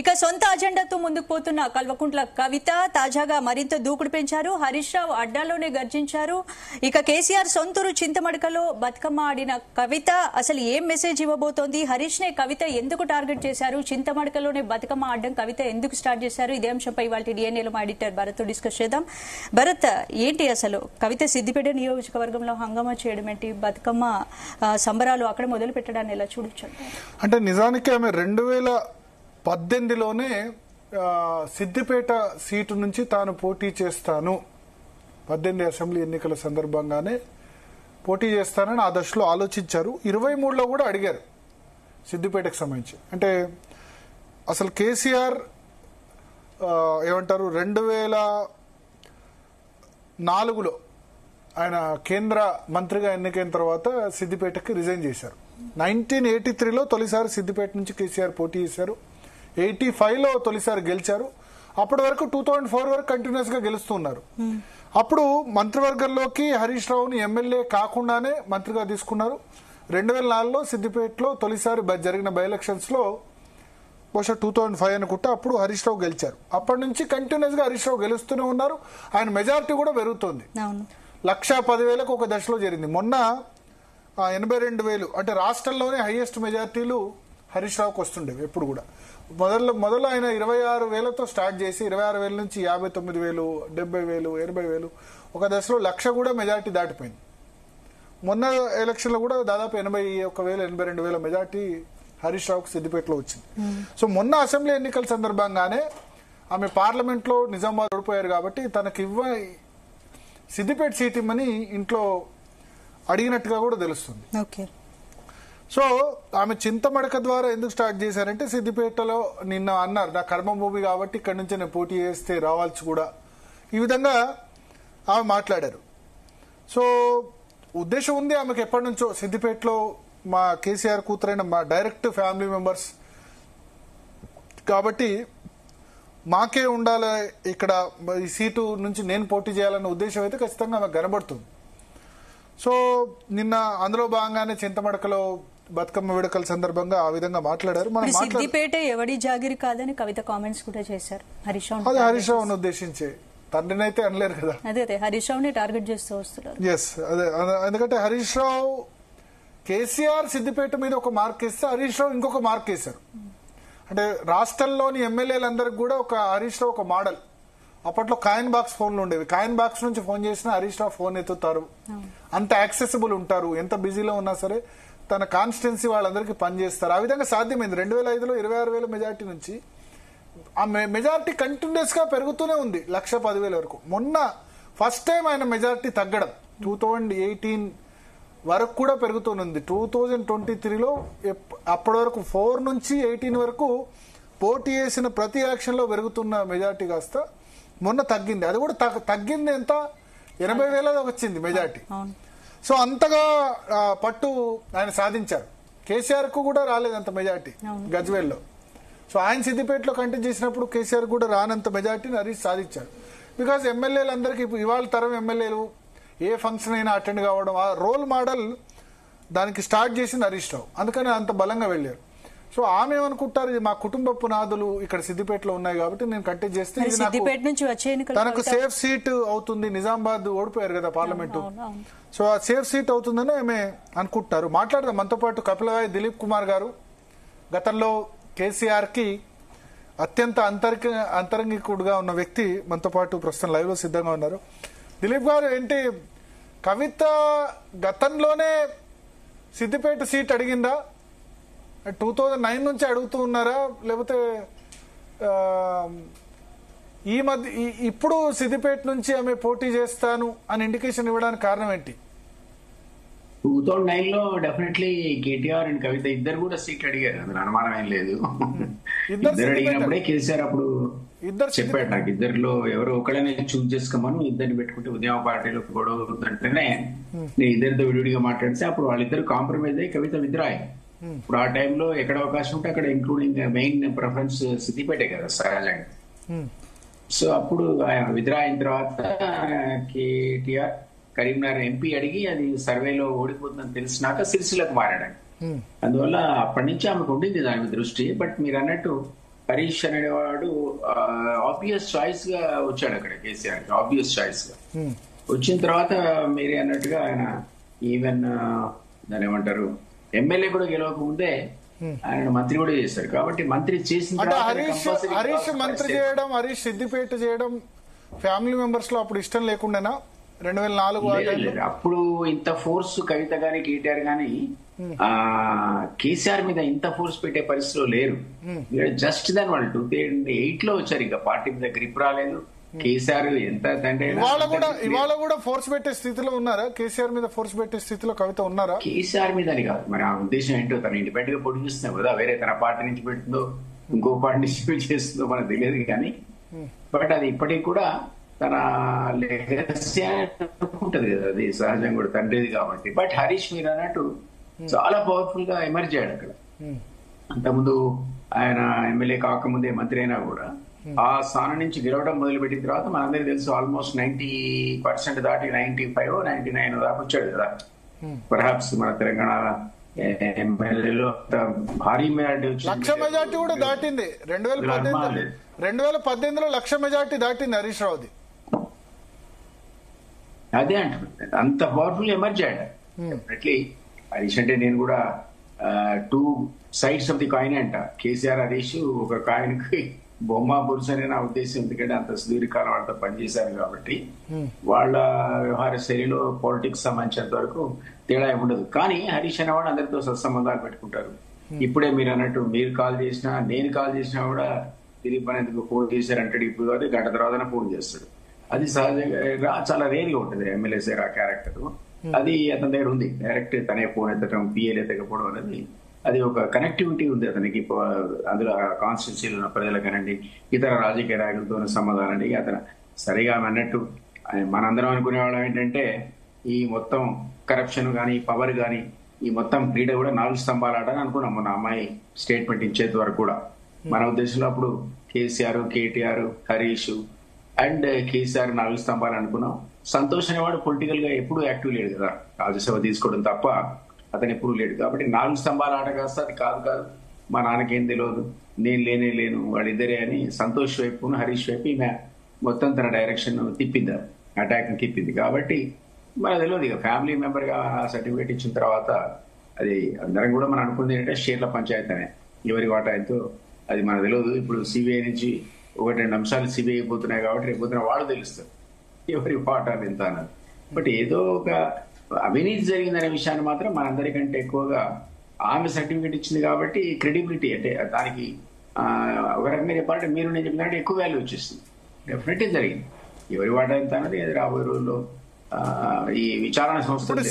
ఇక సొంత అజెండాతో ముందుకు పోతున్న కల్వకుంట్ల కవిత తాజాగా మరింత దూకుడు పెంచారు. హరీష్ రావు అడ్డాలోనే గర్జించారు. ఇక కేసీఆర్ సొంతూరు చింతమడకలో బతుకమ్మ ఆడిన కవిత అసలు ఏం మెసేజ్ ఇవ్వబోతోంది? హరీష్ నే కవిత ఎందుకు టార్గెట్ చేశారు? చింతమడకలోనే బతుకమ్మ ఆడడం కవిత ఎందుకు స్టార్ట్ చేశారు? ఇదే అంశంపై ఇవాళ డిఎన్ఏలో మా ఎడిటర్ భరత్ డిస్కస్ చేద్దాం. భరత్, ఏంటి అసలు కవిత సిద్దిపేట నియోజకవర్గంలో హంగామా చేయడం ఏంటి? బతుకమ్మ సంబరాలు అక్కడ మొదలు పెట్టడాన్ని ఎలా చూడొచ్చు? అంటే నిజానికి ఆమె 2018లోనే సిద్దిపేట సీటు నుంచి తాను పోటీ చేస్తాను, 18 అసెంబ్లీ ఎన్నికల సందర్భంగానే పోటీ చేస్తానని ఆ దశలో ఆలోచించారు. 23లో కూడా అడిగారు సిద్దిపేటకు సంబంధించి. అంటే అసలు కేసీఆర్ ఏమంటారు 2004లో ఆయన కేంద్ర మంత్రిగా ఎన్నికైన తర్వాత సిద్దిపేటకి రిజైన్ చేశారు. 1983లో తొలిసారి సిద్దిపేట నుంచి కేసీఆర్ పోటీ చేశారు. 85లో తొలిసారి గెలిచారు. అప్పటి వరకు 2004 వరకు కంటిన్యూస్ గా గెలుస్తున్నారు. అప్పుడు మంత్రివర్గంలోకి హరీష్ రావుని ఎమ్మెల్యే కాకుండానే మంత్రిగా తీసుకున్నారు. 2004లో సిద్దిపేటలో తొలిసారి జరిగిన బై ఎలక్షన్స్ లో బహుశా 2005 అనుకుంటా అప్పుడు హరీష్ రావు గెలిచారు. అప్పటి నుంచి కంటిన్యూస్ గా హరీష్ రావు గెలుస్తూనే ఉన్నారు. ఆయన మెజారిటీ కూడా పెరుగుతోంది. 1,10,000 ఒక దశలో జరిగింది. మొన్న 82,000 అంటే రాష్ట్రంలోనే హైయెస్ట్ మెజార్టీలు హరీష్ రావుకి వస్తుండేవి ఎప్పుడు కూడా. మొదలు ఆయన 26,000తో స్టార్ట్ చేసి 26,000 నుంచి 59,000, 70,000, 80,000 ఒక దశలో 1,00,000 కూడా మెజార్టీ దాటిపోయింది. మొన్న ఎలక్షన్ లో కూడా దాదాపు 81,000, 82,000 మెజార్టీ హరీష్ రావుకి సిద్దిపేటలో వచ్చింది. సో మొన్న అసెంబ్లీ ఎన్నికల సందర్భంగానే ఆమె పార్లమెంట్ లో నిజామాబాద్ ఓడిపోయారు కాబట్టి తనకి సిద్దిపేట సీట్ ఇమ్మని ఇంట్లో అడిగినట్టుగా కూడా తెలుస్తుంది. సో ఆమె చింతమడక ద్వారా ఎందుకు స్టార్ట్ చేశారంటే సిద్దిపేటలో నిన్న అన్నారు నా కర్మభూమి కాబట్టి ఇక్కడి నుంచి నేను పోటీ చేస్తే రావాల్సి కూడా, ఈ విధంగా ఆమె మాట్లాడారు. సో ఉద్దేశం ఉంది ఆమెకు ఎప్పటి నుంచో సిద్దిపేటలో మా కేసీఆర్ కూతురైన మా డైరెక్ట్ ఫ్యామిలీ మెంబర్స్ కాబట్టి మాకే ఉండాలి ఇక్కడ ఈ సీటు నుంచి నేను పోటీ చేయాలన్న ఉద్దేశం అయితే ఖచ్చితంగా ఆమెకు కనబడుతుంది. సో నిన్న అందులో భాగంగానే చింతమడకలో బతుకమ్మ వేడుకల సందర్భంగా ఆ విధంగా మాట్లాడారు. సిద్దిపేట ఎవడి జాగిరి కాదని కవిత కామెంట్స్ కూడా చేశారు. హరీష్ రావును ఉద్దేశించి, తండ్రిని అయితే అనలేరు కదా. అదే హరీష్ రావుని టార్గెట్ చేస్తూ వస్తున్నారు. ఎస్, అదే ఎందుకంటే హరీష్ రావు కేసీఆర్ సిద్దిపేట మీద ఒక మార్క్ వేస్తే హరీష్ రావు ఇంకొక మార్క్ వేశారు. అంటే రాష్ట్రంలోని ఎమ్మెల్యేలందరికి కూడా ఒక హరీష్ రావు ఒక మోడల్. అప్పట్లో కాయిన్ బాక్స్ ఫోన్లు ఉండేవి. కాయిన్ బాక్స్ నుంచి ఫోన్ చేసినా హరీష్ రావు ఫోన్ ఎత్తుతారు, అంత యాక్సెసిబుల్ ఉంటారు. ఎంత బిజీలో ఉన్నా సరే తన కాన్స్టిట్యున్సీ వాళ్ళందరికీ పనిచేస్తారు. ఆ విధంగా సాధ్యమైంది. 2005లో 26,000 మెజార్టీ నుంచి ఆ మెజార్టీ కంటిన్యూస్ గా పెరుగుతూనే ఉంది 1,10,000 వరకు. మొన్న ఫస్ట్ టైం ఆయన మెజార్టీ తగ్గడం 2018 వరకు కూడా పెరుగుతూనే 2023లో అప్పటి వరకు 4 నుంచి 18 వరకు పోటీ చేసిన ప్రతి ఎలక్షన్ లో పెరుగుతున్న మెజార్టీ కాస్త మొన్న తగ్గింది. అది కూడా తగ్గింది ఎంత 80,000 వచ్చింది మెజార్టీ. సో అంతగా పట్టు ఆయన సాధించారు. కేసీఆర్ కు కూడా రాలేదంత మెజార్టీ గజ్వేల్లో. సో ఆయన సిద్దిపేటలో కంటెస్ట్ చేసినప్పుడు కేసీఆర్ కూడా రానంత మెజార్టీని హరీష్ సాధించారు. బికాస్ ఎమ్మెల్యేలందరికీ ఇవాళ తరం ఎమ్మెల్యేలు ఏ ఫంక్షన్ అయినా అటెండ్ కావడం, ఆ రోల్ మోడల్ దానికి స్టార్ట్ చేసింది హరీష్ రావు. అందుకని అంత బలంగా వెళ్ళారు. సో ఆమె ఏమనుకుంటారు, ఇది మా కుటుంబ పునాదులు ఇక్కడ సిద్దిపేటలో ఉన్నాయి కాబట్టి నేను కంటెస్ట్ చేస్తే తనకు సేఫ్ సీట్ అవుతుంది. నిజామాబాద్ ఓడిపోయారు కదా పార్లమెంటు, సో ఆ సేఫ్ సీట్ అవుతుందని ఆమె అనుకుంటారు. మాట్లాడదాం మనతో పాటు కపిలవాయి దిలీప్ కుమార్ గారు, గతంలో కేసీఆర్ కి అత్యంత అంతరంగికుడుగా ఉన్న వ్యక్తి మనతో పాటు ప్రస్తుతం లైవ్ లో సిద్ధంగా ఉన్నారు. దిలీప్ గారు, ఏంటి కవిత గతంలోనే సిద్దిపేట సీట్ అడిగిందా? 2009 నుంచి అడుగుతూ ఉన్నారా, లేకపోతే ఈ మధ్య ఇప్పుడు సిద్దిపేట నుంచి ఆమె పోటీ చేస్తాను అని ఇండికేషన్ ఇవ్వడానికి కారణం ఏంటి? 2009లో డెఫినెట్లీ కేటీఆర్ అండ్ కవిత ఇద్దరు కూడా సీట్ అడిగారు, అందులో అనుమానం ఏం లేదు. ఇద్దరు అడిగినప్పుడే కేసీఆర్ అప్పుడు చెప్పాడు నాకు ఇద్దరిలో ఎవరు ఒకళ్ళనే చూస్ చేసుకోమని, ఇద్దరిని పెట్టుకుంటే ఉద్యమ పార్టీలో గొడవ అవుతుందంటేనే నేను ఇద్దరితో విడివిడిగా మాట్లాడితే అప్పుడు వాళ్ళిద్దరు కాంప్రమైజ్ అయ్యి కవిత విత్డ్రాయ్. ఇప్పుడు ఆ టైంలో ఎక్కడ అవకాశం ఉంటే అక్కడ ఇంక్లూడింగ్ మెయిన్ ప్రిఫరెన్స్ సిద్దిపేటే కదా సహజంగా. సో అప్పుడు విత్డ్రా అయిన తర్వాత కేటీఆర్ కరీంనగర్ ఎంపీ అడిగి అది సర్వేలో ఓడిపోతుందని తెలిసినాక సిరిసిల్లకు మారాడు. అందువల్ల అప్పటి నుంచి ఆమెకు ఉండింది దాని దృష్టి. బట్ మీరు అన్నట్టు హరీష్ అనేవాడు ఆబ్వియస్ చాయిస్ గా వచ్చాడు అక్కడ కేసీఆర్, ఆబ్వియస్ చాయిస్ గా వచ్చిన తర్వాత మీరే అన్నట్టుగా ఆయన ఈవెన్ దాని ఏమంటారు ఎమ్మెల్యే కూడా గెలవక ముందే ఆయన మంత్రి కూడా చేశారు. కాబట్టి మంత్రి చేసిన హరీష్ మంత్రి చేయడం, హరీష్ సిద్దిపేట చేయడం ఫ్యామిలీ మెంబర్స్ లో అప్పుడు ఇష్టం లేకుండానా 2004 అప్పుడు ఇంత ఫోర్స్ కవిత గాని కేటీఆర్ గాని కేసీఆర్ మీద ఇంత ఫోర్స్ పెట్టే పరిస్థితిలో లేరు. జస్ట్ దాని వాళ్ళు 2008 లో వచ్చారు, ఇక పార్టీ మీద గ్రిప్ రాలేదు. కేసీఆర్ ఎంత ఇవాళ కూడా ఫోర్స్ పెట్టే స్థితిలో ఉన్నారా? కేసీఆర్ మీద ఫోర్స్ పెట్టే స్థితిలో కవిత ఉన్నారా? కేసీఆర్ మీద అని కాదు, మరి ఆ ఉద్దేశం ఏంటో తను ఇండిపెండెంట్ గా పొడి చూస్తున్నావు కదా, వేరే తన పార్టీ నుంచి పెడుతుందో ఇంకో పార్టీ నుంచి చేస్తుందో మనకు తెలియదు కానీ, బట్ అది ఇప్పటికి కూడా తన లెగసీ ఉంటది కదా, అది సహజంగా కూడా తండ్రిది కాబట్టి. బట్ హరీష్ మీరు అన్నట్టు చాలా పవర్ఫుల్ గా ఎమర్జ్ అయ్యాడు అక్కడ. అంతకుముందు ఆయన ఎమ్మెల్యే కాకముందే మంత్రి అయినా కూడా ఆ స్థానం నుంచి గెలవడం మొదలుపెట్టిన తర్వాత మనందరికీ తెలుసు ఆల్మోస్ట్ 90% దాటి 95, 99 దాకా వచ్చాడు కదా. పర్హాప్స్ మన తెలంగాణ ఎమ్మెల్యేలో భారీ మెజార్టీ వచ్చింది, 1,00,000 మెజార్టీ కూడా దాటింది. 2018లో 1,00,000 మెజార్టీ దాటింది హరీష్ రావుది. అదే అంటున్నాను, అంత పవర్ఫుల్ ఎమర్జ్ అయ్యాడు. డెఫినెట్లీ హరీష్ అంటే నేను కూడా 2 సైడ్స్ ఆఫ్ ది కాయిన్ అంట. కేసీఆర్ హరీష్ ఒక కాయిన్ కి బొమ్మ పురుషనే నా ఉద్దేశం. ఎందుకంటే అంత సుదీర్ఘకాలం వాళ్ళతో పనిచేశారు కాబట్టి వాళ్ళ వ్యవహార శైలిలో పాలిటిక్స్ సంబంధించినంత వరకు తేడా ఉండదు. కానీ హరీష్ అనేవాడు అందరితో సత్సంబంధాలు పెట్టుకుంటారు. ఇప్పుడే మీరు అన్నట్టు మీరు కాల్ చేసినా నేను కాల్ చేసినా కూడా దిలీప్ అనేందుకు ఫోన్ చేశారంటాడు. ఇప్పుడు కాదు గంట తర్వాత ఫోన్ చేస్తాడు. అది సహజంగా చాలా రేర్ గా ఉంటుంది ఎమ్మెల్యే సార్ ఆ క్యారెక్టర్. అది అతని దగ్గర ఉంది. డైరెక్ట్ తనే ఫోన్ ఎత్తడం, పిఎల్ ఎత్తకపోవడం అనేది అది ఒక కనెక్టివిటీ ఉంది అతనికి. అందులో కాన్స్టిట్యూన్సీలో ఉన్న ప్రజలకనండి, ఇతర రాజకీయ నాయకులతో సంబంధాలండి. అతను సరిగా అన్నట్టు మనందరం అనుకునేవాళ్ళం ఏంటంటే ఈ మొత్తం కరప్షన్ కానీ పవర్ కానీ ఈ మొత్తం క్రీడ కూడా 4 స్తంభాలు ఆడని అనుకున్నాం. మన అమ్మాయి స్టేట్మెంట్ ఇచ్చేంత వరకు కూడా మన ఉద్దేశంలో అప్పుడు కేసీఆర్, కేటీఆర్, హరీష్ అండ్ కేసీఆర్ 4 స్తంభాలు అనుకున్నాం. సంతోష్ అనేవాడు పొలిటికల్ గా ఎప్పుడు యాక్టివ్ లేడు కదా, రాజ్యసభ తీసుకోవడం తప్ప అతను ఎప్పుడు లేడు. కాబట్టి 4 స్తంభాల ఆట కాస్త అది కాదు మా నాన్నకేం తెలియదు, నేను లేను వాడిద్దరే అని సంతోష్ వైపు హరీష్ వైపు ఈమె మొత్తం తన డైరెక్షన్ తిప్పింది, అటాక్ తిప్పింది. కాబట్టి మనకు తెలియదు ఇక ఫ్యామిలీ మెంబర్ గా సర్టిఫికేట్ ఇచ్చిన తర్వాత అది అందరం కూడా మనం అనుకుంది ఏంటంటే షేర్ల పంచాయతీ అనే, ఎవరి వాటా ఎంతో అది మనకు తెలియదు. ఇప్పుడు సిబిఐ నుంచి 1-2 అంశాలు సిబిఐ పోతున్నాయి కాబట్టి రేపు పొద్దున వాడు తెలుస్తారు ఎవరి వాటాలు ఎంత అన్నది. బట్ ఏదో ఒక అవినీతి జరిగిందనే విషయాన్ని మాత్రం మనందరికంటే ఎక్కువగా ఆమె సర్టిఫికేట్ ఇచ్చింది కాబట్టి క్రెడిబిలిటీ అంటే దానికి ఒక రకంగా చెప్పాలంటే మీరు నేను చెప్పినట్టు ఎక్కువ వాల్యూ వచ్చేస్తుంది. డెఫినెట్లీ జరిగింది. ఎవరి వాటా ఎంత అన్నది రాబోయే రోజుల్లో ఈ విచారణ సంస్థ.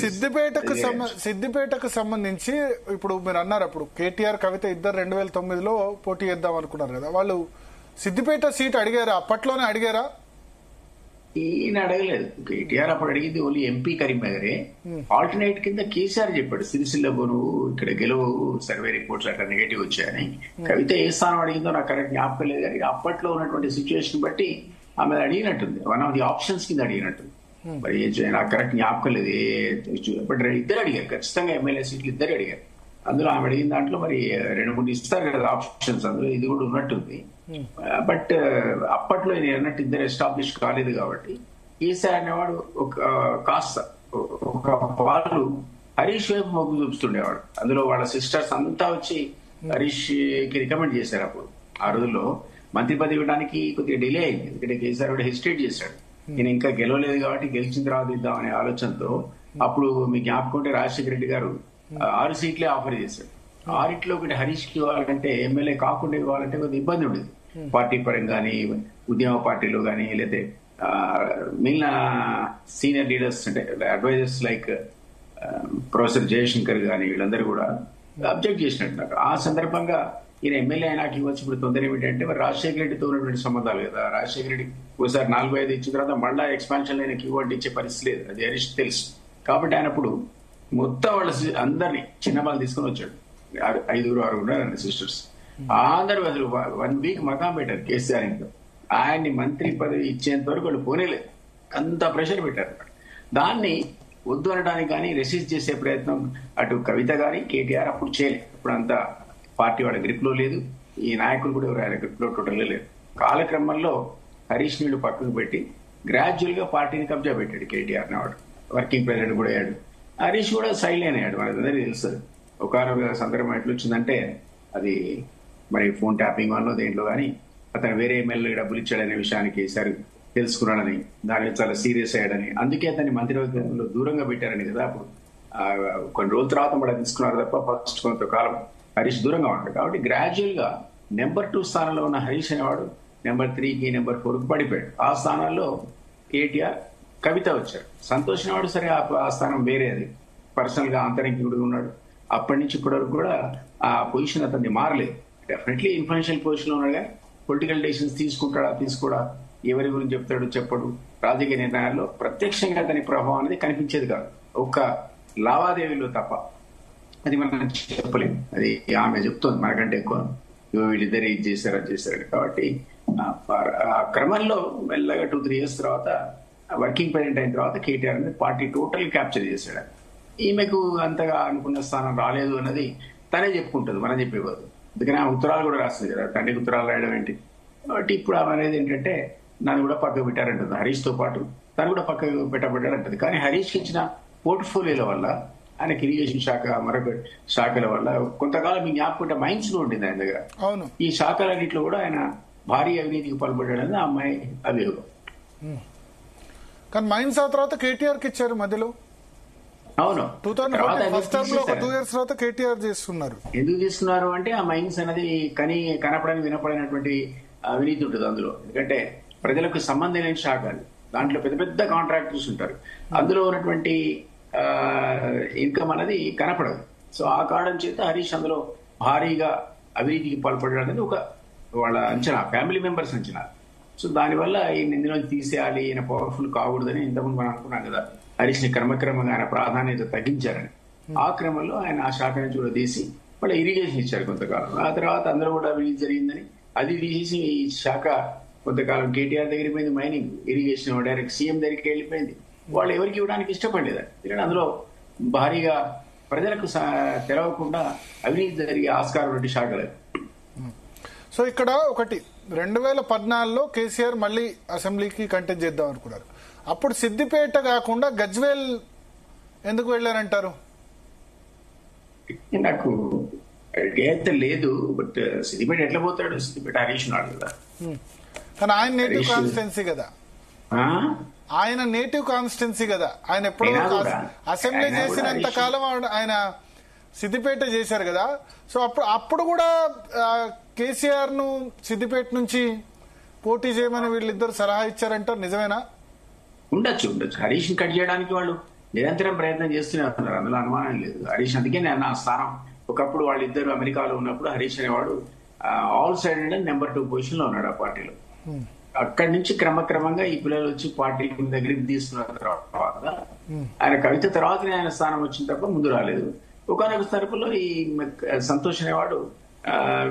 సిద్దిపేటకు సంబంధించి ఇప్పుడు మీరు అన్నారు, అప్పుడు కేటీఆర్ కవిత ఇద్దరు 2009లో పోటీ చేద్దాం అనుకున్నారు కదా, వాళ్ళు సిద్దిపేట సీట్ అడిగారా? అప్పట్లోనే అడిగారా? ఈయన అడగలేదు. కేటీఆర్ అప్పుడు అడిగింది ఓన్లీ ఎంపీ కరీంనగరే. ఆల్టర్నేట్ కింద కేసీఆర్ చెప్పాడు సిరిసిల్లకు నువ్వు ఇక్కడ గెలవు, సర్వే రిపోర్ట్స్ అట్లా నెగటివ్ వచ్చాయని. కవిత ఏ స్థానం అడిగిందో నాకు కరెక్ట్ జ్ఞాపకం లేదు కానీ అప్పట్లో ఉన్నటువంటి సిచ్యువేషన్ బట్టి ఆమె అడిగినట్టుంది, 1 ఆఫ్ ది ఆప్షన్స్ కింద అడిగినట్టుంది. మరి నాకు కరెక్ట్ జ్ఞాపకం లేదు. బట్ ఇద్దరు అడిగారు, ఖచ్చితంగా ఎమ్మెల్యే సీట్లు ఇద్దరు అడిగారు. అందులో ఆమె అడిగిన దాంట్లో మరి 2-3 ఇస్తారు కదా ఆప్షన్స్, అందులో ఇది కూడా ఉన్నట్టుంది. బట్ అప్పట్లో నేను అన్నట్టు ఇద్దరు ఎస్టాబ్లిష్ కాలేదు కాబట్టి కేసీఆర్ అనేవాడు ఒక వాళ్ళు హరీష్ వైపు మొగ్గు చూపుతుండేవాడు. అందులో వాళ్ళ సిస్టర్స్ అంతా వచ్చి హరీష్ కి రికమెండ్ చేశారు. అప్పుడు ఆ రోజుల్లో మంత్రి పదవి ఇవ్వడానికి కొద్దిగా డిలే అయింది, ఎందుకంటే కేసీఆర్ కూడా హెసిటేట్ చేశాడు. నేను ఇంకా గెలవలేదు కాబట్టి గెలిచిన తర్వాత ఇద్దామనే ఆలోచనతో అప్పుడు మీకు జ్ఞాపకం ఉంటే రాజశేఖర రెడ్డి గారు 6 సీట్లే ఆఫర్ చేశాడు. 6 ఒకటి హరీష్ కి ఇవ్వాలంటే, ఎమ్మెల్యే కాకుండా ఇవ్వాలంటే కొద్దిగా ఇబ్బంది ఉండేది పార్టీ పరంగా కానీ, ఉద్యమ పార్టీలో కానీ, లేకపోతే మిగిలిన సీనియర్ లీడర్స్ అంటే అడ్వైజర్స్ లైక్ ప్రొఫెసర్ జయశంకర్ కానీ వీళ్ళందరూ కూడా అబ్జెక్ట్ చేసినట్టు. ఆ సందర్భంగా ఈయన ఎమ్మెల్యే నాకు ఇవ్వచ్చు. ఇప్పుడు తొందర ఏమిటంటే మరి రాజశేఖర రెడ్డితో ఉన్నటువంటి సంబంధాలు కదా, రాజశేఖర రెడ్డి ఒకసారి 4-5 ఇచ్చిన తర్వాత మళ్ళా ఎక్స్పాన్షన్ ఆయనకి ఇవ్వండి ఇచ్చే పరిస్థితి లేదు, అది హరీష్ తెలుసు. కాబట్టి ఆయన అప్పుడు మొత్తం వాళ్ళ అందరినీ చిన్న వాళ్ళు తీసుకుని వచ్చాడు. 5-6 ఉన్నారండి సిస్టర్స్. అందరూ అసలు 1 వీక్ మకాం పెట్టారు కేసీఆర్ ఇంట్లో. ఆయన్ని మంత్రి పదవి ఇచ్చేంత వరకు వాళ్ళు పోనేలేదు, అంత ప్రెషర్ పెట్టారు. దాన్ని వద్దు అనడానికి కానీ రెసిస్ట్ చేసే ప్రయత్నం అటు కవిత కానీ కేటీఆర్ అప్పుడు చేయలేదు. ఇప్పుడు అంతా పార్టీ వాళ్ళ గ్రిప్ లో లేదు, ఈ నాయకులు కూడా ఎవరు ఆయన గ్రిప్లో టోటల్గా లేరు. కాలక్రమంలో హరీష్ నీళ్లు పక్కకు పెట్టి గ్రాడ్యువల్ గా పార్టీని కబ్జా పెట్టాడు కేటీఆర్ అనేవాడు. వర్కింగ్ ప్రెసిడెంట్ కూడా అయ్యాడు. హరీష్ కూడా సైలెంట్ అయ్యాడు. మనకందరికీ తెలుస్తుంది. ఒకనొక సందర్భం ఎట్లా వచ్చిందంటే అది మరి ఫోన్ ట్యాపింగ్ వల్ల దేంట్లో కానీ అతను వేరే ఎమ్మెల్యే డబ్బులు ఇచ్చాడనే విషయానికి కేసీఆర్ తెలుసుకున్నాడని, దాని మీద చాలా సీరియస్ అయ్యాడని, అందుకే అతన్ని మంత్రివర్గంలో దూరంగా పెట్టారని కదా. అప్పుడు కొన్ని రోజుల తర్వాత మళ్ళీ తీసుకున్నారు తప్ప ఫస్ట్ కొంతకాలం హరీష్ దూరంగా ఉంటాడు. కాబట్టి గ్రాడ్యువల్ గా నెంబర్ 2 స్థానంలో ఉన్న హరీష్ అనేవాడు నెంబర్ 3కి నెంబర్ 4కి పడిపోయాడు. ఆ స్థానాల్లో కేటీఆర్, కవిత వచ్చారు. సంతోష్ అనేవాడు సరే ఆ స్థానం వేరే, అది పర్సనల్ గా ఆంతరికుడు ఉన్నాడు. అప్పటి నుంచి ఇప్పటి వరకు కూడా ఆ పొజిషన్ అతన్ని మారలేదు. డెఫినెట్లీ ఇన్ఫ్లుయెన్షియల్ పొజిషన్ లో ఉన్నాడు కానీ పొలిటికల్ డెసిషన్స్ తీసుకోడా, ఎవరి గురించి చెప్తాడు చెప్పడు, రాజకీయ నిర్ణయాల్లో ప్రత్యక్షంగా అతని ప్రభావం అనేది కనిపించేది కాదు, ఒక్క లావాదేవీలో తప్ప. అది మనం చెప్పలేము. అది ఆమె చెప్తోంది మనకంటే ఎక్కువ, వీళ్ళిద్దరు ఇది చేశారు అది చేశారు. కాబట్టి ఆ క్రమంలో మెల్లగా 2-3 years తర్వాత వర్కింగ్ ప్రెసిడెంట్ అయిన తర్వాత కేటీఆర్ అనేది పార్టీ టోటల్ క్యాప్చర్ చేశాడు. ఈమెకు అంతగా అనుకున్న స్థానం రాలేదు అన్నది తనే చెప్పుకుంటుంది, మనం చెప్పేవారు. అందుకని ఆ ఉత్తరాలు కూడా రాస్తుంది కదా, తండ్రికి ఉత్తరాలు రాయడం ఏంటి. కాబట్టి ఇప్పుడు ఆమె అనేది ఏంటంటే నన్ను కూడా పక్కకు పెట్టారంటుంది. హరీష్ తో పాటు తను కూడా పక్కకు పెట్టబడ్డాడంటది. కానీ హరీష్కి ఇచ్చిన పోర్ట్ఫోలియోల వల్ల, ఆయనకి ఇరిగేషన్ శాఖ, మరొక శాఖల వల్ల కొంతకాలం మీ జ్ఞాపకుంటే మైన్స్ లో ఉండింది ఆయన దగ్గర. అవును, ఈ శాఖలన్నింటిలో కూడా ఆయన భారీ అవినీతికి పాల్పడ్డాడని ఆ అమ్మాయి అభియోగం. కానీ మైన్స్ ఆ తర్వాత కేటీఆర్ కి ఇచ్చారు మధ్యలో. అవును, 2014 ఫస్ట్ టర్మ్ లో 2 years తర్వాత కేటీఆర్ చేస్తున్నారు. ఎందుకు చేస్తున్నారు అంటే ఆ మైన్స్ అనేది కనపడని వినపడినటువంటి అవినీతి ఉంటుంది అందులో. ఎందుకంటే ప్రజలకు సంబంధం లేని శాఖ అది. దాంట్లో పెద్ద పెద్ద కాంట్రాక్టర్స్ ఉంటారు. అందులో ఉన్నటువంటి ఇన్కమ్ అనేది కనపడదు. సో ఆ కారణం చేత హరీష్ అందులో భారీగా అవినీతికి పాల్పడడం అనేది ఒక వాళ్ళ అంచనా, ఫ్యామిలీ మెంబర్స్ అంచనా. సో దానివల్ల ఈయన ఇందులో తీసేయాలి, ఈయన పవర్ఫుల్ కాకూడదని ఇంతకుముందు మనం అనుకున్నాం కదా. హరీష్ ని క్రమక్రమంగా ఆయన ప్రాధాన్యత తగ్గించారని. ఆ క్రమంలో ఆయన ఆ శాఖ నుంచి కూడా తీసి మళ్ళీ ఇరిగేషన్ ఇచ్చారు కొంతకాలం. ఆ తర్వాత అందరూ కూడా అవినీతి జరిగిందని అది తీసేసి ఈ శాఖ కొంతకాలం కేటీఆర్ దగ్గరికి పోయింది. మైనింగ్, ఇరిగేషన్ డైరెక్ట్ సీఎం దగ్గరికి వెళ్ళిపోయింది. వాళ్ళు ఎవరికి ఇవ్వడానికి ఇష్టపడలేదు. ఎందుకంటే అందులో భారీగా ప్రజలకు తెలవకుండా అవినీతి జరిగే ఆస్కారం వంటి శాఖలు. సో ఇక్కడ ఒకటి 2014లో కేసీఆర్ మళ్ళీ అసెంబ్లీకి కంటెస్ట్ చేద్దాం అనుకున్నారు. అప్పుడు సిద్దిపేట కాకుండా గజ్వేల్ ఎందుకు వెళ్ళారంటారు? నాకు అయితే లేదు, బట్ సిద్దిపేట ఎట్లా పోతాడు? సిద్దిపేట హరీష్ ఉన్నాడు కదా. కానీ ఆయన నేటివ్ కాన్స్టిట్యున్సీ కదా, ఆయన నేటివ్ కాన్స్టిట్యున్సీ కదా. ఆయన ఎప్పుడో అసెంబ్లీ చేసినంత కాలం ఆయన సిద్దిపేట చేశారు కదా. సో అప్పుడు కూడా కేసీఆర్ ను సిద్దిపేట నుంచి పోటీ చేయమని వీళ్ళిద్దరు సలహా ఇచ్చారంటారు, నిజమేనా? ఉండొచ్చు. హరీష్ ని కట్ చేయడానికి వాళ్ళు నిరంతరం ప్రయత్నం చేస్తూనే ఉన్నారు, అందులో అనుమానం లేదు. హరీష్ అందుకే నేను ఆ స్థానం ఒకప్పుడు వాళ్ళిద్దరు అమెరికాలో ఉన్నప్పుడు హరీష్ అనేవాడు ఆల్ సైడ్ నెంబర్ 2 పొజిషన్ లో ఉన్నాడు ఆ పార్టీలో. అక్కడి నుంచి క్రమక్రమంగా ఈ పిల్లలు వచ్చి పార్టీ దగ్గరికి తీసుకున్న తర్వాత ఆయన కవిత తర్వాత ఆయన స్థానం వచ్చిన తప్ప ముందు రాలేదు. ఒకనొక తరపులో ఈ సంతోష్ అనేవాడు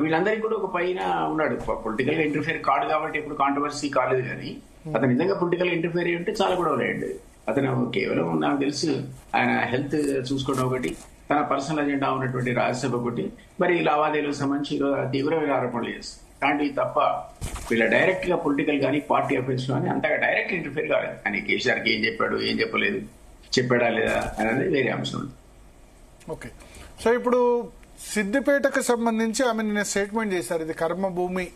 వీళ్ళందరికీ కూడా ఒక పైన ఉన్నాడు. పొలిటికల్ గా ఇంటర్ఫియర్ కాడు కాబట్టి ఇప్పుడు కాంట్రవర్సీ కాలేదు. కానీ అతను నిజంగా పొలిటికల్ ఇంటర్ఫియర్ ఉంటే చాలా కూడా ఉన్నాయండి. అతను కేవలం నాకు తెలిసి ఆయన హెల్త్ చూసుకోవడం ఒకటి, తన పర్సనల్ అజెండా ఉన్నటువంటి రాజ్యసభ ఒకటి, మరి లావాదేవీలకు సంబంధించి తీవ్రమైన ఆరోపణలు చేస్తారు. అలాంటివి తప్ప వీళ్ళ డైరెక్ట్ గా పొలిటికల్ కానీ పార్టీ అఫేర్స్ కానీ అంతగా డైరెక్ట్ ఇంటర్ఫియర్ కాలేదు. కానీ కేసీఆర్కి ఏం చెప్పాడు, ఏం చెప్పలేదు, చెప్పాడా లేదా అనేది వేరే అంశం. ఓకే, సో ఇప్పుడు సిద్దిపేటకు సంబంధించి ఆమె నిన్న స్టేట్మెంట్ చేశారు, ఇది కర్మభూమి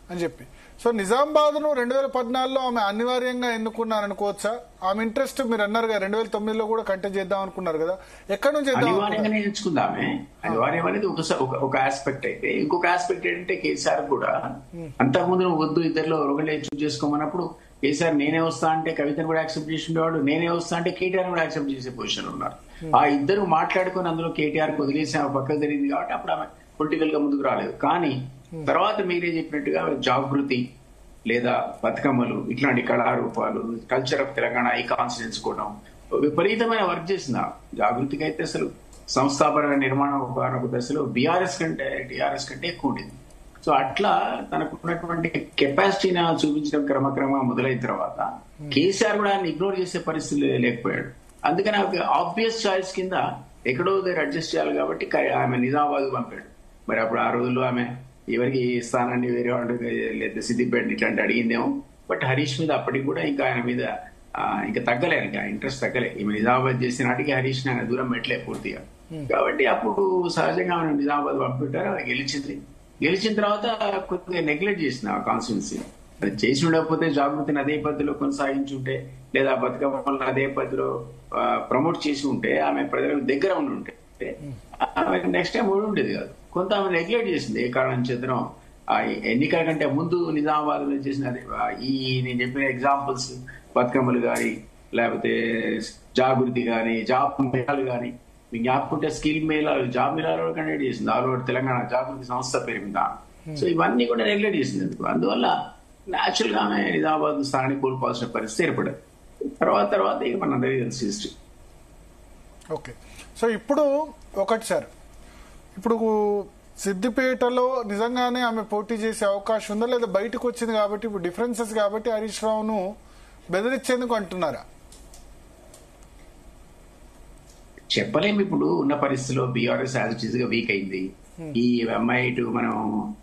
అని చెప్పి. సో నిజామాబాద్ ను 2014లో ఆమె అనివార్యంగా ఎన్నుకున్నారనుకోవచ్చా? ఆమె ఇంట్రెస్ట్ మీరు అన్నారు కదా 2009లో కూడా కంటెస్ట్ చేద్దాం అనుకున్నారు కదా, ఎక్కడి నుంచి అనివార్యంగానే ఎంచుకుందామే. అనివార్యం అనేది ఒక ఆస్పెక్ట్ అయితే, ఇంకొక ఆస్పెక్ట్ ఏంటంటే కేసీఆర్ కూడా అంతకుముందు నువ్వు వద్దు ఇద్దరిలో ఒకళ్ళే చూస్ చేసుకోమన్నప్పుడు కేసీఆర్ నేనే వస్తా అంటే కవితను కూడా యాక్సెప్ట్ చేసి ఉండేవాడు, నేనే వస్తా అంటే కేటీఆర్ కూడా యాక్సెప్ట్ చేసే పొజిషన్ ఉన్నారు. ఆ ఇద్దరు మాట్లాడుకుని అందులో కేటీఆర్ వదిలేసి ఆమె పక్కకు జరిగింది కాబట్టి అప్పుడు ఆమె పొలిటికల్ గా ముందుకు రాలేదు. కానీ తర్వాత మీరే చెప్పినట్టుగా జాగృతి లేదా బతుకమ్మలు ఇట్లాంటి కళారూపాలు, కల్చర్ ఆఫ్ తెలంగాణ ఐకాన్స్ ఎంచుకోవడం విపరీతమైన వర్క్ చేసింది. జాగృతికి అయితే అసలు సంస్థాపన నిర్మాణం ఒక దశలో టీఆర్ఎస్ కంటే ఎక్కువ ఉండేది. సో అట్లా తనకు ఉన్నటువంటి కెపాసిటీని చూపించడం క్రమక్రమంగా మొదలైన తర్వాత కేసీఆర్ కూడా ఆయన ఇగ్నోర్ చేసే పరిస్థితి లేకపోయాడు. అందుకని ఆబ్వియస్ చాయిస్ కింద ఎక్కడో దగ్గర అడ్జస్ట్ చేయాలి కాబట్టి ఆమె నిజామాబాద్ పంపాడు. మరి అప్పుడు ఆ రోజుల్లో ఆమె ఎవరికి స్థానాన్ని వేరే వాళ్ళు లేదా సిద్దిపేట ఇట్లాంటి అడిగిందేమో. బట్ హరీష్ మీద అప్పటికి కూడా ఇంకా ఆయన మీద ఇంకా తగ్గలే, ఇంకా ఇంట్రెస్ట్ తగ్గలే. ఈమె నిజామాబాద్ చేసిన నాటికి హరీష్ ఆయన దూరం పెట్టలే పూర్తిగా. కాబట్టి అప్పుడు సహజంగా మనం నిజామాబాద్ పంపిపెట్టారు, అది గెలిచింది. గెలిచిన తర్వాత కొద్దిగా నెగ్లెక్ట్ చేసిన ఆ కాన్స్టిట్యున్సీ. అది చేసి ఉండకపోతే జాగృతిని అదే పద్ధతిలో కొనసాగించుంటే, లేదా బతుకమ్మలను అదే పద్ధతిలో ప్రమోట్ చేసి ఉంటే, ఆమె ప్రజలకు దగ్గర ఉండి ఉంటే ఆమె నెక్స్ట్ టైం ఓడి ఉండేది కాదు. కొంత ఆమె నెగ్లెక్ట్ చేసింది ఏ కారణం చేతనో. ఎన్నికల కంటే ముందు నిజామాబాద్ లో చేసిన ఈ నేను చెప్పిన ఎగ్జాంపుల్స్, బతుకమ్మలు కానీ, లేకపోతే జాగృతి కానీ, జాబ్ మేళాలు కానీ, మీకు జ్ఞాపకుంటే స్కిల్ మేళాలు, జాబ్ మేళాలు కండక్ట్ చేసింది ఆల్ ఓవర్ తెలంగాణ, జాగృతి సంస్థ పేరు మీద. సో ఇవన్నీ కూడా నెగ్లెక్ట్ చేసింది ఎందుకు. అందువల్ల న్యాచురల్ గా ఆమె నిజామాబాద్ స్థానాన్ని కోల్పోవాల్సిన పరిస్థితి ఏర్పడదు. తర్వాత ఇక మన అందరికీ తెలుసు హిస్టరీ. ఓకే, సో ఇప్పుడు ఒకటి సార్, ఇప్పుడు సిద్దిపేటలో నిజంగానే ఆమె పోటీ చేసే అవకాశం ఉందా, లేదా బయటకు వచ్చింది కాబట్టి ఇప్పుడు డిఫరెన్సెస్ కాబట్టి హరీష్ రావును బెదిరించేందుకు అంటున్నారా? చెప్పలేము. ఇప్పుడు ఉన్న పరిస్థితిలో బీఆర్ఎస్ యాజ్ ఇట్ ఈజ్ గా వీక్ అయింది. ఈ అమ్మాయి ఇటు మనం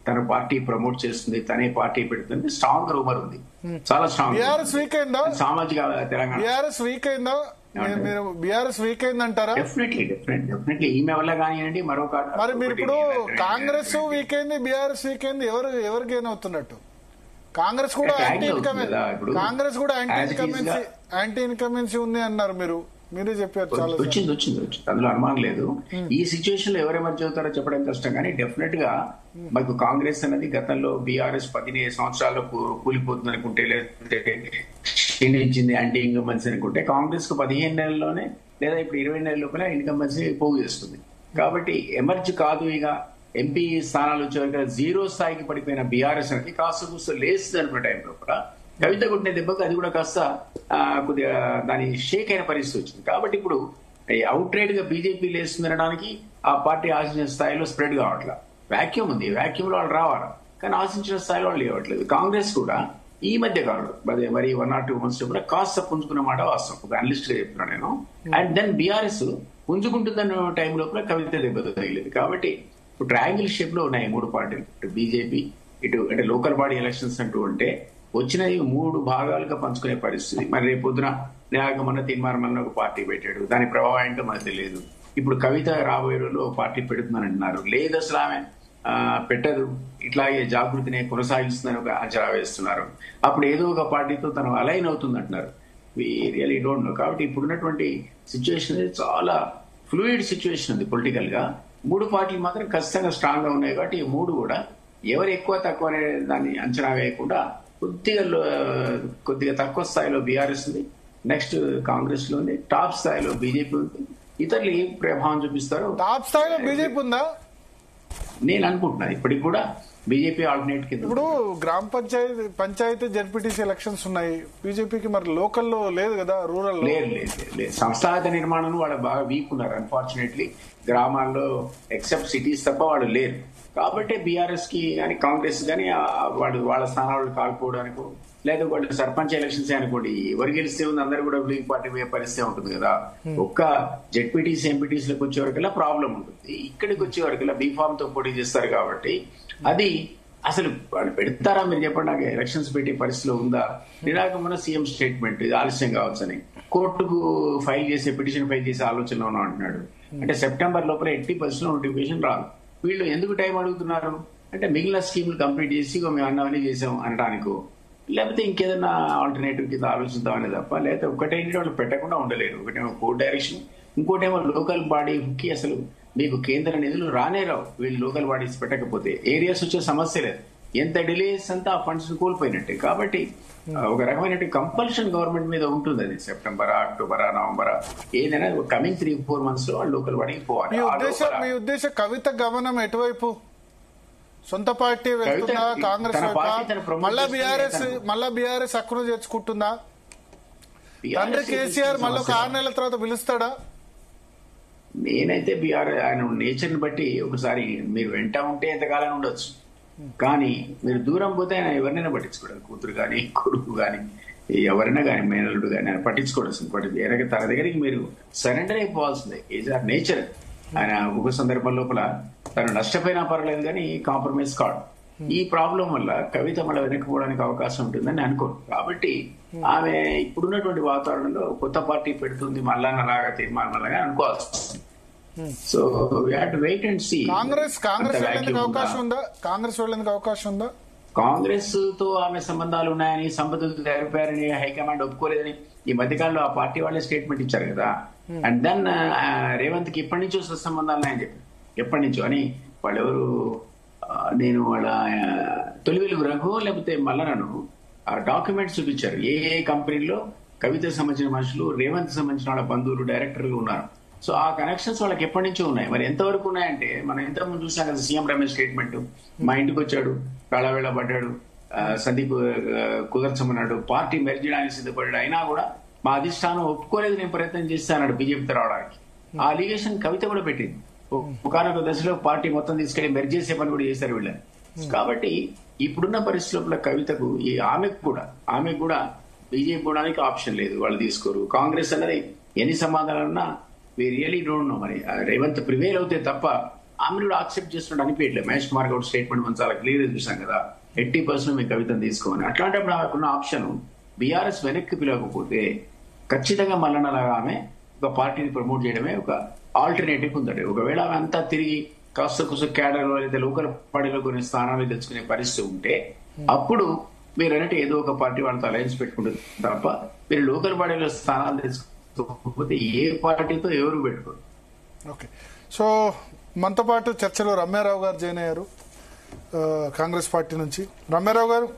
తన పార్టీ ప్రమోట్ చేస్తుంది, తనే పార్టీ పెడుతుంది, స్ట్రాంగ్ రూమర్ ఉంది, చాలా స్ట్రాంగ్. బీఆర్ఎస్ వీక్ అయిందా? సామాజిక తెలంగాణ బీఆర్ఎస్ వీక్ అయిందా? బీఆర్ఎస్ వీక్ అయిందంటారా? డెఫినెట్లీ ఈమె వల్ల కానివ్వండి, మరొక మరి మీరు ఇప్పుడు కాంగ్రెస్ వీక్ అయింది, బీఆర్ఎస్ వీక్ అయింది, ఎవరు గెయిన్ అవుతున్నట్టు? కాంగ్రెస్ కూడా యాంటీ ఇన్కమెన్సీ ఉంది అన్నారు, మీరే చెప్పారు. చాలా వచ్చింది అందులో అనుమానం లేదు. ఈ సిచ్యువేషన్ లో ఎవరు ఎమర్జ్ అవుతారో చెప్పడం కష్టం, కానీ డెఫినెట్ గా మాకు కాంగ్రెస్ అనేది గతంలో బీఆర్ఎస్ 15 సంవత్సరాల్లో కూలిపోతుంది అనుకుంటే, లేదంటే క్షీణించింది యాంటీ ఇన్కమెన్సీ అనుకుంటే, కాంగ్రెస్ కు 15 నెలల్లోనే లేదా ఇప్పుడు 20 నెలల లోపల ఇన్కమెన్సీ పోగు చేస్తుంది. కాబట్టి ఎమర్జ్ కాదు. ఇక ఎంపీ స్థానాలు వచ్చేవరకు జీరో స్థాయికి పడిపోయిన బీఆర్ఎస్ అనేది కాస్త కూస్త లేస్తుంది అనుకున్న టైంలో కూడా కవిత కొట్టిన దెబ్బకు అది కూడా కాస్త కొద్దిగా దాని షేక్ అయిన పరిస్థితి వచ్చింది. కాబట్టి ఇప్పుడు అవుట్ రైడ్ గా బీజేపీ లేస్తుంది అనడానికి ఆ పార్టీ ఆశించిన స్థాయిలో స్ప్రెడ్ కావట్లా. వ్యాక్యూమ్ ఉంది, వ్యాక్యూమ్ లో వాళ్ళు రావాలి, కానీ ఆశించిన స్థాయిలో వాళ్ళు లేవట్లేదు. కాంగ్రెస్ కూడా ఈ మధ్య కాదు, మరి 1 or 2 months కూడా కాస్త పుంజుకున్న మాట వాస్తవం, ఒక అనలిస్ట్ గా చెప్తున్నాను నేను. అండ్ దెన్ బీఆర్ఎస్ పుంజుకుంటుందన్న టైం లోపల కవిత దెబ్బతో తగిలేదు. కాబట్టి ఇప్పుడు ట్రయాంగిల్ షేప్ లో ఉన్నాయి 3 పార్టీలు, ఇటు బీజేపీ, ఇటు అంటే లోకల్ బాడీ ఎలక్షన్స్ అంటూ ఉంటే వచ్చినవి 3 భాగాలుగా పంచుకునే పరిస్థితి. మరి రేపు పొద్దున నిరాగమన్న తీర్మానం ఒక పార్టీ పెట్టాడు, దాని ప్రభావం ఏంటో మనకు తెలియదు. ఇప్పుడు కవిత రాబోయే రోజుల్లో పార్టీ పెడుతుందని అంటున్నారు, లేదు అసలు ఆమె పెట్టదు, ఇట్లాగే జాగృతిని కొనసాగిస్తుందని ఒక అంచనా వేస్తున్నారు. అప్పుడు ఏదో ఒక పార్టీతో తను అలైన్ అవుతుంది అంటున్నారు. We really don't know. కాబట్టి ఇప్పుడున్నటువంటి సిచ్యువేషన్ అనేది చాలా ఫ్లూయిడ్ సిచ్యువేషన్ ఉంది పొలిటికల్ గా. 3 పార్టీలు మాత్రం ఖచ్చితంగా స్ట్రాంగ్ గా ఉన్నాయి. కాబట్టి ఈ 3 కూడా ఎవరు ఎక్కువ తక్కువ అనే దాన్ని అంచనా వేయకుండా కొద్దిగా తక్కువ స్థాయిలో బీఆర్ఎస్ ఉంది, నెక్స్ట్ కాంగ్రెస్ లో ఉంది, టాప్ స్థాయిలో బీజేపీ ఉంది. ఇతరులు ఏం ప్రభావం చూపిస్తారో. టాప్ స్థాయిలో బీజేపీ ఉందా? నేను అనుకుంటున్నాను ఇప్పటికి కూడా బీజేపీ ఆల్టర్నేట్ కింద. ఇప్పుడు గ్రామ పంచాయతీ జడ్పీటీసీ ఎలక్షన్స్ ఉన్నాయి, బీజేపీకి మరి లోకల్లో లేదు కదా, రూరల్ లేదు. సంస్థాగత నిర్మాణం వాళ్ళు బాగా వీక్ ఉన్నారు అన్ఫార్చునేట్లీ. గ్రామాల్లో ఎక్సెప్ట్ సిటీస్ తప్ప వాళ్ళు లేరు. కాబట్టి బీఆర్ఎస్ కి కానీ కాంగ్రెస్ కానీ వాళ్ళ స్థానాలు కాల్పోవడానికి, లేదా వాళ్ళు సర్పంచ్ ఎలక్షన్స్ అనుకోండి, ఎవరు గెలిస్తే ఉంది అందరూ కూడా రూలింగ్ పార్టీ పోయే పరిస్థితి ఉంటుంది కదా. ఒక్క జెడ్పీటీసీ ఎంపీటీసీ లకు వచ్చే వరకల్లా ప్రాబ్లం ఉంటుంది. ఇక్కడికి వచ్చే వరకల్లా బీఫామ్ తో పోటీ చేస్తారు. కాబట్టి అది అసలు వాళ్ళు పెడతారా మీరు చెప్పండి, నాకు ఎలక్షన్స్ పెట్టే పరిస్థితిలో ఉందా? నిరాకమన సీఎం స్టేట్మెంట్ ఇది ఆలస్యం కావచ్చని కోర్టుకు పిటిషన్ ఫైల్ చేసే ఆలోచనలో ఉన్నాం అంటున్నాడు. అంటే సెప్టెంబర్ లోపల 80% నోటిఫికేషన్ రాదు. వీళ్ళు ఎందుకు టైం అడుగుతున్నారు అంటే మిగిలిన స్కీములు కంప్లీట్ చేసి మేము అన్నవన్నీ చేసాం అనడానికో, లేకపోతే ఇంకేదన్నా ఆల్టర్నేటివ్ కింద ఆలోచిద్దామనే తప్ప, లేకపోతే ఒకటేంటి వాళ్ళు పెట్టకుండా ఉండలేరు. ఒకటేమో కోర్ట్ డైరెక్షన్, ఇంకోటేమో లోకల్ బాడీకి అసలు మీకు కేంద్ర నిధులు రానే రావు వీళ్ళు లోకల్ బాడీస్ పెట్టకపోతే. ఏరియాస్ వచ్చే సమస్య లేదు, ఎంత డిలేస్ అంతా ఆ ఫండ్స్ కోల్పోయినట్టే. కాబట్టి ఒక రకమైన కంపల్షన్ గవర్నమెంట్ మీద ఉంటుంది. అది సెప్టెంబర్, అక్టోబర్, నవంబర్ ఏదైనా కమింగ్ 3-4 months లో వాళ్ళు లోకల్ బాడీకి పోవాలి. మీ ఉద్దేశం కవిత గమనం ఎటువైపు? సొంత పార్టీ వెళ్తుందా, కాంగ్రెస్ మళ్ళా బీఆర్ఎస్ అక్కును చేర్చుకుంటుందా? తండ్రి కేసీఆర్ మళ్ళీ ఒక 6 నెలల తర్వాత పిలుస్తాడా? నేనైతే బీఆర్ఎస్ ఆయన నేచర్ ని బట్టి ఒకసారి మీరు వెంట ఉంటే ఎంతకాలం ఉండొచ్చు, కానీ మీరు దూరం పోతే ఆయన ఎవరినైనా పట్టించుకోవడం, కూతురు కానీ కొడుకు కానీ ఎవరైనా కానీ మేనల్లుడు కానీ ఆయన పట్టించుకోవాల్సింది. తన దగ్గరికి మీరు సరెండర్ అయిపోవాల్సిందే. Is our nature. ఆయన ఒక సందర్భం లోపల తను నష్టపోయినా పర్లేదు కానీ కాంప్రమైజ్ కాడు. ఈ ప్రాబ్లం వల్ల కవిత మళ్ళీ వెనక్కిపోవడానికి అవకాశం ఉంటుందని అనుకోను. కాబట్టి ఆమె ఇప్పుడున్నటువంటి వాతావరణంలో కొత్త పార్టీ పెడుతుంది మళ్ళా అలాగా తీర్మానం అలాగా అనుకోవాల్సి. So we have to wait and see. Congress అవకాశం ఉందా? కాంగ్రెస్ వెళ్ళేందుకు అవకాశం ఉందా? కాంగ్రెస్ తో ఆమె సంబంధాలు ఉన్నాయని, సంబంధితులు జరిపారని హైకమాండ్ ఒప్పుకోలేదని ఈ మధ్యకాలంలో ఆ పార్టీ వాళ్ళే స్టేట్మెంట్ ఇచ్చారు కదా. అండ్ దెన్ రేవంత్ కి ఇప్పటి నుంచో సంబంధాలు ఉన్నాయని చెప్పి, ఎప్పటి నుంచో అని వాళ్ళెవరు, నేను వాళ్ళ తొలి వెలుగు రఘు లేకపోతే మల్లనను ఆ డాక్యుమెంట్స్ చూపించారు. ఏ ఏ కంపెనీలో కవితకు సంబంధించిన మనుషులు, రేవంత్ సంబంధించిన వాళ్ళ బంధువులు డైరెక్టర్లు ఉన్నారు. సో ఆ కనెక్షన్స్ వాళ్ళకి ఎప్పటి నుంచో ఉన్నాయి. మరి ఎంతవరకు ఉన్నాయంటే మనం ఎంతమంది చూసాం కదా, సీఎం రమేష్ స్టేట్మెంట్, మా ఇంటికి వచ్చాడు, కళవేళ పడ్డాడు, సందీప్ కుదర్చమన్నాడు, పార్టీ మెర్జ్ చేయడానికి సిద్ధపడ్డాడు, అయినా కూడా మా అధిష్టానం ఒప్పుకోలేదు, నేను ప్రయత్నం చేస్తాను బీజేపీతో రావడానికి. ఆ అలిగేషన్ కవిత కూడా పెట్టింది. ఒకనొక దశలో పార్టీ మొత్తం తీసుకెళ్లి మెర్జ్ చేసే పని కూడా చేశారు వీళ్ళని. కాబట్టి ఇప్పుడున్న పరిస్థితుల కవితకు ఆమెకు కూడా బీజేపీ పోవడానికి ఆప్షన్ లేదు, వాళ్ళు తీసుకోరు. కాంగ్రెస్ అన్నది ఎన్ని సమాధానాలున్నా వి రియలీ డోంట్ నో. మరి రేవంత్ ప్రివేల్ అవుతే తప్ప ఆమెను కూడా యాక్సెప్ట్ చేస్తున్నట్టు అనిపించట్లేదు. మహేష్ కుమార్ గౌడ్ స్టేట్మెంట్ మనం చాలా క్లియర్ గా చూసాం కదా, 80% మీ కవితను తీసుకోమని. అట్లాంటప్పుడు ఆమెకున్న ఆప్షన్ బీఆర్ఎస్ వెనక్కి పిలవకపోతే ఖచ్చితంగా మల్లన్నలాగా ఆమె ఒక పార్టీని ప్రమోట్ చేయడమే ఒక ఆల్టర్నేటివ్ ఉందండి. ఒకవేళ ఆమె అంతా తిరిగి కాస్త కుస క్యాడర్లో లేదా లోకల్ పార్టీలో కొన్ని స్థానాలు తెచ్చుకునే పరిస్థితి ఉంటే అప్పుడు మీరు అన్నట్టు ఏదో ఒక పార్టీ వాళ్ళతో అలయన్స్ పెట్టుకుంటుంది తప్ప మీరు లోకల్ పార్టీలో స్థానాలు తెచ్చుకోకపోతే ఏ పార్టీతో ఎవరు పెట్టుకోరు. ఓకే, సో మనతో పాటు చర్చలో రమ్యారావు గారు జాయిన్ అయ్యారు కాంగ్రెస్ పార్టీ నుంచి. రమ్యారావు గారు,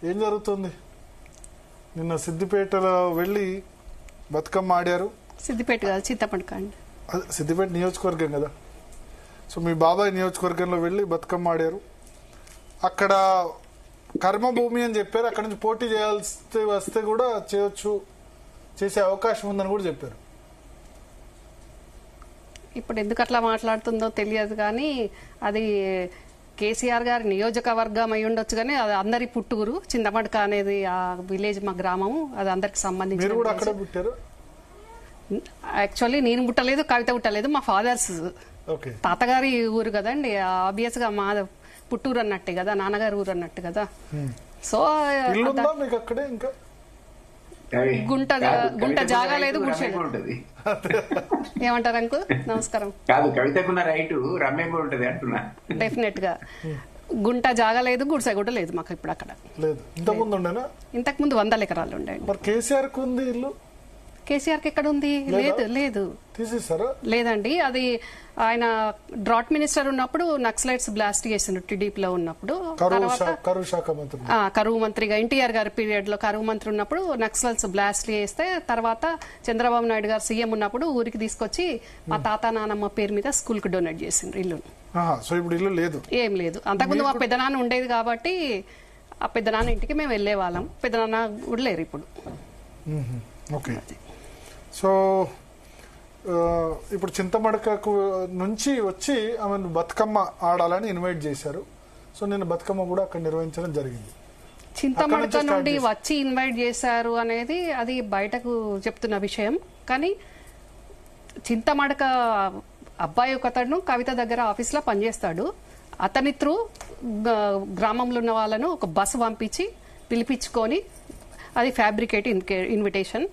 ఏం జరుగుతుంది? నిన్న సిద్దిపేటలో వెళ్ళి బతుకమ్మ ఆడారు. సిద్దిపేట కాదు, చింతపండు. సిద్దిపేట నియోజకవర్గం కదా. సో మీ బాబాయ్ నియోజకవర్గంలో వెళ్ళి బతుకమ్మ ఆడారు. అక్కడ కర్మభూమి అని చెప్పారు, అక్కడ నుంచి పోటీ చేయాల్సి వస్తే కూడా చేయొచ్చు, చేసే అవకాశం ఉందని కూడా చెప్పారు. ఇప్పుడు ఎందుకు అట్లా మాట్లాడుతుందో తెలియదు కానీ అది కేసీఆర్ గారి నియోజకవర్గం అయి ఉండొచ్చు, కానీ అది అందరి పుట్టూరు. చింతమడక అనేది ఆ విలేజ్, మా గ్రామము, అది అందరికి సంబంధించి. యాక్చువల్లీ నేను పుట్టలేదు, కవిత పుట్టలేదు, మా ఫాదర్స్ తాతగారి ఊరు కదండి, ఆబ్వియస్ గా మా పుట్టూరు అన్నట్టే కదా, నాన్నగారి ఊరు అన్నట్టు కదా. సో గుంట జాగా లేదు, ఏమంటారు అంకుల్? నమస్కారం. డెఫినెట్ గా గుంట జాగా లేదు, గుడిసె కూడా లేదు మాకు ఇప్పుడు అక్కడ. ఇంతకు ముందు 100 ఎకరాలు ఉండే. కేసీఆర్ కి ఎక్కడ ఉంది? లేదు లేదు లేదండి. అది ఆయన డ్రాట్ మినిస్టర్ ఉన్నప్పుడు నక్సలైట్స్ బ్లాస్ట్ చేసిండు టీడీపీలో ఉన్నప్పుడు. కరువు మంత్రిగా ఎన్టీఆర్ గారి పీరియడ్ లో కరువు మంత్రి ఉన్నప్పుడు నక్సలైట్స్ బ్లాస్ట్ చేస్తే తర్వాత చంద్రబాబు నాయుడు గారు సీఎం ఉన్నప్పుడు ఊరికి తీసుకొచ్చి మా తాత నానమ్మ పేరు మీద స్కూల్ కి డొనేట్ చేసిండ్రు ఇల్లు. ఏం లేదు. అంతకుముందు మా పెద్దనాన్న ఉండేది కాబట్టి ఆ పెద్దనాన్న ఇంటికి మేము వెళ్లే వాళ్ళం. పెద్దనాన్న కూడా లేరు ఇప్పుడు. సో ఇప్పుడు చింతమడకకు నుంచి వచ్చి ఆమె బతుకమ్మ ఆడాలని ఇన్వైట్ చేశారు. సో నేను బతుకమ్మ కూడా అక్కడ నిర్వహించడం జరిగింది. చింతమడక నుండి వచ్చి ఇన్వైట్ చేశారు అనేది అది బయటకు చెప్తున్న విషయం. కానీ చింతమడక అబ్బాయి ఒకతను కవిత దగ్గర ఆఫీస్ లో పనిచేస్తాడు. అతని త్రూ గ్రామంలో ఉన్న వాళ్ళను ఒక బస్సు పంపించి పిలిపించుకొని, అది ఫ్యాబ్రికేట్ ఇన్విటేషన్.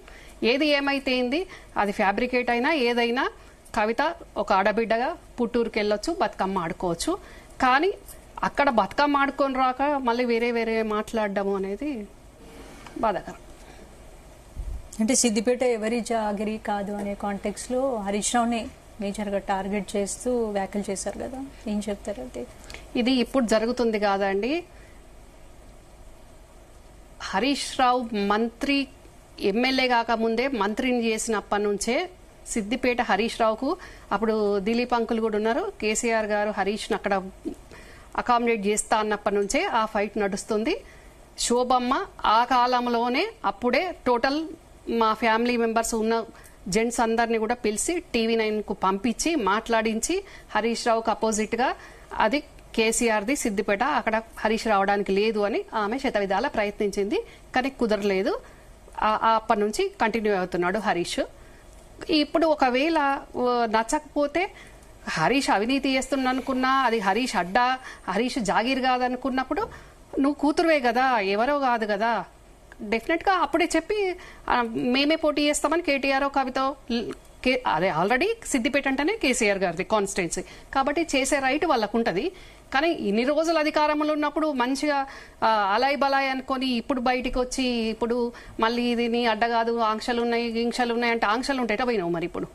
ఏది ఏమైతే అది ఫ్యాబ్రికేట్ అయినా ఏదైనా కవిత ఒక ఆడబిడ్డగా పుట్టూరుకి వెళ్ళొచ్చు, బతుకమ్మ ఆడుకోవచ్చు. కానీ అక్కడ బతుకమ్మ ఆడుకొని రాక మళ్ళీ వేరే వేరే మాట్లాడడం అనేది బాధాకరం. అంటే సిద్దిపేట ఎవరి జాగిరి కాదు అనే కాంటెక్స్ లో హరీష్ రావుని మేజర్ గా టార్గెట్ చేస్తూ వ్యాఖ్యలు చేశారు కదా, ఏం చెప్తారు? అంటే ఇది ఇప్పుడు జరుగుతుంది కాదండి. హరీష్ రావు మంత్రి ఎమ్మెల్యే కాకముందే మంత్రిని చేసినప్పటి నుంచే సిద్దిపేట హరీష్ రావుకు, అప్పుడు దిలీప్ అంకుల్ కూడా ఉన్నారు, కేసీఆర్ గారు హరీష్ ను అక్కడ అకామిడేట్ చేస్తా అన్నప్పటి నుంచే ఆ ఫైట్ నడుస్తుంది. శోభమ్మ ఆ కాలంలోనే అప్పుడే టోటల్ మా ఫ్యామిలీ మెంబర్స్ ఉన్న జెంట్స్ అందరినీ కూడా పిలిచి TV9 కు పంపించి మాట్లాడించి హరీష్ రావుకు అపోజిట్ గా అది కేసీఆర్ది సిద్దిపేట, అక్కడ హరీష్ రావడానికి లేదు అని ఆమె శతవిధాల ప్రయత్నించింది. కానీ కుదరలేదు. అప్పటి నుంచి కంటిన్యూ అవుతున్నాడు హరీష్. ఇప్పుడు ఒకవేళ నచ్చకపోతే హరీష్ అవినీతి చేస్తున్నా అనుకున్నా, అది హరీష్ అడ్డా, హరీష్ జాగీర్ కాదనుకున్నప్పుడు నువ్వు కూతురువే కదా, ఎవరో కాదు కదా, డెఫినెట్ గా అప్పుడే చెప్పి మేమే పోటీ చేస్తామని కేటీఆర్ కవిత, అదే ఆల్రెడీ సిద్దిపేట అంటేనే కేసీఆర్ గారిది కాన్స్టిట్యున్సీ కాబట్టి చేసే రైట్ వాళ్ళకు ఉంటది. కానీ ఇన్ని రోజులు అధికారంలో ఉన్నప్పుడు మంచిగా అలాయ్ బలాయ్ అనుకొని ఇప్పుడు బయటికి వచ్చి ఇప్పుడు మళ్ళీ ఇది నీ అడ్డ కాదు, ఆంక్షలు ఉన్నాయి గింక్షలు ఉన్నాయి అంటే ఆంక్షలు ఉంటాయట పోయినావు మరి ఇప్పుడు.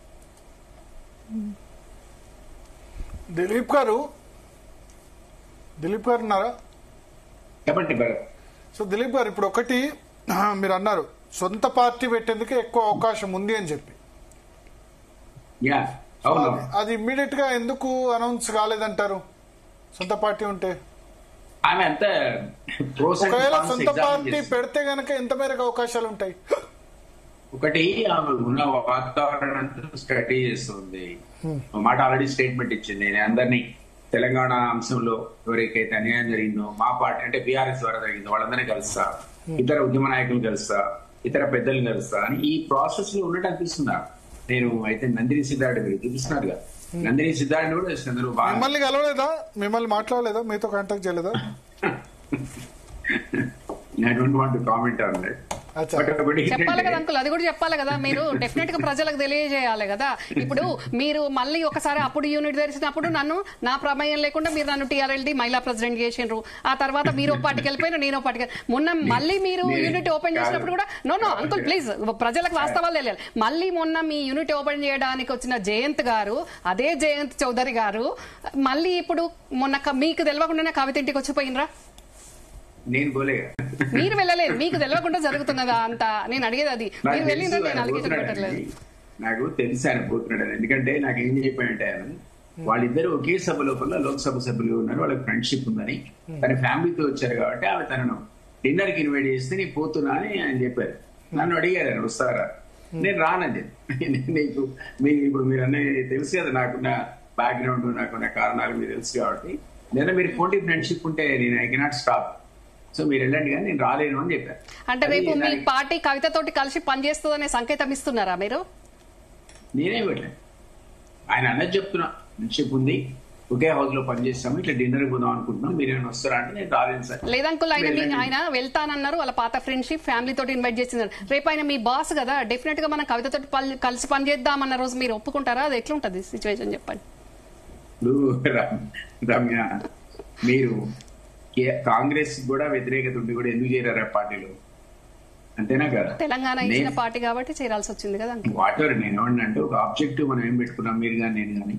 దిలీప్ గారు ఉన్నారా? సో దిలీప్ గారు ఇప్పుడు ఒకటి మీరు అన్నారు సొంత పార్టీ పెట్టేందుకే ఎక్కువ అవకాశం ఉంది అని చెప్పి, అది ఇమ్మీడియట్ గా ఎందుకు అనౌన్స్ కాలేదంటారు? సొంత పార్టీ ఉంటే ఒకవేళ సొంత పార్టీ పెడితే గనక ఎంత మేరకు అవకాశాలు ఉంటాయి? ఒకటి ఆమె ఉన్న వాతావరణం స్టడీ చేస్తుంది, మాట ఆల్రెడీ స్టేట్మెంట్ ఇచ్చింది. నేను అందరినీ తెలంగాణ అంశంలో ఎవరికైతే అన్యాయం జరిగిందో మా పార్టీ అంటే బీఆర్ఎస్ ద్వారా జరిగిందో వాళ్ళందరినీ కలుస్తా, ఇతర ఉద్యమ నాయకులు కలుస్తా, ఇతర పెద్దలు కలుస్తా అని ఈ ప్రాసెస్ లో ఉన్నట్టు అనిపిస్తున్నా. నేను అయితే నందిని సిద్ధార్థ మీరు చూపిస్తున్నారుగా, నందిని సిద్ధార్థ కూడా చేస్తున్నారు. మిమ్మల్ని కలవలేదా? మిమ్మల్ని మాట్లాడలేదా? మీతో కాంటాక్ట్ చేయలేదా? I don't want to comment on that. చెప్పాలి కదా అంకుల్, అది కూడా చెప్పాలి కదా. మీరు డెఫినెట్ గా ప్రజలకు తెలియజేయాలి కదా. ఇప్పుడు మీరు మళ్ళీ ఒకసారి అప్పుడు యూనిట్ తెరిచినప్పుడు నన్ను నా ప్రమేయం లేకుండా మీరు నన్ను టీఆర్ఎల్డీ మహిళా ప్రెసిడెంట్ చేసిండ్రు, ఆ తర్వాత మీరు ఒక పార్టీకి వెళ్ళిపోయినా నేను ఒక పార్టీకి. మొన్న మళ్ళీ మీరు యూనిట్ ఓపెన్ చేసినప్పుడు కూడా నో అంకుల్ ప్లీజ్ ప్రజలకు వాస్తవాలు తెలియాలి. మళ్ళీ మొన్న మీ యూనిట్ ఓపెన్ చేయడానికి వచ్చిన జయంత్ గారు, అదే జయంత్ చౌదరి గారు మళ్ళీ ఇప్పుడు మొన్న మీకు తెలియకుండానే కవిత ఇంటికి వచ్చిపోయినరా? నేను పోలే, మీరు వెళ్ళలేదు, మీకు తెలియకుండా జరుగుతున్నదా అంతా? నేను అడిగేది అది. మీరు వెళ్ళిందా? నేను అడిగేది నాకు తెలిసి ఆయన పోతున్నాడు. ఎందుకంటే నాకు ఏం చెప్పాయంటే ఆయన వాళ్ళిద్దరు ఒకే సభ లోపల లోక్సభ సభ్యులు ఉన్నారు, వాళ్ళకి ఫ్రెండ్షిప్ ఉందని, తన ఫ్యామిలీతో వచ్చారు కాబట్టి ఆమె తనను డిన్నర్ కి ఇన్వైట్ చేస్తే నేను పోతున్నా అని ఆయన చెప్పారు. నన్ను అడిగారు ఆయన వస్తారా, నేను రానండి. నీకు మీకు ఇప్పుడు మీరు అన్నీ తెలుసు కదా, నాకున్న బ్యాక్గ్రౌండ్ నాకున్న కారణాలు మీరు తెలుసు కాబట్టి లేదా మీరు ఫోన్ ఫ్రెండ్షిప్ ఉంటే నేను ఐ కెనాట్ స్టాప్, సో మీరు వెళ్ళండి కానీ నేను రాలేను అని చెప్పారు. అంటే రేపు మీ పార్టీ కవిత తోటి కలిసి పనిచేస్తుందనే సంకేతం ఇస్తున్నారా మీరు? నేనే వెళ్ళాను, ఆయన అన్నది చెప్తున్నా, ఫ్రెండ్షిప్ ఉంది, ఒకే హౌస్ లో పనిచేస్తాము, ఇట్లా డిన్నర్ పోదాం అనుకుంటున్నాం, మీరేమైనా వస్తారా అంటే నేను రాలేను సార్. లేదంకుల్, ఆయన వెళ్తానన్నారు, వాళ్ళ పాత ఫ్రెండ్షిప్ ఫ్యామిలీ తోటి ఇన్వైట్ చేస్తున్నారు. రేపు ఆయన మీ బాస్ కదా, డెఫినెట్ గా మనం కవిత తోటి కలిసి పనిచేద్దామన్న రోజు మీరు ఒప్పుకుంటారా? అది ఎట్లుంటది సిచ్యువేషన్ చెప్పండి. రమ్య, మీరు కాంగ్రెస్ కూడా వ్యతిరేకత ఉండి కూడా ఎందుకు చేరారు పార్టీలో? అంతేనా కదా, తెలంగాణ ఇచ్చిన పార్టీ కాబట్టి చేరాల్సి వచ్చింది కదా. వాటెవర్ నేను ఏమన్నంటే ఒక ఆబ్జెక్టివ్ మనం ఏం పెట్టుకున్నాం, మీరు కానీ నేను కానీ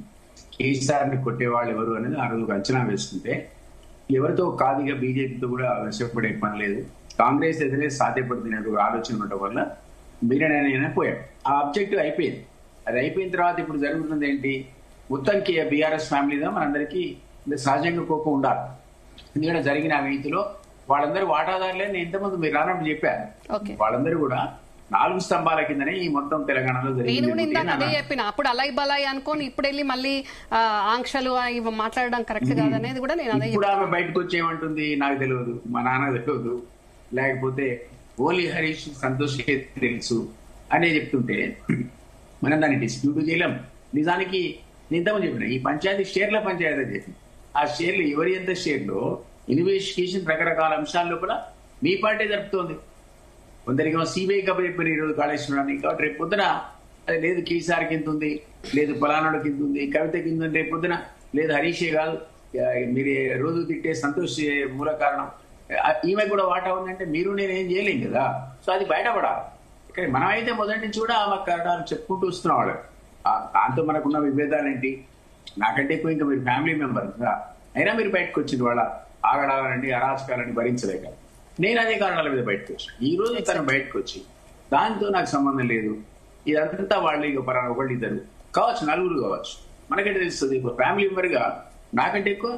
కేసీఆర్ ని కొట్టేవాళ్ళు ఎవరు అనేది ఆ రోజు అంచనా వేసుకుంటే ఎవరితో కాదుగా బీజేపీతో కూడా ఆలోచపడే పని లేదు, కాంగ్రెస్ ఎదురే సాధ్యపడుతున్న ఆలోచన ఉండటం వల్ల మీరేనైనా పోయాడు. ఆ ఆబ్జెక్టివ్ అయిపోయింది. అది అయిపోయిన తర్వాత ఇప్పుడు జరుగుతుంది ఏంటి, మొత్తానికి బీఆర్ఎస్ ఫ్యామిలీగా మనందరికీ సహజంగా కోపం ఉండాలి. ఎందుకంటే జరిగిన అవినీతిలో వాళ్ళందరూ వాటాదారులే. నేను ఇంతకుముందు మీరు రానప్పుడు చెప్పాను, వాళ్ళందరూ కూడా 4 స్తంభాల కిందనే ఈ మొత్తం తెలంగాణలో చెప్పిన అప్పుడు అలాయ్ బలాయ్ అనుకోని ఇప్పుడు వెళ్ళి మళ్ళీ ఆంక్షలు మాట్లాడడం కరెక్ట్ కాదనేది కూడా నేను అదే. ఇప్పుడు ఆమె బయటకు వచ్చేయమంటుంది, నాకు తెలియదు, మా నాన్న తెలియదు, లేకపోతే ఓన్లీ హరీష్ సంతోష్ తెలుసు అనే చెప్తుంటే మనం దాన్ని డిస్ప్యూట్ చేయలేం. నిజానికి ఇంతకుముందు చెప్పిన ఈ పంచాయతీ షేర్ల పంచాయతీ చేసింది. ఆ షేర్లు ఎవరి ఎంత షేర్లో ఇన్వెస్టిగేషన్ రకరకాల అంశాల లోపల మీ పార్టీ జరుపుతోంది. కొందరికేమో సిబిఐ కబర్ చెప్పారు ఈరోజు కాళేశ్వరాన్ని, కాబట్టి రేపు పొద్దున అది లేదు కేసీఆర్ కింద ఉంది, లేదు పలానాడు కింద ఉంది, కవిత కింద ఉంది, రేపు పొద్దున లేదు హరీషే కాదు, మీరు రోజు తిట్టే సంతోష్ మూల కారణం, ఈమె కూడా వాటా ఉందంటే మీరు నేనేం చేయలేం కదా. సో అది బయటపడాలి. ఇక్కడ మనమైతే మొదటి నుంచి కూడా ఆమె కారణాలు చెప్పుకుంటూ వస్తున్నాం. వాళ్ళు దాంతో మనకున్న విభేదాలు ఏంటి, నాకంటే ఎక్కువ ఇంకా మీరు ఫ్యామిలీ మెంబర్ కదా, అయినా మీరు బయటకు వచ్చింది వాళ్ళ ఆగడాలని అరాచకాలని భరించలేక నేను అదే కారణాల మీద బయటకు వచ్చాను. ఈ రోజు తను బయటకు వచ్చి దాంతో నాకు సంబంధం లేదు, ఇదంతా వాళ్ళు ఇక ఒకళ్ళు ఇద్దరు కావచ్చు, నలుగురు కావచ్చు, మనకంటే తెలుస్తుంది. ఇప్పుడు ఫ్యామిలీ మెంబర్ గా నాకంటే ఎక్కువ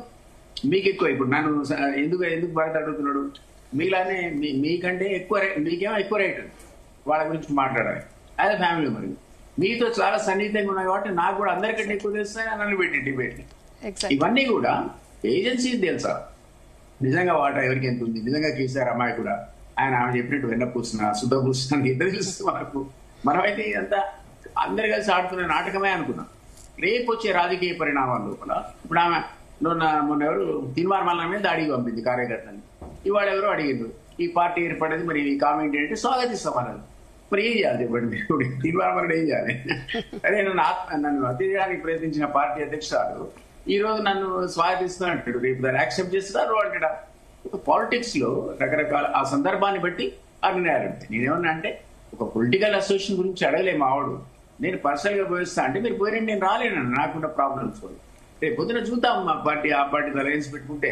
మీకు ఎక్కువ. ఇప్పుడు నన్ను ఎందుకు భరత్ అడుగుతున్నాడు, మీలానే మీకంటే ఎక్కువ, మీకేమో ఎక్కువ రైట్ వాళ్ళ గురించి మాట్లాడాలి. అదే ఫ్యామిలీ మెంబర్ మీతో చాలా సన్నిహితంగా ఉన్నాయి కాబట్టి నాకు కూడా అందరికంటే ఎక్కువ తెలుస్తాయి, నన్ను పెట్టి డిబేట్. ఇవన్నీ కూడా ఏజెన్సీ తెలుసా నిజంగా వాటా ఎవరికి ఎంత ఉంది, నిజంగా కేసీఆర్ అమ్మాయి కూడా ఆయన ఆమె చెప్పినట్టు వెన్న పూసిన శుద్ధ పూసిన ఇద్దరు తెలుస్తుంది మనకు. మనమైతే ఇదంతా అందరు కలిసి ఆడుతున్న నాటకమే అనుకున్నాం. రేపు వచ్చే రాజకీయ పరిణామాల లోపల ఇప్పుడు ఆమె మొన్న ఎవరు తీర్మానం మీద దాడికి పంపింది కార్యకర్తని. ఇవాళ ఎవరో అడిగిండ్రు ఈ పార్టీ ఏర్పడేది మరి ఈ కామెంట్ ఏంటంటే స్వాగతిస్తామన్నారు. మరి ఏం చేయాలి చెప్పండి మీరు? తీర్మానం ఏం చేయాలి? అదే నన్ను అతిథించడానికి ప్రయత్నించిన పార్టీ అధ్యక్షురాలు ఈ రోజు నన్ను స్వాగతిస్తున్నట్టు రేపు దాన్ని యాక్సెప్ట్ చేస్తున్నారు అంటాడా? పాలిటిక్స్ లో రకరకాల ఆ సందర్భాన్ని బట్టి ఆ నిర్ణయాలు ఉంటాయి. నేనేమన్నా అంటే ఒక పొలిటికల్ అసోసియేషన్ గురించి అడగలే మావాడు, నేను పర్సనల్ గా పోయిస్తా అంటే మీరు పోయినండి నేను రాలేను, నాకున్న ప్రాబ్లమ్స్. రేపు పొద్దున చూద్దాం మా పార్టీ ఆ పార్టీ అలయన్స్ పెట్టుకుంటే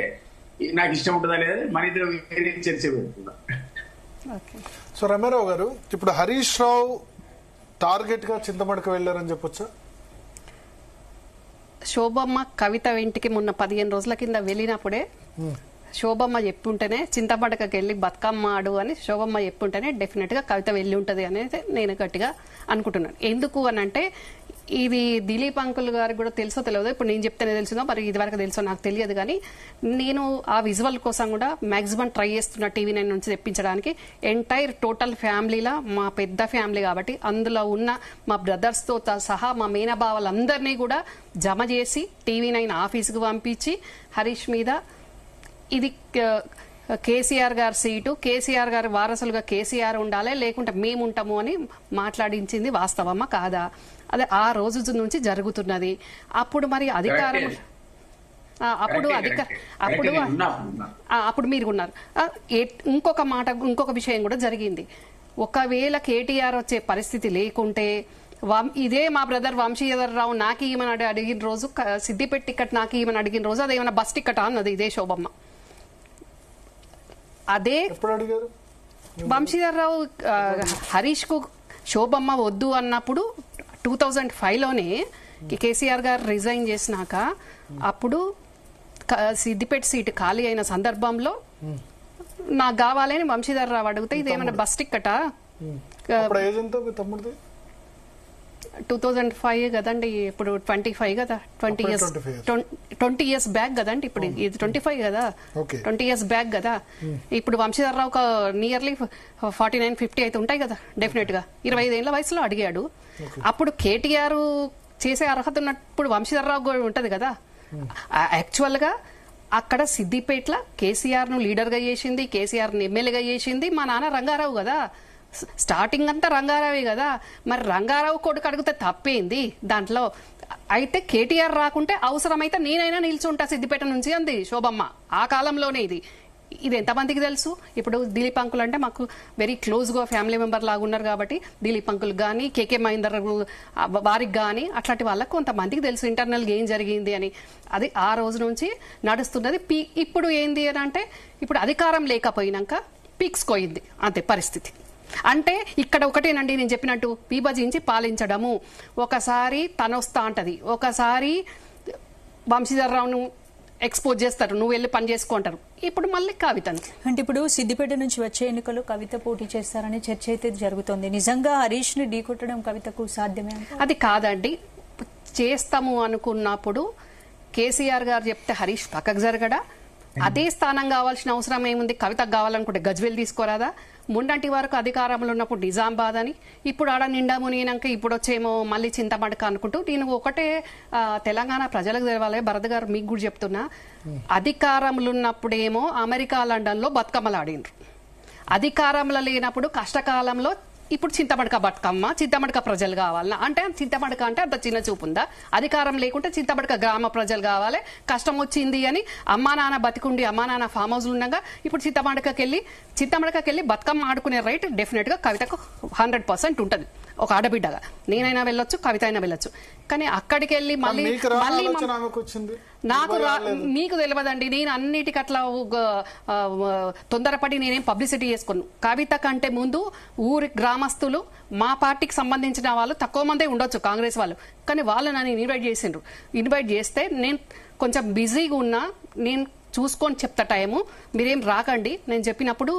నాకు ఇష్టం ఉంటుందా లేదా మన ఇద్దరు వేరే చర్చ పెట్టుకుందాం. సో రామారావు గారు, ఇప్పుడు హరీష్ రావు టార్గెట్ గా చింతమడక వెళ్లారని చెప్పొచ్చా? శోభమ్మ కవిత ఇంటికి మొన్న 15 రోజుల కింద వెళ్ళినప్పుడే శోభమ్మ చెప్పుంటేనే చింతమడకకి వెళ్ళి బతుకమ్మ ఆడు అని శోభమ్మ చెప్పుంటేనే డెఫినెట్ గా కవిత వెళ్ళి ఉంటది అనేది నేను గట్టిగా అనుకుంటున్నాను. ఎందుకు అని అంటే ఇది దిలీప్ అంకుల్ గారికి కూడా తెలుసో తెలియదు, ఇప్పుడు నేను చెప్తేనే తెలిసిందో మరి ఇది వరకు తెలుసో నాకు తెలియదు, కానీ నేను ఆ విజువల్ కోసం కూడా మాక్సిమం ట్రై చేస్తున్న TV9 నుంచి తెప్పించడానికి. ఎంటైర్ టోటల్ ఫ్యామిలీలా మా పెద్ద ఫ్యామిలీ కాబట్టి అందులో ఉన్న మా బ్రదర్స్ తో సహా మా మేనబావలందరినీ కూడా జమ చేసి TV9 ఆఫీసుకు పంపించి హరీష్ మీద ఇది కేసీఆర్ గారి సీటు, కేసీఆర్ గారి వారసులుగా కేసీఆర్ ఉండాలి లేకుంటే మేము ఉంటాము అని మాట్లాడించింది వాస్తవమా కాదా? అదే ఆ రోజు నుంచి జరుగుతున్నది. అప్పుడు మరి అధికారం అప్పుడు మీరు ఉన్నారు. ఇంకొక విషయం కూడా జరిగింది. ఒకవేళ కేటీఆర్ వచ్చే పరిస్థితి లేకుంటే ఇదే మా బ్రదర్ వంశీధర్ రావు నాకు ఈమెను అడిగిన రోజు, సిద్దిపేట టికెట్ నాకు ఈమెను అడిగిన రోజు అదేమన్నా బస్ టికెట్ అన్నది ఇదే శోభమ్మ. అదే వంశీధర్ రావు హరీష్ కు శోభమ్మ వద్దు అన్నప్పుడు 2005లోనే కేసీఆర్ గారు రిజైన్ చేసినాక అప్పుడు సిద్దిపేట సీటు ఖాళీ అయిన సందర్భంలో నాకు కావాలని వంశీధర్ రావు అడిగితే ఇదేమైనా బస్ టిక్కటా? 2005 కదండి, ఇప్పుడు 25 కదా, 20 ఇయర్స్ బ్యాక్ కదండి, ఇప్పుడు ఇది 25 కదా, 20 ఇయర్స్ బ్యాక్ కదా. ఇప్పుడు వంశీధర్ రావు నియర్లీ 49-50 అయితే ఉంటాయి కదా డెఫినెట్ గా. 25 ఏళ్ల వయసులో అడిగాడు. అప్పుడు కేటీఆర్ చేసే అర్హత ఉన్నప్పుడు వంశీధర్ రావు కూడా ఉంటది కదా. యాక్చువల్ గా అక్కడ సిద్దిపేటలో కేసీఆర్ ను లీడర్ గా చేసింది, కేసీఆర్ ని ఎమ్మెల్యేగా చేసింది మా నాన్న రంగారావు కదా. స్టార్టింగ్ అంతా రంగారావే కదా. మరి రంగారావు కొడుకు అడిగితే తప్పేంది దాంట్లో? అయితే కేటీఆర్ రాకుంటే అవసరమైతే నేనైనా నిల్చుంటా సిద్దిపేట నుంచి అంది శోభమ్మ. ఆ కాలంలోనే ఇది ఎంతమందికి తెలుసు? ఇప్పుడు దిలీప్ అంకుల్ అంటే మాకు వెరీ క్లోజ్ గా ఫ్యామిలీ మెంబర్ లాగా ఉన్నారు కాబట్టి దిలీప్ అంకుల్ గానీ, కేకే మహేందర్ వారికి గానీ అట్లాంటి వాళ్ళకి కొంతమందికి తెలుసు ఇంటర్నల్ గా ఏం జరిగింది అని. అది ఆ రోజు నుంచి నడుస్తున్నది. ఇప్పుడు ఏంది అని అంటే ఇప్పుడు అధికారం లేకపోయినాక పీక్స్ కోయింది అంతే పరిస్థితి. అంటే ఇక్కడ ఒకటేనండి నేను చెప్పినట్టు విభజించి పాలించడము. ఒకసారి తనొస్తా అంటది, ఒకసారి వంశీధర్ రావును ఎక్స్పోజ్ చేస్తారు, నువ్వు వెళ్ళి పని చేసుకుంటారు. ఇప్పుడు మళ్ళీ కవిత అంటే ఇప్పుడు సిద్దిపేట నుంచి వచ్చే ఎన్నికలు కవిత పోటీ చేస్తారని చర్చ అయితే జరుగుతోంది. నిజంగా హరీష్ ని ఢీకొట్టడం కవితకు సాధ్యమే? అది కాదండి. చేస్తాము అనుకున్నప్పుడు కేసీఆర్ గారు చెప్తే హరీష్ పక్కకు జరగడా? అదే స్థానం కావాల్సిన అవసరం ఏముంది? కవితకు కావాలనుకుంటే గజ్వేల్ తీసుకోరాదా? మొన్నటి వరకు అధికారంలో ఉన్నప్పుడు నిజామాబాద్ అని, ఇప్పుడు ఆడ నిండా మునిగినాక ఇప్పుడు వచ్చేమో మళ్ళీ చింతమడక అనుకుంటూ. నేను ఒకటే తెలంగాణ ప్రజలకు తెలవాలి, భరత్ గారు మీకు కూడా చెప్తున్నా, అధికారంలో ఉన్నప్పుడేమో అమెరికా లండన్ లో బతుకమ్మలు ఆడినరు, అధికారంలో లేనప్పుడు కష్టకాలంలో ఇప్పుడు చింతమడక బతుకమ్మ, చింతమడక ప్రజలు కావాలన్నా అంటే చింతమడక అంటే అంత చిన్న చూపు ఉందా? అధికారం లేకుంటే చింతమడక గ్రామ ప్రజలు కావాలి, కష్టం వచ్చింది అని అమ్మా నాన్న బతికుండి అమ్మా నాన్న ఫామ్ హౌస్లు ఉండగా ఇప్పుడు చింతమడకకెళ్ళి బతుకమ్మ ఆడుకునే రైట్ డెఫినెట్ గా కవితకు 100% ఉంటది. ఒక ఆడబిడ్డగా నేనైనా వెళ్ళొచ్చు, కవిత అయినా వెళ్ళొచ్చు. కానీ అక్కడికి వెళ్ళి మళ్ళీ నాకు మీకు తెలియదండి. నేను అన్నిటికీ అట్లా తొందరపడి నేనేం పబ్లిసిటీ చేసుకున్నాను. కవిత కంటే ముందు ఊరి గ్రామస్తులు మా పార్టీకి సంబంధించిన వాళ్ళు తక్కువ మందే ఉండొచ్చు, కాంగ్రెస్ వాళ్ళు, కానీ వాళ్ళు నన్ను ఇన్వైట్ చేసిండ్రు. ఇన్వైట్ చేస్తే నేను కొంచెం బిజీగా ఉన్నా, నేను చూసుకొని చెప్తా టైము, మీరేం రాకండి, నేను చెప్పినప్పుడు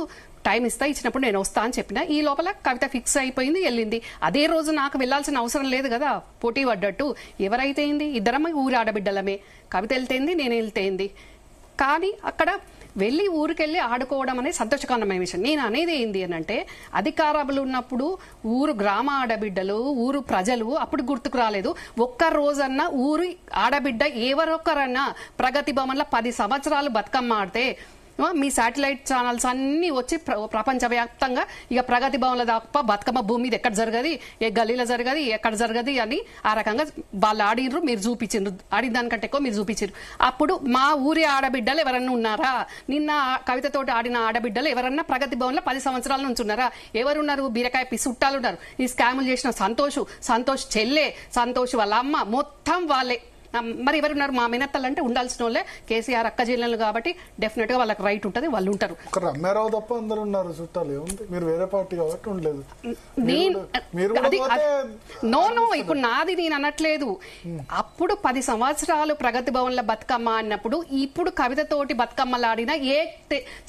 టైం ఇచ్చినప్పుడు నేను వస్తా అని చెప్పిన. ఈ లోపల కవిత ఫిక్స్ అయిపోయింది, వెళ్ళింది. అదే రోజు నాకు వెళ్లాల్సిన అవసరం లేదు కదా, పోటీ పడ్డట్టు. ఎవరైతే ఇద్దరమ్మ ఊరి ఆడబిడ్డలమే, కవిత వెళ్తేంది, నేను వెళ్తేంది. కానీ అక్కడ వెళ్ళి ఊరికెళ్ళి ఆడుకోవడం అనేది సంతోషకరమైన విషయం. నేను అనేది ఏంది అని అంటే, అధికారులు ఉన్నప్పుడు ఊరు గ్రామ ఆడబిడ్డలు, ఊరు ప్రజలు అప్పుడు గుర్తుకు రాలేదు. ఒక్క రోజన్నా ఊరి ఆడబిడ్డ ఎవరొక్కరన్నా ప్రగతి భవన్లో 10 సంవత్సరాలు బతుకమ్మ ఆడితే మీ శాటిలైట్ ఛానల్స్ అన్ని వచ్చి ప్రపంచవ్యాప్తంగా ఇక ప్రగతి భవన్ల తప్ప బతుకమ్మ భూమి మీద ఎక్కడ జరగది, ఏ గల్లీలో జరగది, ఎక్కడ జరగది అని ఆ రకంగా వాళ్ళు ఆడినరు, మీరు చూపించారు. ఆడిన దానికంటే ఎక్కువ మీరు చూపించారు. అప్పుడు మా ఊరి ఆడబిడ్డలు ఎవరన్నా ఉన్నారా? నిన్న కవితతోటి ఆడిన ఆడబిడ్డలు ఎవరన్నా ప్రగతి భవన్లో 10 సంవత్సరాల నుంచి ఉన్నారా? ఎవరున్నారు? బీరకాయ చుట్టాలు ఉన్నారు. ఈ స్కాములు చేసిన సంతోష్ చెల్లె, సంతోష్ వాళ్ళ అమ్మ, మొత్తం వాళ్ళే. మరి ఎవరున్నారు? మా మినత్తలు అంటే ఉండాల్సిన వాళ్ళే. కేసీఆర్ అక్క జిల్లాలు కాబట్టి డెఫినెట్ గా వాళ్ళకి రైట్ ఉంటుంది, వాళ్ళు ఉంటారు. రమ్యారావు తప్ప అందరు ఉన్నారు చుట్టాలు. ఏముంది, మీరు వేరే పార్టీ కాబట్టి ఉండలేదు. నో ఇప్పుడు నాది నేను అనట్లేదు. అప్పుడు 10 సంవత్సరాలు ప్రగతి భవన్ లో బతుకమ్మ అన్నప్పుడు ఇప్పుడు కవితతోటి బతుకమ్మలాడిన ఏ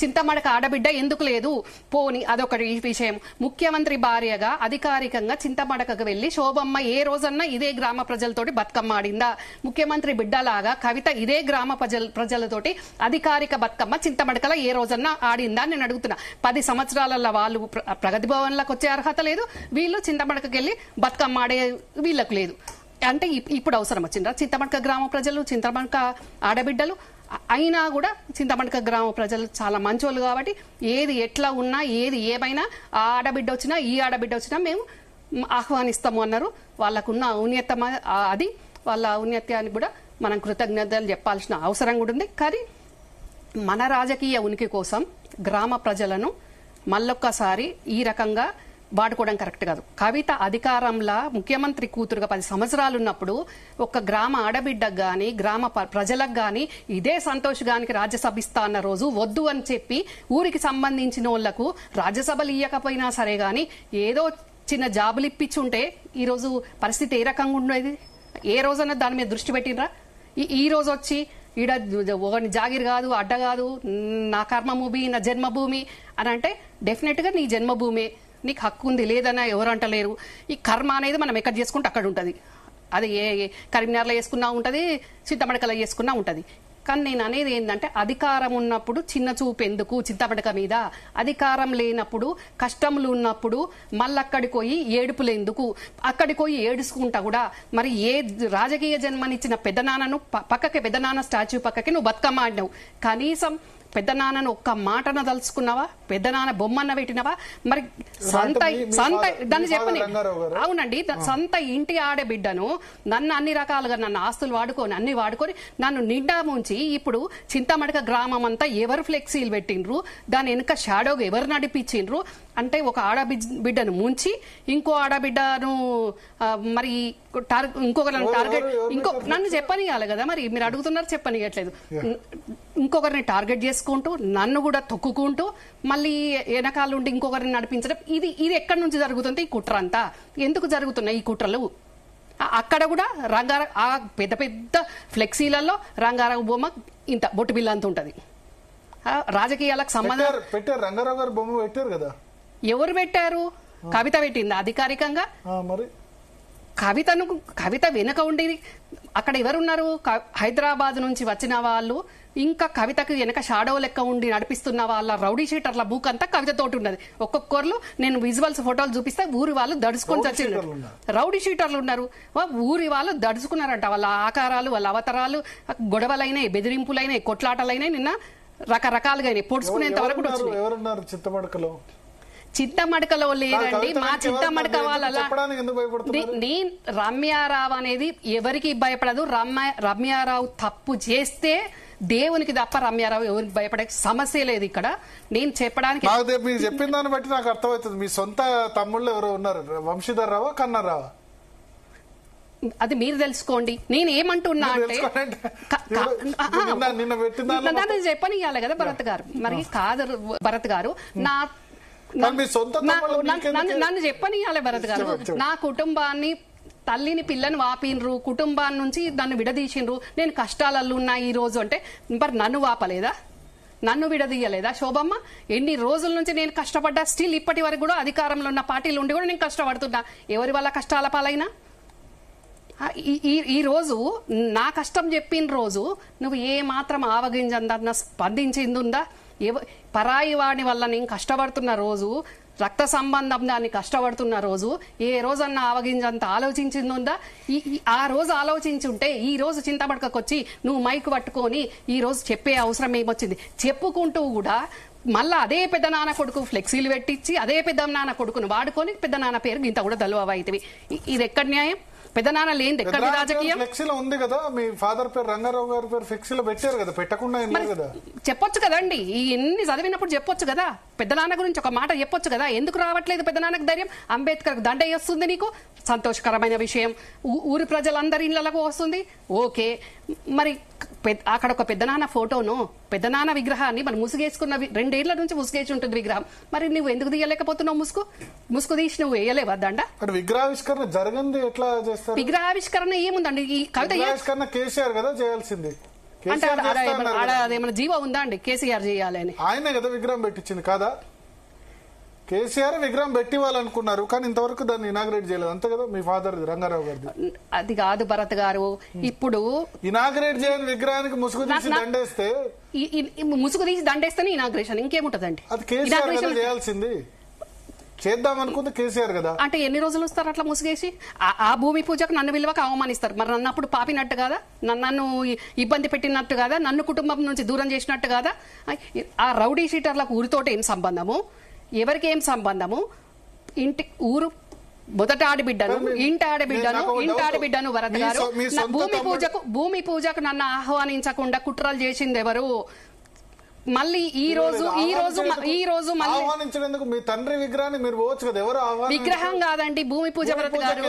చింతమడక ఆడబిడ్డ ఎందుకు లేదు? పోని అదొకటి విషయం. ముఖ్యమంత్రి భార్యగా అధికారికంగా చింతమడకకు వెళ్లి శోభమ్మ ఏ రోజన్నా ఇదే గ్రామ ప్రజలతోటి బతుకమ్మ ఆడిందా? ముఖ్యమంత్రి బిడ్డలాగా కవిత ఇదే గ్రామ ప్రజలతోటి అధికారిక బతుకమ్మ చింతమడకల ఏ రోజన్నా ఆడిందా నేను అడుగుతున్నా. 10 సంవత్సరాల వాళ్ళు ప్రగతి భవన్లకు వచ్చే అర్హత లేదు, వీళ్ళు చింతమడకకి వెళ్లి బతుకమ్మ ఆడే వీళ్ళకు లేదు. అంటే ఇప్పుడు అవసరం వచ్చిందా? చింతమడక గ్రామ ప్రజలు, చింతమడక ఆడబిడ్డలు అయినా కూడా చింతమడక గ్రామ ప్రజలు చాలా మంచోళ్ళు కాబట్టి ఏది ఎట్లా ఉన్నా, ఏది ఏమైనా ఆ ఆడబిడ్డ వచ్చినా ఈ ఆడబిడ్డ వచ్చినా మేము ఆహ్వానిస్తాము అన్నారు. వాళ్ళకున్న ఔన్నత్యం అది. వాళ్ళ ఔన్నత్యానికి కూడా మనం కృతజ్ఞతలు చెప్పాల్సిన అవసరం కూడా ఉంది. కానీ మన రాజకీయ ఉనికి కోసం గ్రామ ప్రజలను మళ్ళొక్కసారి ఈ రకంగా వాడుకోవడం కరెక్ట్ కాదు. కవిత అధికారంలో ముఖ్యమంత్రి కూతురుగా 10 సంవత్సరాలు ఉన్నప్పుడు ఒక గ్రామ ఆడబిడ్డకు గాని, గ్రామ ప్రజలకు గాని ఇదే సంతోష్ గానికి రాజ్యసభ ఇస్తా అన్న రోజు వద్దు అని చెప్పి ఊరికి సంబంధించిన వాళ్లకు రాజ్యసభలు ఇయ్యకపోయినా సరే గాని ఏదో చిన్న జాబులు ఇప్పించుంటే ఈ రోజు పరిస్థితి ఏ రకంగా ఉండేది? ఏ రోజన్నా దాని మీద దృష్టి పెట్టినరా? ఈ రోజు వచ్చి ఈడ ఒకని జాగిర్ కాదు, అడ్డ కాదు, నా కర్మభూమి, నా జన్మభూమి అని అంటే డెఫినెట్ గా నీ జన్మభూమి, నీకు హక్కు ఉంది, లేదన్నా ఎవరు అంటలేరు. ఈ కర్మ అనేది మనం ఎక్కడ చేసుకుంటే అక్కడ ఉంటది. అది ఏ కరీంనగర్లో చేసుకున్నా ఉంటది, చింతమడకలో చేసుకున్నా ఉంటది. కానీ నేను అనేది ఏంటంటే, అధికారం ఉన్నప్పుడు చిన్న చూపు ఎందుకు చింతమడక మీద? అధికారం లేనప్పుడు, కష్టములు ఉన్నప్పుడు మళ్ళీ అక్కడికి పోయి ఏడుపులు ఎందుకు? అక్కడికి పోయి ఏడుచుకుంటా కూడా మరి ఏ రాజకీయ జన్మనిచ్చిన పెద్దనాన్నను పక్కకి, పెద్దనాన్న స్టాచ్యూ పక్కకి నువ్వు బతుకమ్మ ఆడినావు. కనీసం పెద్దనాన్నను ఒక్క మాటన తలుచుకున్నావా? పెద్దనాన్న బొమ్మన్న పెట్టినవా? మరి దాన్ని చెప్పని. అవునండి, సొంత ఇంటి ఆడబిడ్డను నన్ను అన్ని రకాలుగా నన్ను ఆస్తులు వాడుకొని అన్ని వాడుకొని నన్ను నిండా ముంచి ఇప్పుడు చింతమడక గ్రామం అంతా ఎవరు ఫ్లెక్సీలు పెట్టిండ్రు, దాని వెనుక షాడోగా ఎవరు నడిపించిండ్రు అంటే ఒక ఆడబిడ్డను ముంచి ఇంకో ఆడబిడ్డను మరి ఇంకొకరిని టార్గెట్ నన్ను చెప్పనియాలి కదా. మరి మీరు అడుగుతున్నారు, చెప్పనియట్లేదు. ఇంకొకరిని టార్గెట్ చేసుకుంటూ నన్ను కూడా తొక్కుకుంటూ మళ్ళీ వెనకాల ఉండి ఇంకొకరిని నడిపించడం, ఇది ఎక్కడి నుంచి జరుగుతుంది? ఈ కుట్ర అంతా ఎందుకు జరుగుతున్నాయి ఈ కుట్రలు? అక్కడ కూడా ఆ పెద్ద పెద్ద ఫ్లెక్సీలలో రంగారావు బొమ్మ ఇంత బొట్టు బిల్ల అంత ఉంటది. రాజకీయాలకు సంబంధం పెట్టారు. రంగారావు గారు బొమ్మ పెట్టారు కదా. ఎవరు పెట్టారు? కవిత పెట్టింది అధికారికంగా. మరి కవిత వెనుక ఉండి అక్కడ ఎవరున్నారు? హైదరాబాద్ నుంచి వచ్చిన వాళ్ళు, ఇంకా కవితకు వెనక షాడో లెక్క ఉండి నడిపిస్తున్న వాళ్ళ రౌడీ షీటర్ల బూక్ అంతా కవితతోటి ఉన్నది. ఒక్కొక్కరు నేను విజువల్స్ ఫోటోలు చూపిస్తే ఊరి వాళ్ళు దడుచుకొని చచ్చిండ్రు. రౌడీ షీటర్లు ఉన్నారు, ఊరి వాళ్ళు దడుచుకున్నారంట. వాళ్ళ ఆకారాలు, వాళ్ళ అవతారాలు, గొడవలైనాయి, బెదిరింపులైనాయి, కొట్లాటలైనాయి, నిన్న రకరకాలుగా పొడుచుకునేంత వరకు వచ్చినాయి. చింతమడకలో లేదండి, మా చింతమడక వాళ్ళ రమ్యారావు అనేది ఎవరికి భయపడదు. రమ్యారావు తప్పు చేస్తే దేవునికి తప్ప రమ్యారావు ఎవరికి భయపడే సమస్య లేదు ఇక్కడ. నేను చెప్పడానికి మీరు చెప్పిన దాన్ని బట్టి నాకు అర్థమవుతుంది. మీ సొంత తమ్ముళ్ళు ఎవరో ఉన్నారు, వంశీధర్ రావా, కన్నారావా? అది మీరు తెలుసుకోండి. నేను ఏమంటున్నా అంటే నన్ను చెప్పనియాలి కదా భరత్ గారు. మరి కాదు భరత్ గారు, నన్ను చెప్పనియాలి భరత్ గారు. నా కుటుంబాన్ని, తల్లిని పిల్లని వాపిన్రు, కుటుంబాన్ని నుంచి నన్ను విడదీసిండ్రు, నేను కష్టాలలో ఉన్నా ఈ రోజు అంటే మరి నన్ను వాపలేదా? నన్ను విడదీయలేదా శోభమ్మ? ఎన్ని రోజుల నుంచి నేను కష్టపడ్డా, స్టిల్ ఇప్పటి వరకు కూడా అధికారంలో ఉన్న పార్టీలు ఉండి కూడా నేను కష్టపడుతున్నా. ఎవరి వల్ల కష్టాల పాలైనా? ఈ రోజు నా కష్టం చెప్పిన రోజు నువ్వు ఏ మాత్రం ఆవగింజందన్న స్పందించిందిందా? పరాయి వాడి వల్ల నేను కష్టపడుతున్న రోజు, రక్త సంబంధం దాన్ని కష్టపడుతున్న రోజు ఏ రోజన్నా ఆవగింజంత ఆలోచించిందా? ఆ రోజు ఆలోచించుంటే ఈ రోజు చింతబడకొచ్చి నువ్వు మైక్ పట్టుకొని ఈ రోజు చెప్పే అవసరం ఏమొచ్చింది? చెప్పుకుంటూ కూడా మళ్ళా అదే పెద్ద నాన్న కొడుకు ఫ్లెక్సీలు పెట్టించి అదే పెద్ద నాన్న కొడుకును వాడుకొని పెద్ద నాన్న పేరు ఇంత కూడా దలువైతవి. ఇది ఎక్కడ న్యాయం? పెద్ద నాన్న లేని ఎక్కడ రాజకీయం? ఫ్లెక్సీలో ఉంది కదా, మీ ఫాదర్ పేరు రంగారావు గారి పేరు ఫ్లెక్సీలో పెట్టారు కదా, పెట్టకుండా కదా చెప్పొచ్చు కదండి. ఎన్ని చదివినప్పుడు చెప్పొచ్చు కదా, పెద్ద నాన్న గురించి ఒక మాట చెప్పొచ్చు కదా. ఎందుకు రావట్లేదు పెద్ద నాన్నకు ధైర్యం? అంబేద్కర్ దండ వస్తుంది నీకు, సంతోషకరమైన విషయం. ఊరి ప్రజలందరి ఇళ్లకు వస్తుంది, ఓకే. మరి అక్కడ ఒక పెద్ద నాన్న ఫోటోను, పెద్ద నాన్న విగ్రహాన్ని మనం ముసుగేసుకున్న 2 ఏళ్ల నుంచి ముసుగేసి ఉంటుంది విగ్రహం. మరి నువ్వు ఎందుకు తీయలేకపోతున్నావు? ముసుగు తీసి నువ్వు వేయలేవా దండ? విగ్రహావిష్కరణ జరిగింది ఎట్లా చేస్తారు? విగ్రహావిష్కరణ ఏముందండి? ఈ కవిత కేసీఆర్ కదా చేయాల్సింది. అంటే అదేమన్నా జీవో ఉందా అండి కేసీఆర్ చేయాలని? ఆయనే కదా విగ్రహం పెట్టించింది కదా. కేసీఆర్ విగ్రహం పెట్టివ్వాలనుకున్నారు కానీ ఇంతవరకు దాన్ని ఇనాగ్రేట్ చేయలేదు, అంతే కదా. మీ ఫాదర్ రంగారావు గారిది అది కాదు భరత్ గారు. ఇప్పుడు ఇనాగ్రేట్ చేయని విగ్రహానికి ముసుగు తీసి దండేస్తే, ముసుగు తీసి దండేస్తేనే ఇనాగ్రేషన్, ఇంకేముంటదండి? అది కేసీఆర్ చేయాల్సింది. చేద్దాం అనుకుంది కేసీఆర్ కదా. అంటే ఎన్ని రోజులు వస్తారు అట్లా ముసుగేసి? ఆ భూమి పూజకు నన్ను విలువక అవమానిస్తారు. మరి నన్ను అప్పుడు పాపినట్టు కాదా? నన్ను ఇబ్బంది పెట్టినట్టు కాదా? నన్ను కుటుంబం నుంచి దూరం చేసినట్టు కాదా? ఆ రౌడీ షీటర్లకు ఊరితోటి ఏం సంబంధము? ఎవరికి ఏం సంబంధము? ఊరు మొదట ఆడబిడ్డను, ఇంటి ఆడబిడ్డను భరత్ గారు. భూమి పూజకు నన్ను ఆహ్వానించకుండా కుట్రలు చేసింది ఎవరు? మళ్ళీ ఈ రోజు ఆహ్వానించేందుకు మీ తండ్రి విగ్రహాన్ని మీరు పోవచ్చు కదా. ఎవరు విగ్రహం కాదండి భూమి పూజ భరత్ గారు.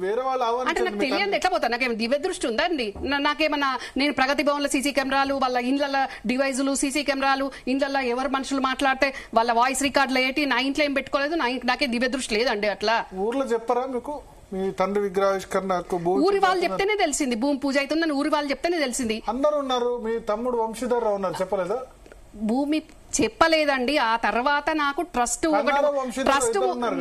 వేరే వాళ్ళు అంటే నాకు తెలియదు ఎట్లా పోతా? నాకేం దివ్య దృష్టి ఉందా అండి? నాకేమన్నా నేను ప్రగతి భవన్ లో సీసీ కెమెరాలు, వాళ్ళ ఇండ్ల డివైజులు, సీసీ కెమెరాలు, ఇండ్ల ఎవరు మనుషులు మాట్లాడితే వాళ్ళ వాయిస్ రికార్డులు ఏంటి? నా ఇంట్లో ఏం పెట్టుకోలేదు, నాకే దివ్య దృష్టి లేదండి. అట్లా ఊర్లో చెప్పరా మీకు? మీ తండ్రి విగ్రహావిష్కరణ ఊరి వాళ్ళు చెప్తేనే తెలిసింది, భూమి పూజ అవుతుందని ఊరి వాళ్ళు చెప్తేనే తెలిసింది. అందరూ ఉన్నారు, మీ తమ్ముడు వంశీధర్ రావు ఉన్నారు, చెప్పలేదా? భూమి చెప్పలేదండి. ఆ తర్వాత నాకు ట్రస్ట్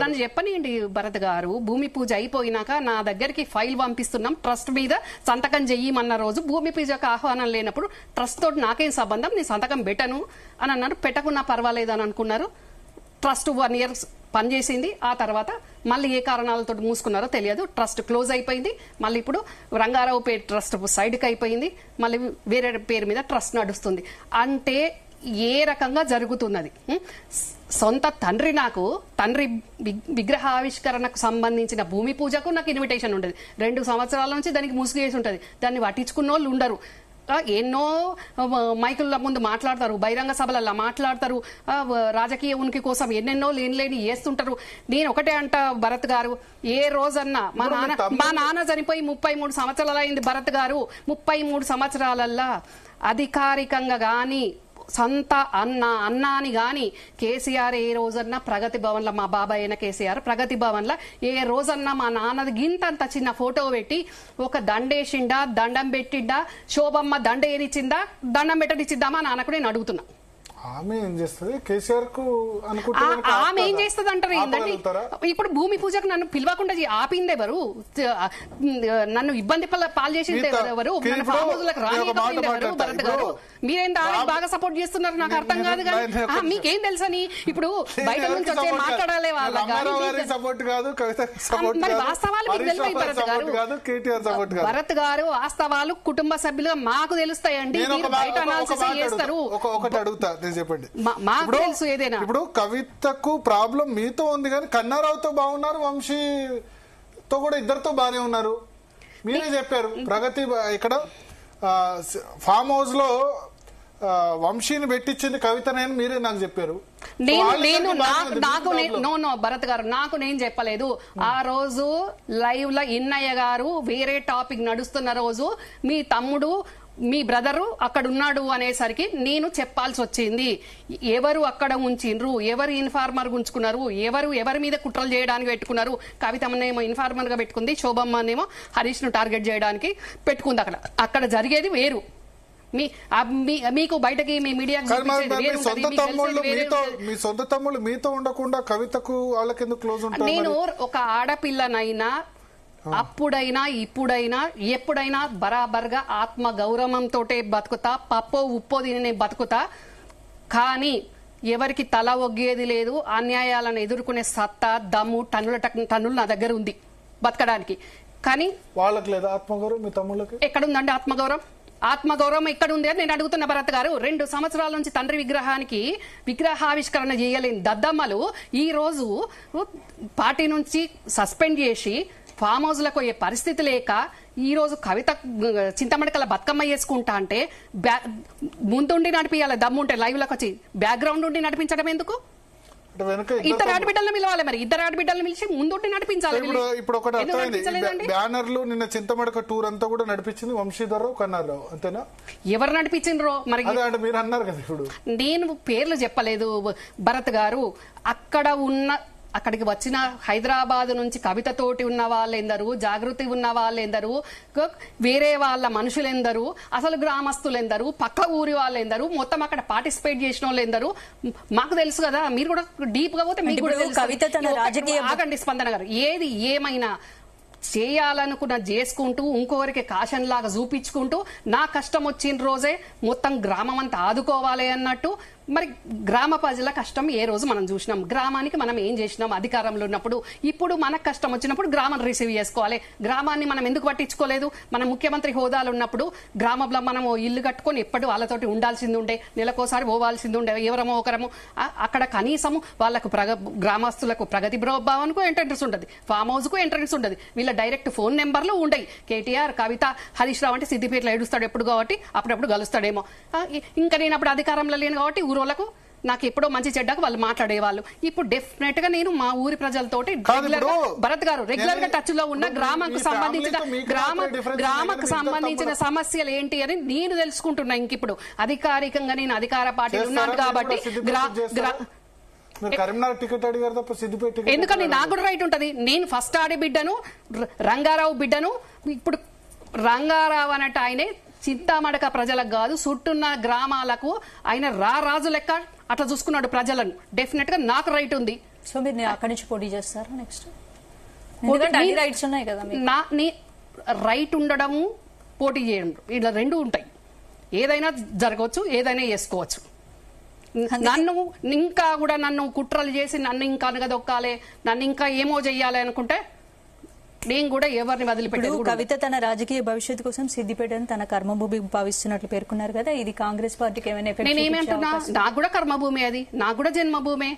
నన్ను చెప్పనియండి భరత్ గారు. భూమి పూజ అయిపోయినాక నా దగ్గరికి ఫైల్ పంపిస్తున్నాం, ట్రస్ట్ మీద సంతకం చెయ్యమన్న రోజు భూమి పూజకు ఆహ్వానం లేనప్పుడు ట్రస్ట్ తోటి నాకేం సంబంధం, నేను సంతకం పెట్టను అని అన్నారు. పెట్టకున్నా పర్వాలేదు అని అనుకున్నారు. ట్రస్ట్ 1 year పనిచేసింది. ఆ తర్వాత మళ్ళీ ఏ కారణాలతో మూసుకున్నారో తెలియదు, ట్రస్ట్ క్లోజ్ అయిపోయింది. మళ్ళీ ఇప్పుడు రంగారావు పేరు ట్రస్ట్ సైడ్కి అయిపోయింది, మళ్ళీ వేరే పేరు మీద ట్రస్ట్ నడుస్తుంది. అంటే ఏ రకంగా జరుగుతున్నది? సొంత తండ్రి విగ్రహ ఆవిష్కరణకు సంబంధించిన భూమి పూజకు నాకు ఇన్విటేషన్ ఉండేది. 2 సంవత్సరాల నుంచి దానికి ముసుగేసి ఉంటది. దాన్ని పట్టించుకున్న వాళ్ళు ఉండరు. ఎన్నో మైకుల ముందు మాట్లాడతారు, బహిరంగ సభలలో మాట్లాడతారు, రాజకీయ ఉనికి కోసం ఎన్నెన్నో లేని చేస్తుంటారు. నేను ఒకటే అంట భరత్ గారు, ఏ రోజన్నా మా నాన్న చనిపోయి 33 సంవత్సరాలు అయింది భరత్ గారు. 33 సంవత్సరాలల్లా అధికారికంగా గాని సొంత అన్నాని గాని కేసీఆర్ ఏ రోజన్నా ప్రగతి భవన్ లో, మా బాబాయ్ అయిన కేసీఆర్ ప్రగతి భవన్ లో ఏ రోజన్నా మా నాన్నది గింతంత చిన్న ఫోటో పెట్టి ఒక దండేసిండా, దండం పెట్టిండా, శోభమ్మ దండ ఏనిచ్చిందా, దండం పెట్టనిచ్చిద్దామా నాన్నకు నేను అడుగుతున్నా. ఆమె ఏం చేస్తుంది? కేసీఆర్ కు ఆమె ఏం చేస్తుంది అంటారు ఏంటండి? ఇప్పుడు భూమి పూజకు నన్ను పిలవకుండా ఆపింది ఎవరు? నన్ను ఇబ్బంది పాలు చేసింది ఎవరు? భరత్ గారు మీరేం దానికి బాగా సపోర్ట్ చేస్తున్నారు నాకు అర్థం కాదు. కానీ మీకేం తెలుసని ఇప్పుడు బయట నుంచి వచ్చే మాట్లాడాలి భరత్ గారు. వాస్తవాలు కుటుంబ సభ్యులుగా మాకు తెలుస్తాయండి, బయట అనాలిసిస్ చేస్తారు. చెప్పండి, మాకు తెలుసు ఏదైనా. ఇప్పుడు కవితకు ప్రాబ్లం మీతో ఉంది కానీ కన్నారావుతో బాగున్నారు, వంశీతో కూడా ఇద్దరితో బానే ఉన్నారు. మీరే చెప్పారు ప్రగతి ఇక్కడ ఫామ్ హౌస్ లో వంశీని పెట్టించింది కవితనేని మీరే నాకు చెప్పారు. భరత్ గారు నాకు నేను చెప్పలేదు. ఆ రోజు లైవ్ లో ఇన్నయ్య గారు వేరే టాపిక్ నడుస్తున్న రోజు మీ తమ్ముడు మీ బ్రదరు అక్కడ ఉన్నాడు అనేసరికి నేను చెప్పాల్సి వచ్చింది. ఎవరు అక్కడ ఉంచిండ్రు, ఎవరు ఇన్ఫార్మర్ ఉంచుకున్నారు, ఎవరి మీద కుట్రలు చేయడానికి పెట్టుకున్నారు. కవితమ్మనేమో ఇన్ఫార్మర్ గా పెట్టుకుంది, శోభమ్మనేమో హరీష్ ను టార్గెట్ చేయడానికి పెట్టుకుంది. అక్కడ జరిగేది వేరు. మీకు బయటకి మీ మీడియా మీ సొంత తమ్ముళ్ళు మీతో ఉండకుండా కవితకు వాళ్ళకెందుకు క్లోజ్ ఉంటారు? నేను ఒక ఆడపిల్లనైనా అప్పుడైనా ఇప్పుడైనా ఎప్పుడైనా బరాబర్గా ఆత్మ గౌరవంతో బతుకుతా, పప్పో ఉప్పో తిని బతుకుతా. కానీ ఎవరికి తల ఒగ్గేది లేదు. అన్యాయాలను ఎదుర్కొనే సత్తా, దమ్ము, టన్నులు నా దగ్గర ఉంది బతకడానికి. కానీ వాళ్ళకి లేదా ఆత్మగౌరవం? మీ తమ్ముళ్ళకి ఎక్కడుందండి ఆత్మగౌరవం? ఆత్మగౌరవం ఎక్కడుంది అని నేను అడుగుతున్న భరత్ గారు. 2 సంవత్సరాల నుంచి తండ్రి విగ్రహానికి విగ్రహావిష్కరణ చేయలేని దద్దమ్మలు ఈ రోజు పార్టీ నుంచి సస్పెండ్ చేసి ఫామ్ హౌస్ లకు పోయే పరిస్థితి లేక ఈ రోజు కవిత చింతమడకల బతుకమ్మ చేసుకుంటా అంటే ముందుండి నడిపియాలి, దమ్ముంటే లైవ్ లకు వచ్చి బ్యాక్గ్రౌండ్ ఉండి నడిపించడం ఎందుకు? ఇద్దరు ఆడబిడ్డలను పిలవాలి, మరి ఇద్దరు ఆడబిడ్డలను పిలిచి ముందుండి నడిపించాలి. ఇప్పుడు ఒకటి అర్థమైంది, బ్యానర్లు నిన్న చింతమడక టూర్ అంతా కూడా నడిపించింది వంశీధరరావు, కన్నారావు, అంతేనా? ఎవరు నడిపించిండ్రో మరి మీరు అన్నారు కదా. ఇప్పుడు నేను పేర్లు చెప్పలేదు భరత్ గారు. అక్కడికి వచ్చిన హైదరాబాద్ నుంచి కవితతోటి ఉన్న వాళ్ళెందరూ, జాగృతి ఉన్న వాళ్ళెందరూ, వేరే వాళ్ళ మనుషులెందరూ, అసలు గ్రామస్తులెందరూ, పక్క ఊరి వాళ్ళెందరూ, మొత్తం అక్కడ పార్టిసిపేట్ చేసిన వాళ్ళెందరూ మాకు తెలుసు కదా. మీరు కూడా డీప్ గా పోతే మీకు కూడా కవిత తన రాజకీయ ఆగండి స్పందన గారు. ఏది ఏమైనా చేయాలనుకున్న చేసుకుంటూ ఇంకొకరికి కాషన్ లాగా చూపించుకుంటూ నా కష్టం వచ్చిన రోజే మొత్తం గ్రామం అంతా ఆదుకోవాలి అన్నట్టు. మరి గ్రామ ప్రజల కష్టం ఏ రోజు మనం చూసినాం? గ్రామానికి మనం ఏం చేసినాం అధికారంలో ఉన్నప్పుడు? ఇప్పుడు మనకు కష్టం వచ్చినప్పుడు గ్రామం రిసీవ్ చేసుకోవాలి. గ్రామాన్ని మనం ఎందుకు పట్టించుకోలేదు? మన ముఖ్యమంత్రి హోదాలు ఉన్నప్పుడు గ్రామంలో మనం ఇల్లు కట్టుకొని ఎప్పటి వాళ్ళతోటి ఉండాల్సింది ఉండే, నెలకోసారి పోవాల్సింది ఉండే, ఎవరమో ఒకరము. అక్కడ కనీసం వాళ్ళకు గ్రామస్తులకు ప్రగతి భావనకు ఎంట్రెన్స్ ఉంటుంది, ఫామ్ హౌస్ కు ఎంట్రెన్స్ ఉంటుంది. వీళ్ళ డైరెక్ట్ ఫోన్ నెంబర్లు ఉండయి. కేటీఆర్, కవిత, హరీష్ రావు అంటే సిద్దిపేటలో ఏడుస్తాడు ఎప్పుడు కాబట్టి అప్పుడప్పుడు కలుస్తాడేమో. ఇంకా నేను అప్పుడు అధికారంలో లేను కాబట్టి ఊరోళ్లకు నాకు ఎప్పుడో మంచి చెడ్డకు వాళ్ళు మాట్లాడేవాళ్ళు. ఇప్పుడు డెఫినెట్ గా నేను మా ఊరి ప్రజలతోటి భరత్ గారు రెగ్యులర్ గా టచ్ లో ఉన్న గ్రామానికి సంబంధించిన సమస్యలు ఏంటి అని నేను తెలుసుకుంటున్నా. ఇంక ఇప్పుడు అధికారికంగా నేను అధికార పార్టీలో ఉన్నాను కాబట్టి ఎందుకని నాకు కూడా రైట్ ఉంటది. నేను ఫస్ట్ ఆడి బిడ్డను, రంగారావు బిడ్డను. ఇప్పుడు రంగారావు అన్నట్టు ఆయనే చింతామడక ప్రజలకు కాదు, చుట్టున్న గ్రామాలకు ఆయన రాజు లెక్క అట్లా చూసుకున్నాడు ప్రజలను. డెఫినెట్ గా నాకు రైట్ ఉంది. సో మీరు అక్కడి నుంచి పోటీ చేస్తారా నెక్స్ట్? రైట్స్ ఉన్నాయి కదా. రైట్ ఉండడము, పోటీ చేయడం, ఇలా 2 ఉంటాయి. ఏదైనా జరగవచ్చు, ఏదైనా చేసుకోవచ్చు. నన్ను ఇంకా కూడా నన్ను కుట్రలు చేసి నన్ను ఇంకా అనగదొక్కాలి, నన్ను ఇంకా ఏమో చెయ్యాలి అనుకుంటే నేను కూడా ఎవరిని వదిలిపెట్టాను. కవిత తన రాజకీయ భవిష్యత్తు కోసం సిద్దిపేటను తన కర్మభూమి భావిస్తున్నట్లు పేర్కొన్నారు కదా. ఇది కాంగ్రెస్ పార్టీకి ఏమైనా ఎఫెక్ట్? నేనేమంటున్నా, నాకు కూడా కర్మభూమి, అది నాకు కూడా జన్మభూమే.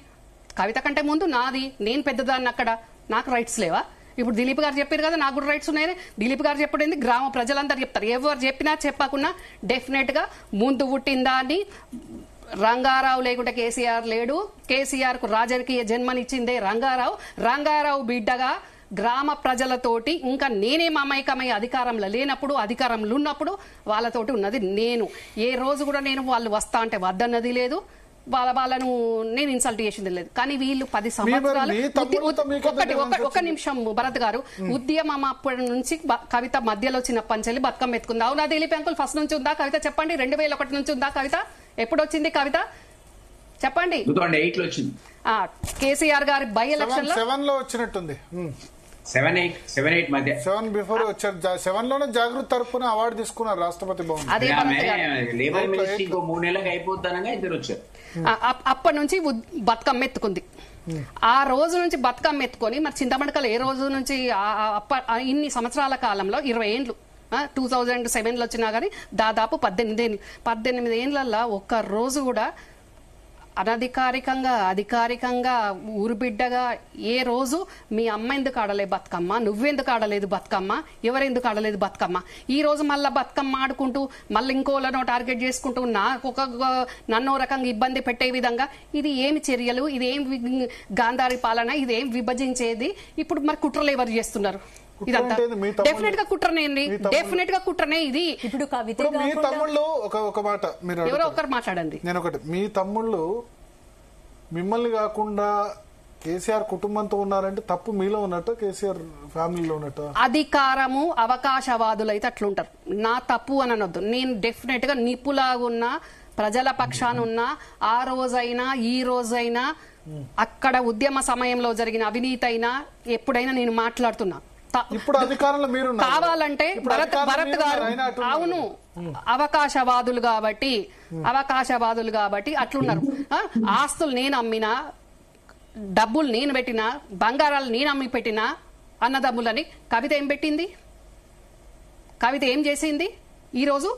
కవిత కంటే ముందు నాది, నేను పెద్దదాన్ని. అక్కడ నాకు రైట్స్ లేవా? ఇప్పుడు దిలీప్ గారు చెప్పారు కదా నాకు కూడా రైట్స్ ఉన్నాయని. దిలీప్ గారు చెప్పడింది గ్రామ ప్రజలందరూ చెప్తారు. ఎవరు చెప్పినా చెప్పకున్నా డెఫినెట్ గా ముందు పుట్టిందా అని రంగారావు లేకుంటే కేసీఆర్ లేడు. కేసీఆర్ కు రాజకీయ జన్మనిచ్చిందే రంగారావు బిడ్డగా గ్రామ ప్రజలతోటి ఇంకా నేనే మమైకమై అధికారంలో లేనప్పుడు, అధికారంలో ఉన్నప్పుడు వాళ్ళతోటి ఉన్నది నేను. ఏ రోజు కూడా నేను వాళ్ళు వస్తా అంటే వద్దన్నది లేదు, వాళ్ళను నేను ఇన్సల్ట్ చేసింది లేదు. కానీ వీళ్ళు 10 సంవత్సరాలు ఒక నిమిషం భరత్ గారు, ఉద్యమం అప్పటి నుంచి కవిత మధ్యలో చిన్న పంచెల్లి బతుకమ్మ ఎత్తుకుంది. అవునా దిలీప్ అంకుల్? ఫస్ట్ నుంచి ఉందా కవిత? చెప్పండి. 2001 నుంచి ఉందా కవిత? ఎప్పుడు వచ్చింది కవిత చెప్పండి? కేసీఆర్ గారి బై ఎలక్షన్ లో 7 లో వచ్చినట్టుంది. 7-8 మధ్య 7 బిఫోర్ వచ్చారు. 7 లోనే జాగృతి తరఫున అవార్డు తీసుకున్నారు రాష్ట్రపతి భవన్. లేబర్ మినిస్ట్రీ 3 నెలలకు అయిపోతానగా ఇద్దరు వచ్చారు. అప్పటి నుంచి బతుకమ్మ ఎత్తుకుంది. ఆ రోజు నుంచి బతుకమ్మ ఎత్తుకొని మరి చింతమడకలు ఏ రోజు నుంచి ఇన్ని సంవత్సరాల కాలంలో 20 ఏండ్లు 2007లో వచ్చినా గానీ దాదాపు 18 ఏండ్లల్లో ఒక్క రోజు కూడా అనధికారికంగా అధికారికంగా ఊరుబిడ్డగా ఏ రోజు మీ అమ్మ ఎందుకు ఆడలేదు బతుకమ్మ, నువ్వెందుకు ఆడలేదు బతుకమ్మ, ఎవరెందుకు ఆడలేదు బతుకమ్మ, ఈ రోజు మళ్ళా బతుకమ్మ ఆడుకుంటూ మళ్ళీ ఇంకోళ్ళనో టార్గెట్ చేసుకుంటూ నన్నో రకంగా ఇబ్బంది పెట్టే విధంగా ఇది ఏమి చర్యలు, ఇది ఏం గాంధారి పాలన, ఇది ఏం విభజించేది? ఇప్పుడు మరి కుట్రలు ఎవరు చేస్తున్నారు? ఇదంతా డెఫినెట్ గా కుట్రనేండి, డెఫినెట్ గా కుట్రనే ఇది. ఇప్పుడు మీ తమ్ముళ్ళు ఒక మాట మీరు ఎవరో ఒకరు మాట్లాడండి. నేను ఒకటి, మీ తమ్ముళ్ళు మిమ్మల్ని కాకుండా కేసీఆర్ కుటుంబంతో ఉన్నారంటే తప్పు మీలో ఉన్నట్టు కేసీఆర్ ఫ్యామిలీలో ఉన్నట్టు? అధికారము అవకాశవాదులు అయితే అట్లుంటారు. నా తప్పు అని అనొద్దు. నేను డెఫినెట్ గా నిప్పులాగా ఉన్నా, ప్రజల పక్షాన ఉన్నా, ఆ రోజైనా ఈ రోజైనా అక్కడ ఉద్యమ సమయంలో జరిగిన అవినీతి అయినా ఎప్పుడైనా నేను మాట్లాడుతున్నా. ఇప్పుడు అధికారంలో మీరు కావాలంటే భరత్ గారు అవును అవకాశవాదులు కాబట్టి అట్లున్నారు. ఆస్తులు నేను అమ్మినా, డబ్బులు నేను పెట్టినా, బంగారాలు నేను అమ్మి పెట్టినా అన్నదమ్ములని కవిత ఏం పెట్టింది? కవిత ఏం చేసింది? ఈరోజు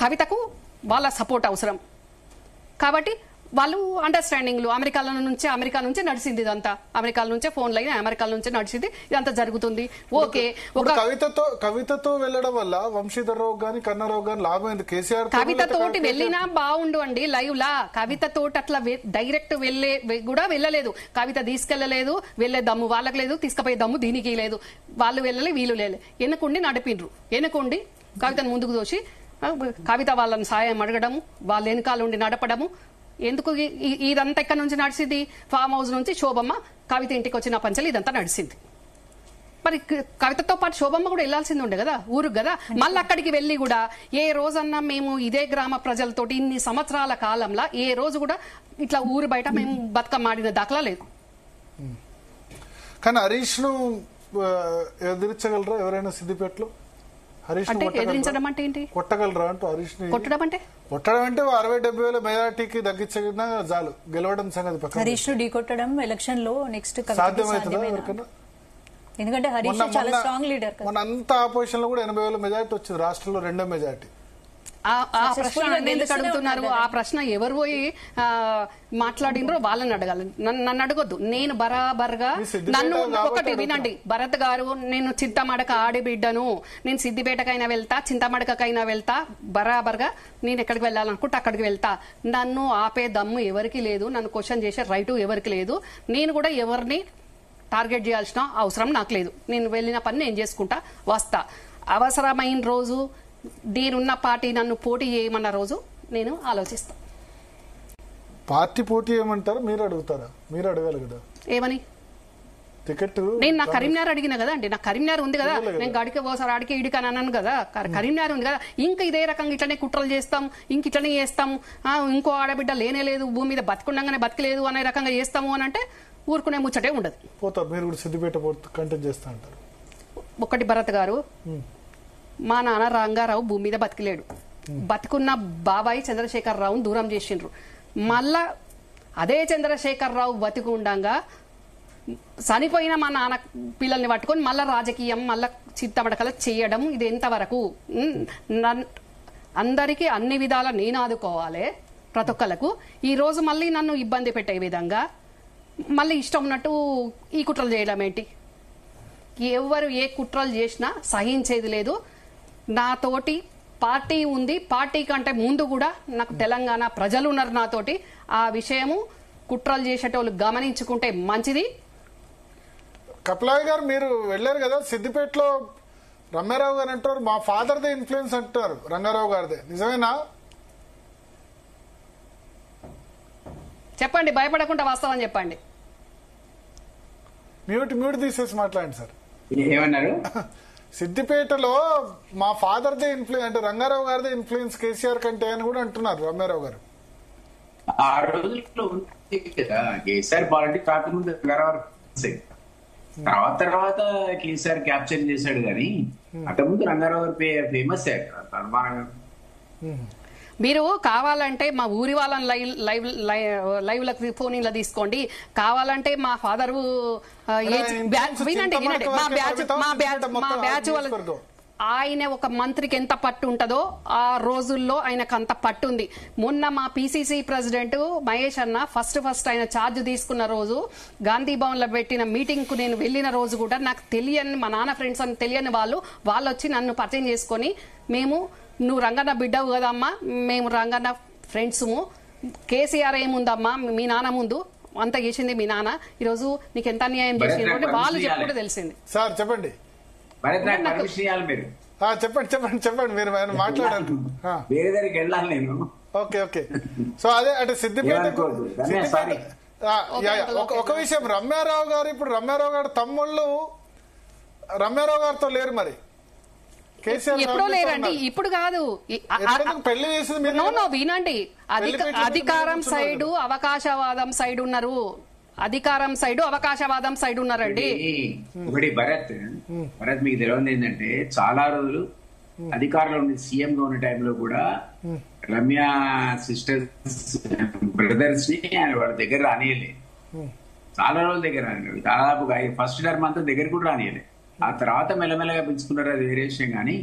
కవితకు వాళ్ళ సపోర్ట్ అవసరం కాబట్టి వాళ్ళు అండర్స్టాండింగ్లు అమెరికా నుంచి నడిచింది ఇదంతా. అమెరికా నుంచే ఫోన్లు అయినా అమెరికా నుంచే నడిచింది ఇదంతా జరుగుతుంది. ఓకే, ఒక కవితతో వెళ్ళడం వల్ల వంశీధరరావు గాని కన్నారావు గాని లాభం ఎందుకు? కేసీఆర్ కవితతోటి వెళ్ళినా బాగుండు అండి. లైవ్ లా కవితతోటి అట్లా డైరెక్ట్ కూడా వెళ్ళలేదు. కవిత తీసుకెళ్లలేదు, వెళ్లే దమ్ము వాళ్ళకి లేదు, తీసుకుపోయే దమ్ము దీనికి లేదు. వాళ్ళు వెళ్ళలే, వీళ్ళు లేదు. వెనుకుండి నడిపిండ్రు. వెనుకుండి కవితను ముందుకు దోసి కవిత వాళ్ళని సాయం అడగడము, వాళ్ళ వెనకాల ఉండి నడపడము. ఎందుకు ఇదంతా ఎక్కడి నుంచి నడిచింది? ఫామ్ హౌస్ నుంచి శోభమ్మ కవిత ఇంటికి వచ్చిన పంచలు ఇదంతా నడిచింది. మరి కవితతో పాటు శోభమ్మ కూడా వెళ్లాల్సింది ఉండే కదా ఊరుకు కదా. మళ్ళీ అక్కడికి వెళ్లి కూడా ఏ రోజన్నా మేము ఇదే గ్రామ ప్రజలతోటి ఇన్ని సంవత్సరాల కాలంలో ఏ రోజు కూడా ఇట్లా ఊరు బయట మేము బతుకమ్మ ఆడిన దాఖలా లేదు. కానీ హరీష్ ను ఎదిరించగలరా ఎవరైనా సిద్దిపేటలో? హరీష్ ఎదిరించడం అంటే ఏంటి? కొట్టగలరా అంటూ హరీష్ ని కొట్టడం అంటే 60-70 వేల మెజార్టీకి తగ్గించిన చాలు గెలవడం సంగతి పక్కన. హరీష్ ను ఢీకొట్టడం ఎలక్షన్ లో నెక్స్ట్ సాధ్యమవుతుందా ఎవరికైనా? ఎందుకంటే హరీష్ చాలా స్ట్రాంగ్ లీడర్. మన అంత ఆపోజిషన్ లో కూడా 80 వేల మెజార్టీ వచ్చింది. రాష్ట్రంలో 2వ మెజార్టీ. ఆ ప్రశ్న ఎందుకు అడుగుతున్నారు? ఆ ప్రశ్న ఎవరు పోయి మాట్లాడినరో వాళ్ళని అడగాలి, నన్ను అడగొద్దు. నేను బరాబర్గా నన్ను ఒకటి వినండి భరత్ గారు, నేను చింతమడక ఆడిబిడ్డను. నేను సిద్దిపేటకైనా వెళ్తా, చింతమడకైనా వెళ్తా. బరాబర్గా నేను ఎక్కడికి వెళ్ళాలనుకుంటే అక్కడికి వెళ్తా. నన్ను ఆపే దమ్ము ఎవరికి లేదు, నన్ను క్వశ్చన్ చేసే రైటు ఎవరికి లేదు. నేను కూడా ఎవరిని టార్గెట్ చేయాల్సిన అవసరం నాకు లేదు. నేను వెళ్ళిన పని నేను చేసుకుంటా వస్తా. అవసరమైన రోజు నేనున్న పార్టీ నన్ను పోటీ చేయమన్న రోజు నేను ఆలోచిస్తా. పార్టీ పోటీ చేయమంటారా మీరు అడుగుతారా? మీరు అడగాలి కదా ఏమని. టికెట్ నేను నా కరీంనగర్ అడిగిన కదా అండి. నాకు కరీంనగర్ ఉంది కదా, నేను గడికి పోసారు ఆడికి ఇడికి అని అన్నాను కదా. కరీంనగర్ ఉంది కదా. ఇంకా ఇదే రకంగా ఇట్లనే కుట్రలు చేస్తాం, ఇంక ఇట్లనే చేస్తాం, ఇంకో ఆడబిడ్డ లేనే లేదు, భూమి మీద బతికుండగానే బతకలేదు అనే రకంగా చేస్తాము అని అంటే ఊరుకునే ముచ్చటే ఉండదు. పోతారు మీరు కూడా సిద్దిపేట కంటెంట్ చేస్తా అంటారు. ఒకటి భరత్ గారు, మా నాన్న రంగారావు భూమి మీద బతికలేడు. బతికున్న బాబాయి చంద్రశేఖరరావును దూరం చేసిండ్రు. మళ్ళా అదే చంద్రశేఖరరావు బతికి ఉండంగా చనిపోయిన మా నాన్న పిల్లల్ని పట్టుకొని మళ్ళా రాజకీయం మళ్ళా చిత్తమడకల చేయడం ఇది ఎంతవరకు? అందరికీ అన్ని విధాల నేను ఆదుకోవాలి ప్రతి ఒక్కళ్ళకు. ఈ రోజు మళ్ళీ నన్ను ఇబ్బంది పెట్టే విధంగా మళ్ళీ ఇష్టం ఉన్నట్టు ఈ కుట్రలు చేయడం ఏంటి? ఎవరు ఏ కుట్రలు చేసినా సహించేది లేదు. నాతోటి పార్టీ ఉంది, పార్టీ కంటే ముందు కూడా నాకు తెలంగాణ ప్రజలు ఉన్నారు నాతోటి. ఆ విషయము కుట్రలు చేసేటోళ్ళు గమనించుకుంటే మంచిది. కపిలాయ్ గారు మీరు వెళ్ళారు కదా సిద్దిపేటలో, రమ్యారావు గారు అంటారు మా ఫాదర్ దే ఇన్ఫ్లుయెన్స్ అంటారు, రంగారావు గారిదే, నిజమేనా? చెప్పండి, భయపడకుండా వాస్తవం చెప్పండి. మ్యూట్ తీసేసి మాట్లాడండి సార్. ఏమన్నారు? సిద్దిపేటలో మా ఫాదర్ దే ఇన్ఫ్లుయెన్స్ అంటే రంగారావు గారిదే ఇన్ఫ్లుయెన్స్ కేసీఆర్ కంటే అని కూడా అంటున్నారు రమ్యారావు గారు. ఆ రోజుల్లో ఉంది కదా కేసీఆర్ పాలిటిక్స్ కాకముందు రంగారావు తర్వాత కేసీఆర్ క్యాప్చర్ చేశాడు కానీ అంతకుముందు రంగారావు గారు ఫేమస్ అనుమానంగా. మీరు కావాలంటే మా ఊరి వాళ్ళని లైవ్ లకు ఫోన్ ఇలా తీసుకోండి. కావాలంటే మా ఫాదర్ వినండి మా బ్యాచ్ వాళ్ళ ఆయన ఒక మంత్రికి ఎంత పట్టు ఉంటుందో ఆ రోజుల్లో ఆయనకు అంత పట్టు ఉంది. మొన్న మా పిసిసి ప్రెసిడెంట్ మహేష్ అన్న ఫస్ట్ ఆయన ఛార్జ్ తీసుకున్న రోజు గాంధీ భవన్ లో పెట్టిన మీటింగ్ కు నేను వెళ్లిన రోజు కూడా నాకు తెలియని మా నాన్న ఫ్రెండ్స్ అని తెలియని వాళ్ళు వచ్చి నన్ను పరిచయం చేసుకుని, మేము నువ్వు రంగన్న బిడ్డవు కదమ్మా, మేము రంగన్న ఫ్రెండ్స్, కేసీఆర్ ఏముందమ్మా మీ నాన్న ముందు అంత చేసింది మీ నాన్న, ఈరోజు నీకు ఎంత అన్యాయం చేసింది వాళ్ళు చెప్పుకుంటే తెలిసింది. సార్ చెప్పండి చెప్పండి మీరు మాట్లాడారు. ఓకే సో అదే అంటే సిద్దిపేట ఒక విషయం, రమ్యారావు గారు ఇప్పుడు రమ్యారావు గారు తమ్ముళ్ళు రమ్యారావు గారితో లేరు, మరి ఎప్పుడో లేరండి, ఇప్పుడు కాదు. పెళ్లి చేసింది వినండి, అధికారం సైడ్ అవకాశవాదం సైడ్ ఉన్నారు. అధికారం సైడ్ అవకాశవాదం సైడ్ ఉన్నారండి. ఒకటి భరత్ మీకు తెలియదు ఏంటంటే చాలా రోజులు అధికారంలో ఉండి సీఎం గా ఉన్న టైంలో కూడా రమ్య సిస్టర్స్ బ్రదర్స్ ని ఆయన వాళ్ళ దగ్గర రానియలే. చాలా రోజుల దగ్గర రాని, దాదాపు ఫస్ట్ టర్మ్ అంతా దగ్గర కూడా రానియలే. ఆ తర్వాత మెల్లమెల్లగా పెంచుకున్నారు, అది వేరే విషయం. కానీ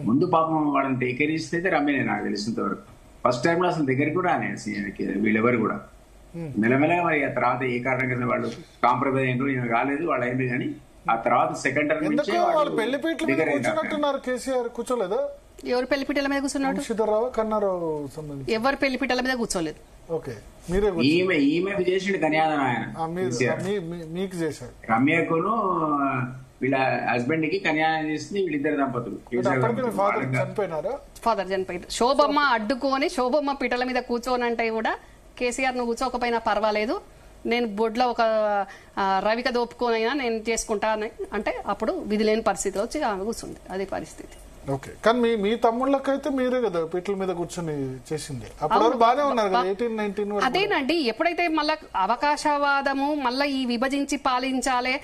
ముందు పాపం వాళ్ళని టేకరిస్తే అయితే రమ్యనే నాకు తెలిసినంత వరకు. ఫస్ట్ టైం లో అసలు దగ్గరికి కూడా రానియడు వీళ్ళెవరు కూడా. మెల్లమెల్లగా మరి ఆ తర్వాత ఏ కారణంగా వాళ్ళు కాంప్రమైజ్ అయినారు, రాలేదు వాళ్ళు అయింది. కానీ ఆ తర్వాత సెకండ్ టర్మ్ నుంచి కూర్చున్నట్టున్నారు. కేసీఆర్ కూర్చోలేదా? ఎవరు పెళ్లిపీటల మీద కూర్చున్నాడు? శ్రీధర్రావు కన్నారావు సంబంధించి ఎవరు పెళ్లిపీటల మీద కూర్చోలేదు. ఓకే, మీరే ఈమె చేసిండు కన్యాదానం ఆయన మీకు చేశారు. రమ్యకును వీళ్ళ హస్బెండ్ కి కన్యాదానం చేసింది వీళ్ళిద్దరు దంపతులు. ఫాదర్ చనిపోయింది. శోభమ్మ అడ్డుకొని శోభమ్మ పీటల మీద కూర్చోనంటే కూడా కేసీఆర్ నువ్వు కూర్చోకపోయినా పర్వాలేదు, నేను బొడ్లో ఒక రవిక దోపుకోనైనా నేను చేసుకుంటా అంటే అప్పుడు విధి లేని పరిస్థితిలో వచ్చి ఆమె కూర్చుంది. అది పరిస్థితి. ఓకే, కానీ మీ తమ్ముళ్ళకైతే మీరే కదా పీటల మీద కూర్చొని చేసింది. అప్పుడు బాగానే ఉన్నారు కదా 18-19. అదేనండి, ఎప్పుడైతే మళ్ళా అవకాశవాదము మళ్ళీ ఈ విభజించి పాలించాలి,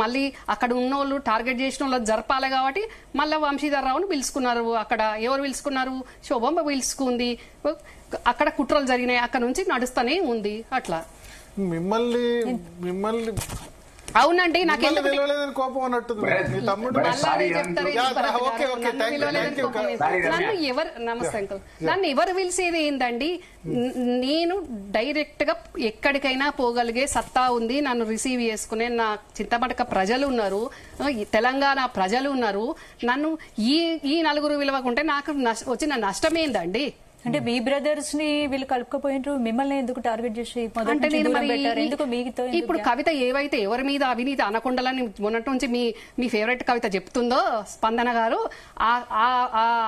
మళ్ళీ అక్కడ ఉన్నోళ్ళు టార్గెట్ చేసిన వాళ్ళు జరపాలి కాబట్టి మళ్ళీ వంశీధర్రావును పిలుచుకున్నారు. అక్కడ ఎవరు పిలుచుకున్నారు? శోభమ్మ పిలుచుకుంది. అక్కడ కుట్రలు జరిగినాయి, అక్కడ నుంచి నడుస్తూనే ఉంది. అట్లా మిమ్మల్ని అవునండి, నాకు కోపం అన్నట్టు నమస్తే అంకుల్. నన్ను ఎవరు పిలిచేది ఏందండి? నేను డైరెక్ట్ గా ఎక్కడికైనా పోగలిగే సత్తా ఉంది, నన్ను రిసీవ్ చేసుకునే నా చింతమడక ప్రజలు ఉన్నారు, తెలంగాణ ప్రజలు ఉన్నారు. నన్ను ఈ నలుగురు విలువకుంటే నాకు వచ్చిన నష్టమేందండి? అంటే మీ బ్రదర్స్ ని వీళ్ళు కలుపుకపోయినారు, మిమ్మల్ని ఎందుకు టార్గెట్ చేసి ఇప్పుడు కవిత ఏవైతే ఎవరి మీద అవినీతి అనకుండాలని మొన్నటి నుంచి మీ ఫేవరెట్ కవిత చెప్తుందో స్పందన గారు, ఆ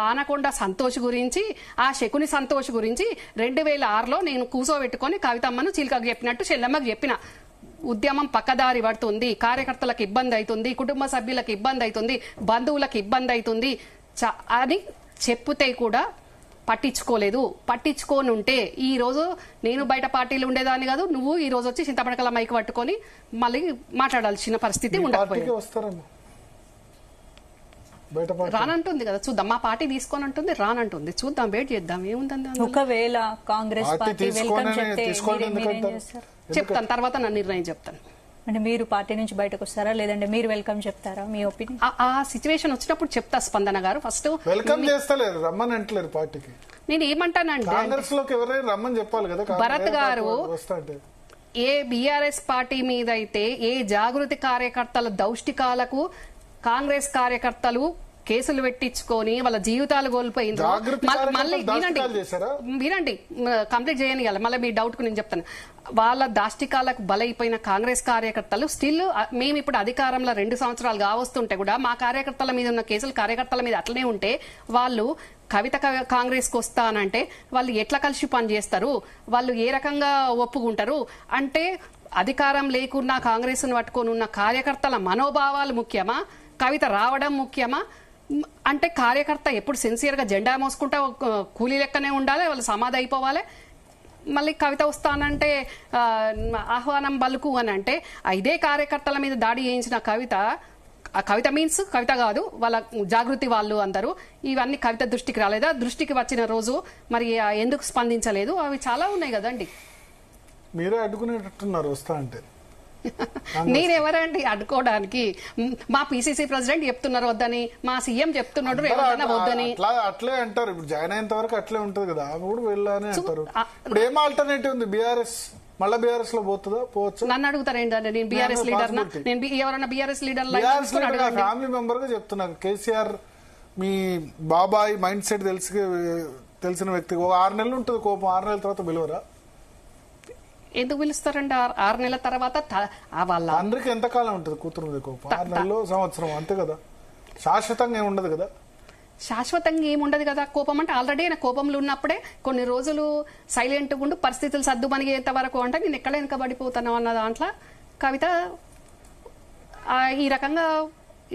ఆనకొండ సంతోష్ గురించి, ఆ శకుని సంతోష్ గురించి 2006లో నేను కూసోబెట్టుకొని కవితమ్మను చిలుకకు చెప్పినట్టు చెల్లెమ్మకు చెప్పిన. ఉద్యమం పక్కదారి పడుతుంది, కార్యకర్తలకు ఇబ్బంది అవుతుంది, కుటుంబ సభ్యులకు ఇబ్బంది అవుతుంది, బంధువులకు ఇబ్బంది అవుతుంది అని చెప్తే కూడా పట్టించుకోలేదు. పట్టించుకోనుంటే ఈ రోజు నేను బయట పార్టీలు ఉండేదాన్ని కాదు, నువ్వు ఈ రోజు వచ్చి చింతపడకల మైక్ పట్టుకొని మళ్ళీ మాట్లాడాల్సిన పరిస్థితి ఉండకపోయింది. రానంటుంది కదా, చూద్దాం. మా పార్టీ తీసుకొని అంటుంది, రానంటుంది, చూద్దాం, వెయిట్ చేద్దాం. ఏముందని ఒకవేళ కాంగ్రెస్ పార్టీ వెల్కమ్ చెప్తాను, తర్వాత నా నిర్ణయం చెప్తాను. అంటే మీరు పార్టీ నుంచి బయటకు వస్తారా, లేదంటే మీరు వెల్కమ్ చెప్తారా? మీ ఒపీనియన్. ఆ సిచ్యువేషన్ వచ్చినప్పుడు చెప్తా స్పందన గారు. ఫస్ట్ వెల్కమ్ చేస్తలేరు, రమ్మని అంటలేరు పార్టీకి. నేను ఏమంటానంటే కాంగ్రెస్ లోకి ఎవరైనా రమ్మని చెప్పాలి కదా. భరత్ గారు, ఏ బీఆర్ఎస్ పార్టీ మీద అయితే ఏ జాగృతి కార్యకర్తల దౌష్టికాలకు కాంగ్రెస్ కార్యకర్తలు కేసులు పెట్టించుకొని వాళ్ళ జీవితాలు కోల్పోయింది. మళ్ళీ వినండి, కంప్లీట్ చేయని కదా, మళ్ళీ మీ డౌట్ కు నేను చెప్తాను. వాళ్ళ దాష్టికాలకు బలైపోయిన కాంగ్రెస్ కార్యకర్తలు స్టిల్ మేము ఇప్పుడు అధికారంలో 2 సంవత్సరాలు కావస్తుంటే కూడా మా కార్యకర్తల మీద ఉన్న కేసులు కార్యకర్తల మీద అట్లనే ఉంటే వాళ్ళు కవిత కాంగ్రెస్ కు వస్తానంటే వాళ్ళు ఎట్లా కలిసి పనిచేస్తారు, వాళ్ళు ఏ రకంగా ఒప్పుకుంటారు? అంటే అధికారం లేకున్నా కాంగ్రెస్ ను పట్టుకొని ఉన్న కార్యకర్తల మనోభావాలు ముఖ్యమా, కవిత రావడం ముఖ్యమా? అంటే కార్యకర్త ఎప్పుడు సిన్సియర్ గా జెండా మోసుకుంటా కూలీ లెక్కనే ఉండాలి, వాళ్ళు సమాధి అయిపోవాలి. మళ్ళీ కవిత వస్తానంటే ఆహ్వానం బలుకు అని అంటే ఇదే కార్యకర్తల మీద దాడి చేయించిన కవిత మీన్స్ కవిత కాదు, వాళ్ళ జాగృతి వాళ్ళు అందరూ. ఇవన్నీ కవిత దృష్టికి రాలేదా? దృష్టికి వచ్చిన రోజు మరి ఎందుకు స్పందించలేదు? అవి చాలా ఉన్నాయి కదండి. మీరే అడ్డుకునేటట్టున్నారు వస్తా అంటే. నేనెవరండి అడ్డుకోవడానికి? మా పిసిసి ప్రెసిడెంట్ చెప్తున్నారు వద్దని, మా సీఎం చెప్తున్నాడు వద్దని. అట్లే అంటారు. ఇప్పుడు జాయిన్ అయ్యేంత వరకు అట్లే ఉంటది కదా, ఆమె కూడా వెళ్ళాలని అంటారు. ఇప్పుడు ఏం ఆల్టర్నేటివ్ ఉంది? బీఆర్ఎస్ మళ్ళీ బీఆర్ఎస్ లో పోతుందా? పోవచ్చు. నన్ను అడుగుతారు ఏంటంటే నేను బీఆర్ఎస్ లీడర్, నేను ఎవరైనా బీఆర్ఎస్ లీడర్ ఫ్యామిలీ మెంబర్ గా చెప్తున్నారు. కేసీఆర్ మీ బాబాయ్ మైండ్ సెట్ తెలిసిన వ్యక్తి. 6 నెలలు ఉంటుంది కోపం, 6 నెలల తర్వాత పిలవరా? ఎందుకు పిలుస్తారండి? 6 నెలల తర్వాత వాళ్ళ అందరికి ఎంతకాలం ఉంటుంది కూతురు మీద కోపం? 6 నెలలు, సంవత్సరం, అంతే కదా. శాశ్వతంగా ఏమి ఉండదు కదా. శాశ్వతంగా ఏముండదు కదా. కోపం అంటే ఆల్రెడీ ఆయన కోపంలో ఉన్నప్పుడే కొన్ని రోజులు సైలెంట్ ఉండు, పరిస్థితులు సర్దుమనిగేంత వరకు అంటే నేను ఎక్కడ వెనకబడిపోతాను అన్న దాంట్లో కవిత ఈ రకంగా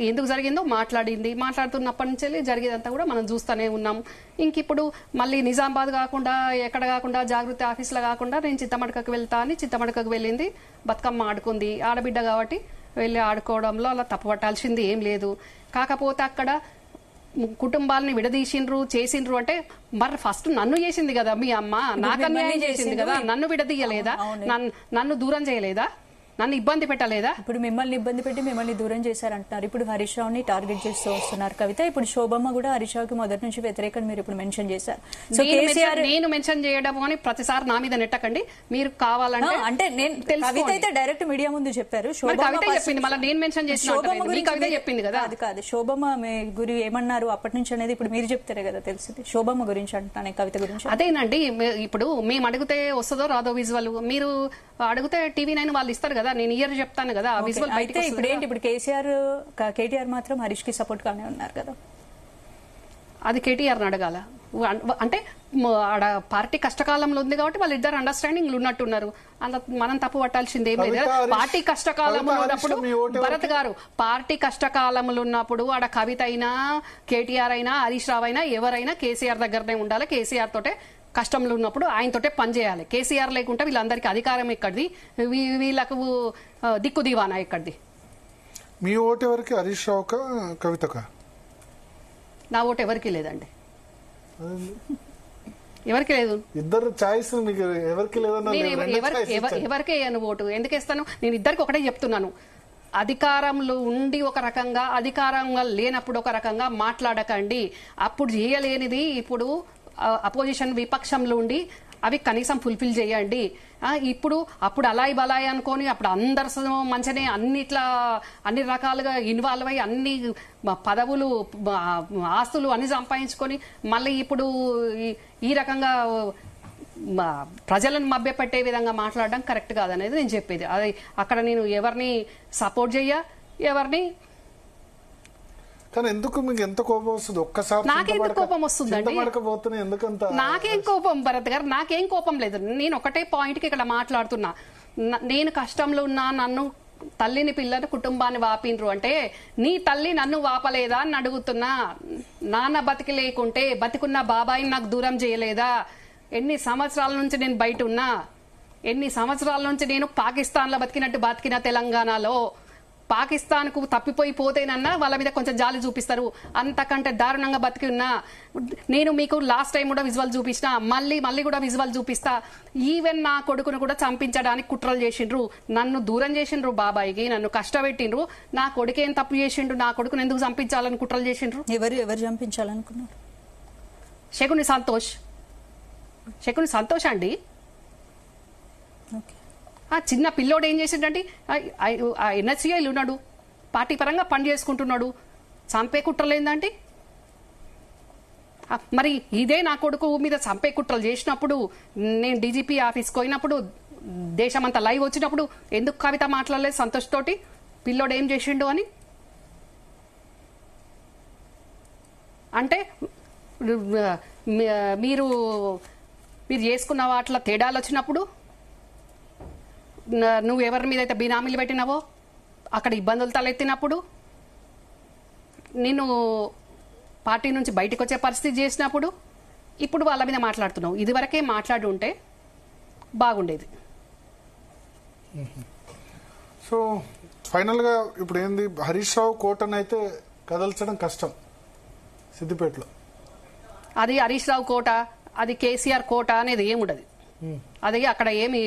ఎందుకు జరిగిందో మాట్లాడుతున్నప్పటి నుంచి జరిగేదంతా కూడా మనం చూస్తూనే ఉన్నాం. ఇంక ఇప్పుడు మళ్ళీ నిజామాబాద్ కాకుండా ఎక్కడ కాకుండా జాగృతి ఆఫీసులో కాకుండా నేను చింతమడకకు వెళ్తా అని చింతమడకకు వెళ్ళింది, బతుకమ్మ ఆడుకుంది. ఆడబిడ్డ కాబట్టి వెళ్ళి ఆడుకోవడంలో అలా తప్పు పట్టాల్సింది ఏం లేదు. కాకపోతే అక్కడ కుటుంబాలని విడదీసిండ్రు చేసిండ్రు అంటే మరి ఫస్ట్ నన్ను చేసింది కదా మీ అమ్మ, నాకు అన్యాయం చేసింది కదా, నన్ను విడదీయలేదా, నన్ను దూరం చేయలేదా, నన్ను ఇబ్బంది పెట్టలేదా? ఇప్పుడు మిమ్మల్ని ఇబ్బంది పెట్టి మిమ్మల్ని దూరం చేశారంటున్నారు. ఇప్పుడు హరీష్ రావుని టార్గెట్ చేస్తూ వస్తున్నారు కవిత. ఇప్పుడు శోభమ్మ కూడా హరీష్ రావుకి మొదటి నుంచి వ్యతిరేకం మీరు ఇప్పుడు మెన్షన్ చేశారు. సో నేను మెన్షన్ చేయడం అని ప్రతిసారి నా మీద నెట్టకండి. మీరు కావాలంటే అంటే నేను కవిత అయితే డైరెక్ట్ మీడియా ముందు చెప్పారు. కవిత చెప్పింది, మళ్ళీ నేను మెన్షన్ చేసిన కవిత చెప్పింది కదా. అది కాదు, శోభమ్మ గురి ఏమన్నారు అప్పటి నుంచి అనేది ఇప్పుడు మీరు చెప్తారే కదా తెలిసింది. శోభమ్మ గురించి అంటున్నాను, కవిత గురించి. అదేనండి, ఇప్పుడు మేము అడిగితే వస్తుందో రాదో విజువల్, మీరు అడిగితే టీవీ9 వాళ్ళు ఇస్తారు కదా, నేను ఇయర్ చెప్తాను కదా విజువల్. అయితే ఇప్పుడు ఏంటి, ఇప్పుడు కేటీఆర్ మాత్రం హరీష్ కి సపోర్ట్ గానే ఉన్నారు కదా, అది కేటీఆర్ అడగాల. అంటే ఆడ పార్టీ కష్టకాలంలో ఉంది కాబట్టి వాళ్ళిద్దరు అండర్స్టాండింగ్ ఉన్నట్టున్నారు. మనం తప్పు పట్టాల్సింది ఏం లేదు. పార్టీ కష్టకాలంలో ఉన్నప్పుడు భరత్ గారు, పార్టీ కష్టకాలంలో ఉన్నప్పుడు ఆడ కవిత అయినా కేటీఆర్ అయినా హరీష్ రావు అయినా ఎవరైనా కేసీఆర్ దగ్గరనే ఉండాలి. కేసీఆర్ తోటే కష్టంలో ఉన్నప్పుడు ఆయనతోటే పనిచేయాలి. కేసీఆర్ లేకుంటే వీళ్ళందరికీ అధికారం ఎక్కడిది, వీళ్ళకు దిక్కు దివానా ఎక్కడిది? మీ ఓటు ఎవరికి, హరీష్ రావుకా కవితకా? నా ఓటు ఎవరికి లేదండి, ఎవరికి లేదు. ఇద్దరు చాయిస్ ఎవరికి లేదన్నా ఎవరికే ఓటు ఎందుకు వేస్తాను? నేను ఇద్దరికి ఒకటే చెప్తున్నాను, అధికారంలో ఉండి ఒక రకంగా, అధికారంగా లేనప్పుడు ఒక రకంగా మాట్లాడకండి. అప్పుడు చేయలేనిది ఇప్పుడు అపోజిషన్ విపక్షంలో ఉండి అవి కనీసం ఫుల్ఫిల్ చేయండి. అప్పుడు అలాయి బలాయి అనుకొని అప్పుడు అందరు మంచిగానే అన్ని రకాలుగా ఇన్వాల్వ్ అయ్యి అన్ని పదవులు ఆస్తులు అన్ని సంపాదించుకొని మళ్ళీ ఇప్పుడు ఈ రకంగా ప్రజలను మభ్యపెట్టే విధంగా మాట్లాడడం కరెక్ట్ కాదనేది నేను చెప్పేది. అది అక్కడ నేను ఎవరిని సపోర్ట్ చెయ్య, ఎవరిని. కానీ ఎందుకు మీకు ఎంత కోపం వస్తుంది? ఒక్కసారి నాకెందుకు కోపం వస్తుందండి? నాకేం కోపం భరత్ గారు, నాకేం కోపం లేదు. నేను ఒకటే పాయింట్ కి ఇక్కడ మాట్లాడుతున్నా. నేను కష్టంలో ఉన్నా, నన్ను తల్లిని పిల్లని కుటుంబాన్ని వాపిండ్రు అంటే నీ తల్లి నన్ను వాపలేదా అని అడుగుతున్నా. నాన్న బతికి లేకుంటే బతికున్న బాబాయిని నాకు దూరం చేయలేదా? ఎన్ని సంవత్సరాల నుంచి నేను బయట ఉన్నా, ఎన్ని సంవత్సరాల నుంచి నేను పాకిస్తాన్ లో బతికిన తెలంగాణలో పాకిస్తాన్ కు తప్పిపోతేనన్నా వాళ్ళ మీద కొంచెం జాలి చూపిస్తారు. అంతకంటే దారుణంగా బతికి ఉన్నా. నేను మీకు లాస్ట్ టైం కూడా విజువల్ చూపించిన, మళ్ళీ కూడా విజువల్ చూపిస్తా. ఈవెన్ నా కొడుకును కూడా చంపించడానికి కుట్రలు చేసిండ్రు, నన్ను దూరం చేసిండ్రు బాబాయికి, నన్ను కష్టపెట్టిండ్రు. నా కొడుకు ఏం తప్పు చేసిండ్రు? నా కొడుకును ఎందుకు చంపించాలని కుట్రలు చేసిండ్రు? ఎవరు చంపించాలనుకున్నారు? శకుని సంతోష్ అండి. ఆ చిన్న పిల్లోడు ఏం చేసిండంటే ఎన్హెచ్ఐలు ఉన్నాడు, పార్టీ పరంగా పని చేసుకుంటున్నాడు, చంపే కుట్రలేందంటే. మరి ఇదే నా కొడుకు మీద చంపే కుట్రలు చేసినప్పుడు, నేను డీజీపీ ఆఫీస్కి పోయినప్పుడు దేశమంతా లైవ్ వచ్చినప్పుడు ఎందుకు కవిత మాట్లాడలేదు సంతోష్ తోటి, పిల్లోడు ఏం చేసిండు అని? అంటే మీరు చేసుకున్న వాటిలో తేడాలు వచ్చినప్పుడు, నువ్వు ఎవరి మీద అయితే బినామీలు పెట్టినావో అక్కడ ఇబ్బందులు తలెత్తినప్పుడు, నేను పార్టీ నుంచి బయటకు వచ్చే పరిస్థితి చేసినప్పుడు ఇప్పుడు వాళ్ళ మీద మాట్లాడుతున్నావు. ఇదివరకే మాట్లాడి ఉంటే బాగుండేది. సో ఫైనల్ గా ఇప్పుడు ఏంది, హరీష్ రావు కోటను అయితే కదల్చడం కష్టం సిద్దిపేటలో. అది హరీష్ రావు కోట, అది కేసీఆర్ కోట అనేది ఏముండదు. అది అక్కడ ఏమి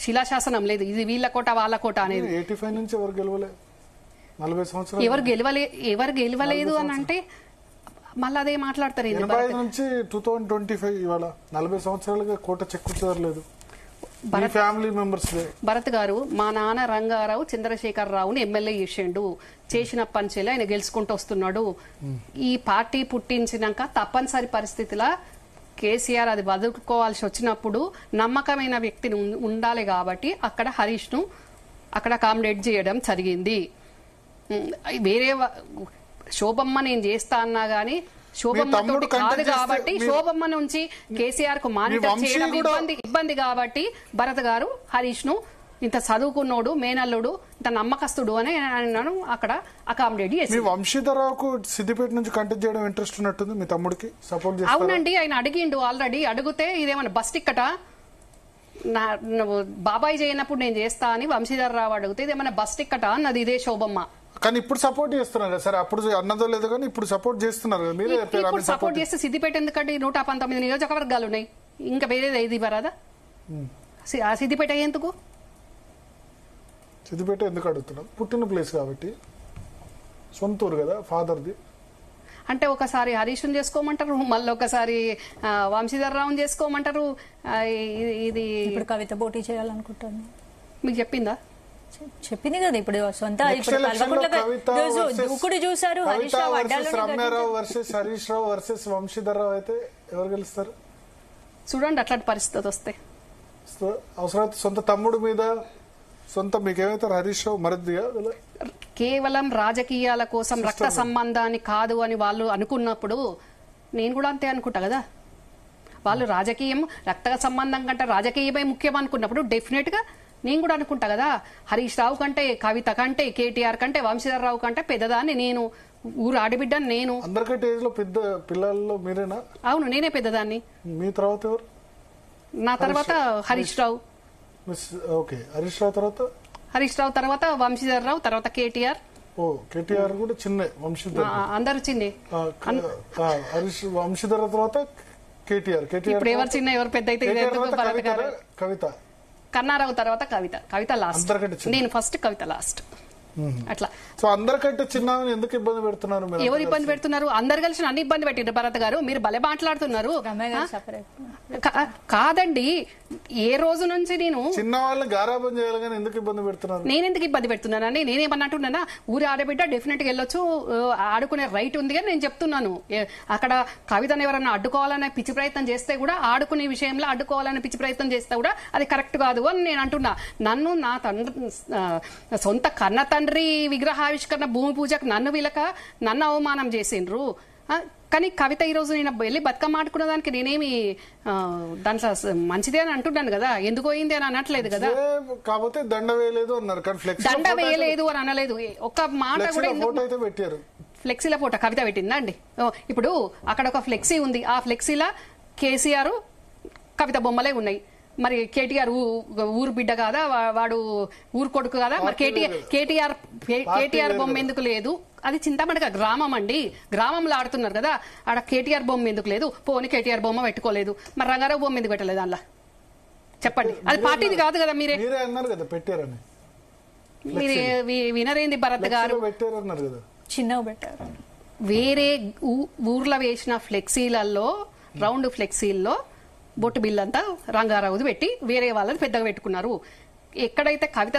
శిలాశాసనం లేదు, ఇది వీళ్ళ కోట వాళ్ళ కోట అనేది. 85 నుంచి ఎవరు గెలవలేదు, 40 సంవత్సరాలు ఎవరు గెలవలేదు అని అంటే మళ్ళీ అదే మాట్లాడతారు. 85 నుంచి 2025 ఇవాళ 40 సంవత్సరాలుగా కోట చెక్కుతారలేదు ఫ్యామిలీ మెంబర్స్. భరత్ గారు, మా నాన్న రంగారావు చంద్రశేఖరరావుని ఎమ్మెల్యే చేసిండు, చేసిన పంచేలా ఆయన గెలుచుకుంటూ వస్తున్నాడు. ఈ పార్టీ పుట్టించినాక తప్పనిసరి పరిస్థితిలో కేసీఆర్ అది వదులుకోవాల్సి వచ్చినప్పుడు నమ్మకమైన వ్యక్తిని ఉండాలి కాబట్టి అక్కడ హరీష్ ను అక్కడ అకామిడేట్ చేయడం జరిగింది. వేరే శోభమ్మ నేను చేస్తా అన్నా గానీ శోభమ్మ తోటి కాదు కాబట్టి, శోభమ్మ నుంచి కేసీఆర్ కు మానిటర్ చేయడం ఇబ్బంది కాబట్టి భరత్ గారు హరీష్ ను ఇంత చదువుకున్నోడు మేనల్లుడు ఇంత నమ్మకస్తుడు అని నన్ను అక్కడ అకామిడేట్ చేసి. మీ వంశీధరరావుకు సిద్దిపేట నుంచి కంటెస్ట్ చేయడం ఇంట్రెస్ట్ ఉన్నట్టుంది, మీ తమ్ముడికి సపోర్ట్ చేస్తారు? అవునండి, ఆయన అడిగిండు ఆల్రెడీ. అడిగితే ఇదేమన్నా బస్ టిక్కట బాబాయ్ చేయనప్పుడు నేను చేస్తా అని వంశీధరరావు అడిగితే ఇదేమన్నా బస్ టిక్కట అన్నది ఇదే శోభమ్మ. కానీ ఇప్పుడు సపోర్ట్ చేస్తున్నారు సరే, అప్పుడు అన్నదో లేదు కానీ ఇప్పుడు సపోర్ట్ చేస్తున్నారు. మీరే ఇప్పుడు సపోర్ట్ చేస్తే సిద్దిపేట ఎందుకంటే 119 నియోజకవర్గాలు ఉన్నాయి, ఇంకా వేరేది ఇది వరాదా? ఆ సిద్దిపేట ఎందుకు? సిద్దిపేట ఎందుకు అడుగుతున్నాం? పుట్టిన ప్లేస్ కాబట్టి, సొంతూరు కదా ఫాదర్ది. అంటే ఒకసారి హరీష్ను చేసుకోమంటారు, మళ్ళీ ఒకసారి వంశీధరరావుని చేసుకోమంటారు. ఇది ఇప్పుడు కవిత పోటీ చేయాలనుకుంటాను. మీకు చెప్పిందా? చెప్పింది కదా ఇప్పుడు సొంత దూకుడు చూసారు. రమ్యారావు వర్సెస్ హరీష్ రావు వర్సెస్ వంశీధరరావు అయితే ఎవరు గెలుస్తారు చూడండి. అట్లాంటి పరిస్థితి వస్తే అవసరమైతే సొంత తమ్ముడు మీద సొంత మీకేమైతారు హరీష్ రావు మరిదిగా కేవలం రాజకీయాల కోసం రక్త సంబంధాన్ని కాదు అని వాళ్ళు అనుకున్నప్పుడు నేను కూడా అంతే అనుకుంటా కదా. వాళ్ళు రాజకీయం రక్త సంబంధం కంటే రాజకీయమే ముఖ్యం అనుకున్నప్పుడు డెఫినెట్ గా నేను కూడా అనుకుంటా కదా. హరీష్ రావు కంటే, కవిత కంటే, కేటీఆర్ కంటే, వంశీధరరావు కంటే పెద్దదాన్ని నేను, ఊరు ఆడిబిడ్డని నేను. అందరికంటే ఏజ్ లో పెద్ద పిల్లల్లో మీరేనా? అవును, నేనే పెద్దదాన్ని. మీ తర్వాత ఎవరు? నా తర్వాత హరీష్ రావు. ఓకే, హరీష్ రావు తర్వాత? హరీష్ రావు తర్వాత వంశీధరరావు, తర్వాత కేటీఆర్. ఓ, కేటీఆర్ కూడా చిన్న, వంశీధర్ అందరు చిన్నే. హరీష్ వంశీధర తర్వాత కేటీఆర్. ఇప్పుడు ఎవరు చిన్న ఎవరు పెద్ద అయితే కవిత. కన్నారావు తర్వాత కవిత. కవిత లాస్ట్, నేను ఫస్ట్, కవిత లాస్ట్. అట్లా. సో అందరికంటే చిన్న ఎందుకు ఇబ్బంది పెడుతున్నారు? ఎవరు ఇబ్బంది పెడుతున్నారు? అందరు కలిసి నన్ను ఇబ్బంది పెట్టిండ్రు భరత్ గారు. మీరు భలే మాట్లాడుతున్నారు. కాదండి, ఏ రోజు నుంచి నేను చిన్న వాళ్ళని గారాబం చేయాలని ఎందుకు ఇబ్బంది పెడుతున్నారు? నేను ఎందుకు ఇబ్బంది పెడుతున్నానని నేనేమన్నట్టున్నానా? ఊరి ఆడబిడ్డ డెఫినెట్ గా వెళ్ళొచ్చు, ఆడుకునే రైట్ ఉంది అని నేను చెప్తున్నాను. అక్కడ కవితను ఎవరన్నా అడ్డుకోవాలనే పిచ్చి ప్రయత్నం చేస్తే కూడా, ఆడుకునే విషయంలో అడ్డుకోవాలనే పిచ్చి ప్రయత్నం చేస్తే కూడా అది కరెక్ట్ కాదు అని నేను అంటున్నా. నన్ను నా సొంత కన్న తండ్రి విగ్రహావిష్కరణ భూమి పూజకు నన్ను వీలక నన్ను అవమానం చేసిండ్రు. కానీ కవిత ఈ రోజు నేను వెళ్ళి బతుకమ్మ ఆడుకున్న దానికి నేనేమి దాంట్లో మంచిదే అని అంటున్నాను కదా, ఎందుకు పోయింది అని అనట్లేదు కదా. కాకపోతే దండ వేయలేదు అన్నారు, దండ వేయలేదు అని అనలేదు. ఒక్క మాట కూడా పెట్టారు. ఫ్లెక్సీల ఫోటో కవిత పెట్టిందా అండి? ఇప్పుడు అక్కడ ఒక ఫ్లెక్సీ ఉంది, ఆ ఫ్లెక్సీలా కేసీఆర్ కవిత బొమ్మలే ఉన్నాయి. మరి కేటీఆర్ ఊరు బిడ్డ కాదా, వాడు ఊరు కొడుకు కదా, మరి కేటీఆర్ బొమ్మ ఎందుకు లేదు? అది చింతమడక గ్రామం అండి, గ్రామంలో ఆడుతున్నారు కదా, ఆడ కేటీఆర్ బొమ్మ ఎందుకు లేదు? పోనీ కేటీఆర్ బొమ్మ పెట్టుకోలేదు, మరి రంగారావు బొమ్మ ఎందుకు పెట్టలేదు అందులో? చెప్పండి, అది పార్టీది కాదు కదా. మీరే అన్నారు కదా పెట్టారని. మీరు వినరేంది భరత్ గారు? పెట్టారన్నారు కదా, చిన్నగా పెట్టారు. వేరే ఊర్లో వేసిన ఫ్లెక్సీలలో, రౌండ్ ఫ్లెక్సీల్లో బొట్టు బిల్లంతా రంగారావుది పెట్టి వేరే వాళ్ళని పెద్దగా పెట్టుకున్నారు. ఎక్కడైతే కవిత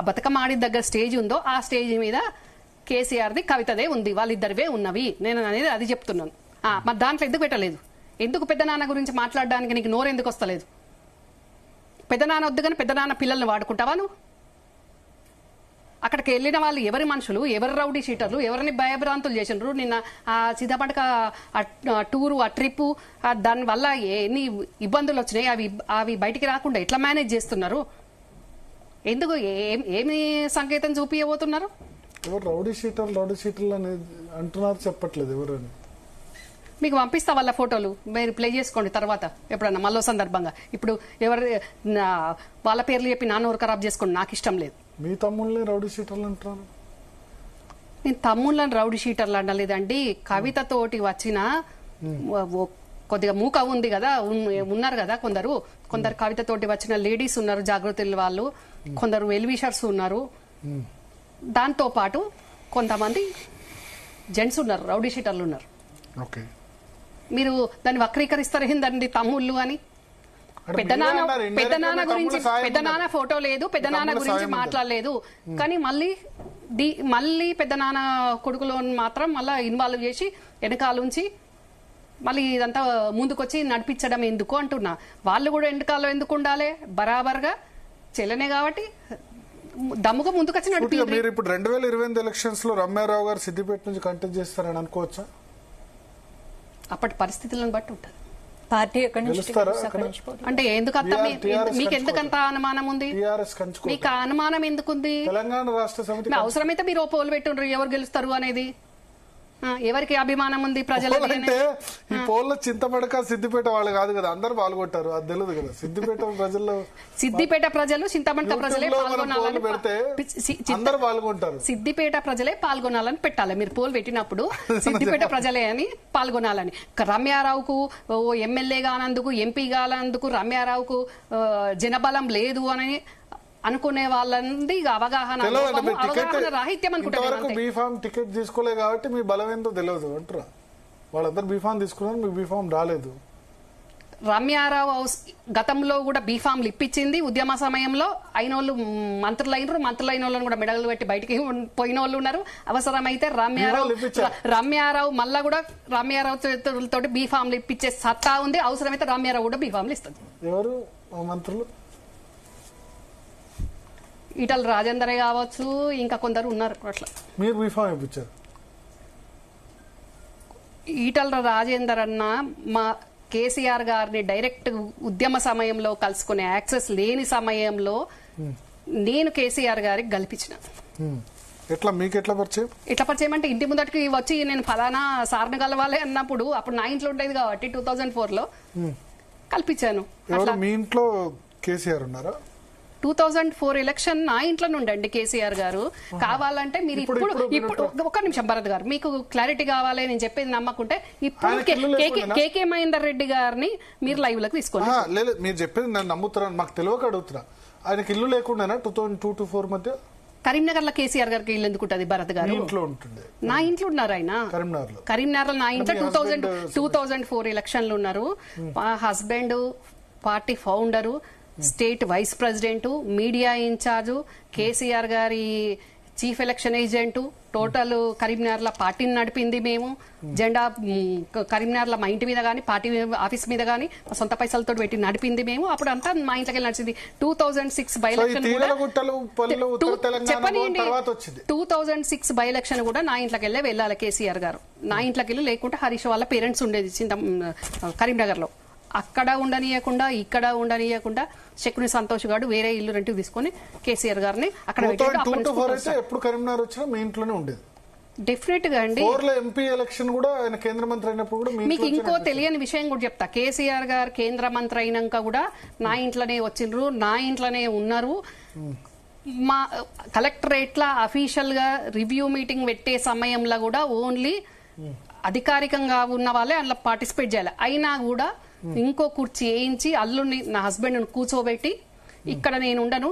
బతుకమ్మ ఆడి దగ్గర స్టేజ్ ఉందో ఆ స్టేజ్ మీద కేసీఆర్ది కవితదే ఉంది, వాళ్ళిద్దరివే ఉన్నవి. నేను అనేది అది చెప్తున్నాను. మరి దాంట్లో ఎందుకు పెట్టలేదు? ఎందుకు పెద్ద నాన్న గురించి మాట్లాడడానికి నీకు నోరు ఎందుకు వస్తలేదు? పెద్ద నాన్న వద్దు కానీ పెద్ద నాన్న పిల్లల్ని వాడుకుంటావా నువ్వు? అక్కడికి వెళ్ళిన వాళ్ళు ఎవరి మనుషులు, ఎవరి రౌడీ షీటర్లు, ఎవరిని భయభ్రాంతులు చేసినారు? నిన్న ఆ సిద్ధపడక టూరు, ఆ ట్రిప్పు, దానివల్ల ఎన్ని ఇబ్బందులు వచ్చినాయి, అవి బయటికి రాకుండా ఎట్లా మేనేజ్ చేస్తున్నారు? ఎందుకు ఏమి సంకేతం చూపించబోతున్నారు? ఎవరు రౌడీ షీటర్లు అని అంటున్నారు, చెప్పట్లేదు ఎవరని. మీకు పంపిస్తా వాళ్ళ ఫోటోలు, మీరు ప్లే చేసుకోండి తర్వాత ఎప్పుడన్నా మళ్ళీ సందర్భంగా. ఇప్పుడు ఎవరు వాళ్ళ పేర్లు చెప్పి నాన్న ఊరు ఖరాబ్ చేసుకోండి, నాకు ఇష్టం లేదు. మీ తమ్ముళ్ళని రౌడీ షీటర్లు అంటారు? నేను తమ్ముళ్ళని రౌడీ షీటర్లు అనలేదండి. కవితతోటి వచ్చిన కొద్దిగా మూక ఉంది కదా, ఉన్నారు కదా కొందరు కవితతోటి వచ్చిన లేడీస్ ఉన్నారు, జాగృతి వాళ్ళు, కొందరు వెల్విషర్స్ ఉన్నారు, దాంతో పాటు కొంతమంది జెంట్స్ ఉన్నారు, రౌడీ షీటర్లు ఉన్నారు. మీరు దాన్ని వక్రీకరిస్తారు ఏందండి తమ్ముళ్ళు అని? పెద్దనాన్న గురించి పెద్దనాన్న ఫోటో లేదు, పెద్దనాన్న గురించి మాట్లాడలేదు. కానీ మళ్ళీ పెద్దనాన్న కొడుకులో మాత్రం మళ్ళీ ఇన్వాల్వ్ చేసి వెనకాలుంచి మళ్ళీ ఇదంతా ముందుకొచ్చి నడిపించడం ఎందుకు అంటున్నా. వాళ్ళు కూడా వెనకాలలో ఎందుకు ఉండాలి? బరాబర్గా చెల్లనే కాబట్టి దమ్ముగా ముందుకొచ్చి నడిపి. మీరు ఇప్పుడు 2028 ఎలక్షన్స్ లో రమ్యారావు గారు సిద్దిపేట నుంచి కంటెస్ట్ చేస్తారని అనుకోవచ్చా? అప్పటి పరిస్థితులను బట్టి ఉంటుంది. పార్టీ ఎక్కడి నుంచి గెలుస్తారా టికెట్స్ అక్కడి అక్కడ? నుంచి పోటీ? అంటే ఎందుకంత TRS మీకు ఎందుకంత అనుమానం ఉంది? టీఆర్ఎస్ కంచుకో మీకు ఆ అనుమానం ఎందుకుంది? తెలంగాణ రాష్ట్ర సమితి మీ అవసరమైతే మీరు ఓ పోల్ పెట్టుండ్రు ఎవరు గెలుస్తారు అనేది. ఎవరికి అభిమానం ఉంది ప్రజలది అంటే అనేది? ఈ పోల్లో చింతమడక సిద్దిపేట వాళ్ళు కాదు కదా, అందరు పాల్గొంటారు, అది తెలియదు కదా. సిద్దిపేట ప్రజల్లో సిద్దిపేట ప్రజలు చింతమడక ప్రజలే యూట్యూబ్లో మనం పాల్గొనాలని పోల్ పెడితే అందరు పాల్గొంటారు. సిద్దిపేట ప్రజలే పాల్గొనాలని పెట్టాలి. మీరు పోల్ పెట్టినప్పుడు సిద్దిపేట ప్రజలే అని పాల్గొనాలని. రమ్యారావుకు ఎమ్మెల్యే కానందుకు, ఎంపీ కానందుకు రమ్యారావుకు జనబలం లేదు అని అనుకునే వాళ్ళంది అవగాహన రాహిత్యం అనుకుంటారు. బీఫామ్ టికెట్ తీసుకోలేదు కాబట్టి మీ బలం ఏందో తెలియదు అంటారా? వాళ్ళందరూ బీఫామ్ తీసుకున్నారు, మీకు బీఫామ్ రాలేదు. రమ్యారావు గతంలో కూడా బీఫామ్లు ఇప్పించింది. ఉద్యమ సమయంలో అయిన వాళ్ళు మంత్రులు అయినరు, మంత్రులు అయిన వాళ్ళని కూడా మెడలు పెట్టి బయటికి పోయిన వాళ్ళు ఉన్నారు. అవసరమైతే రమ్యారావు మళ్ళా కూడా రమ్యారావు తోటి బీఫామ్లు ఇప్పించే సత్తా ఉంది. అవసరమైతే రమ్యారావు కూడా బీఫామ్లు ఇస్తుంది. ఎవరు మంత్రులు? ఈటల రాజేందరే కావచ్చు, ఇంకా కొందరు ఉన్నారు. అట్లా మీరు బీఫామ్ ఇప్పించారు. ఈటల రాజేందర్ అన్న మా కేసీఆర్ గారిని డైరెక్ట్ ఉద్యమ సమయంలో కలుసుకునే యాక్సెస్ లేని సమయంలో నేను కేసీఆర్ గారికి కల్పించిన. ఎట్లా మీకు ఎట్లా పరిచయం? ఎట్లా పరిచయం అంటే ఇంటి ముందటికి వచ్చి నేను ఫలానా సార్ని కలవాలి అన్నప్పుడు అప్పుడు నా ఇంట్లో ఉండేది కాబట్టి 2004 లో కల్పించాను. మీ ఇంట్లో కేసీఆర్ ఉన్నారా? 2004 ఎలక్షన్ నా ఇంట్లో నుండండి కేసీఆర్ గారు. కావాలంటే మీరు ఇప్పుడు ఒక్క నిమిషం భరత్ గారు, మీకు క్లారిటీ కావాలి నేను చెప్పేది నమ్మకుంటే ఇప్పుడు కేకే మహేందర్ రెడ్డి గారిని మీరు లైవ్ లకు తీసుకోండి. లేదు, మీరు చెప్పేది నేను నమ్ముతున్నా, మాకు తెలియక అడుగుతున్నా. ఆయనకి ఇల్లు లేకుండా 2002-2004 మధ్య కరీంనగర్ లో కేసీఆర్ గారికి ఇల్లు ఎందుకు ఉంటుంది భరత్ గారు? ఇంట్లో ఉంటుంది. నా ఇంట్లో ఉన్నారు ఆయన కరీంనగర్ లో. నా ఇంట్లో 2004 ఎలక్షన్లు ఉన్నారు. మా husband party founder, state vice president, media incharge, KCR గారి చీఫ్ ఎలక్షన్ ఏజెంట్. టోటల్ కరీంనగర్లో పార్టీని నడిపింది మేము. జెండా కరీంనగర్లో మా ఇంటి మీద కానీ పార్టీ ఆఫీస్ మీద కానీ సొంత పైసలతో పెట్టి నడిపింది మేము. అప్పుడు అంతా మా ఇంట్లోకి నడిచింది. 2006 బై ఎలక్షన్ చెప్పనియండి. 2006 బై ఎలక్షన్ కూడా నా ఇంట్లోకి వెళ్ళాలి కేసీఆర్ గారు. నా ఇంట్లోకి వెళ్ళి లేకుంటే హరీష్ వాళ్ళ పేరెంట్స్ ఉండేది కరీంనగర్ లో. అక్కడ ఉండనీయకుండా ఇక్కడ ఉండనీయకుండా శకుని సంతోష్ గారు వేరే ఇల్లు రెంట్కి తీసుకుని కేసీఆర్ గారిని అక్కడ ఎప్పుడు కరీంనగర్ వచ్చినా మీ ఇంట్లోనే ఉండేది. డెఫినెట్ గా అండి. ఎంపీ ఎలక్షన్ కూడా ఆయన కేంద్ర మంత్రి అయినప్పుడు కూడా మీకు ఇంకో తెలియని విషయం కూడా చెప్తా. కేసీఆర్ గారు కేంద్ర మంత్రి అయినాక కూడా నా ఇంట్లోనే వచ్చిండ్రు, నా ఇంట్లోనే ఉన్నారు. మా కలెక్టరేట్ లా అఫీషియల్ గా రివ్యూ మీటింగ్ పెట్టే సమయంలో కూడా ఓన్లీ అధికారికంగా ఉన్న వాళ్ళే అందులో పార్టిసిపేట్ చేయాలి. అయినా కూడా ఇంకో కుర్చీ వేయించి అల్లుని నా హస్బెండ్ కూర్చోబెట్టి ఇక్కడ నేను ఉండను,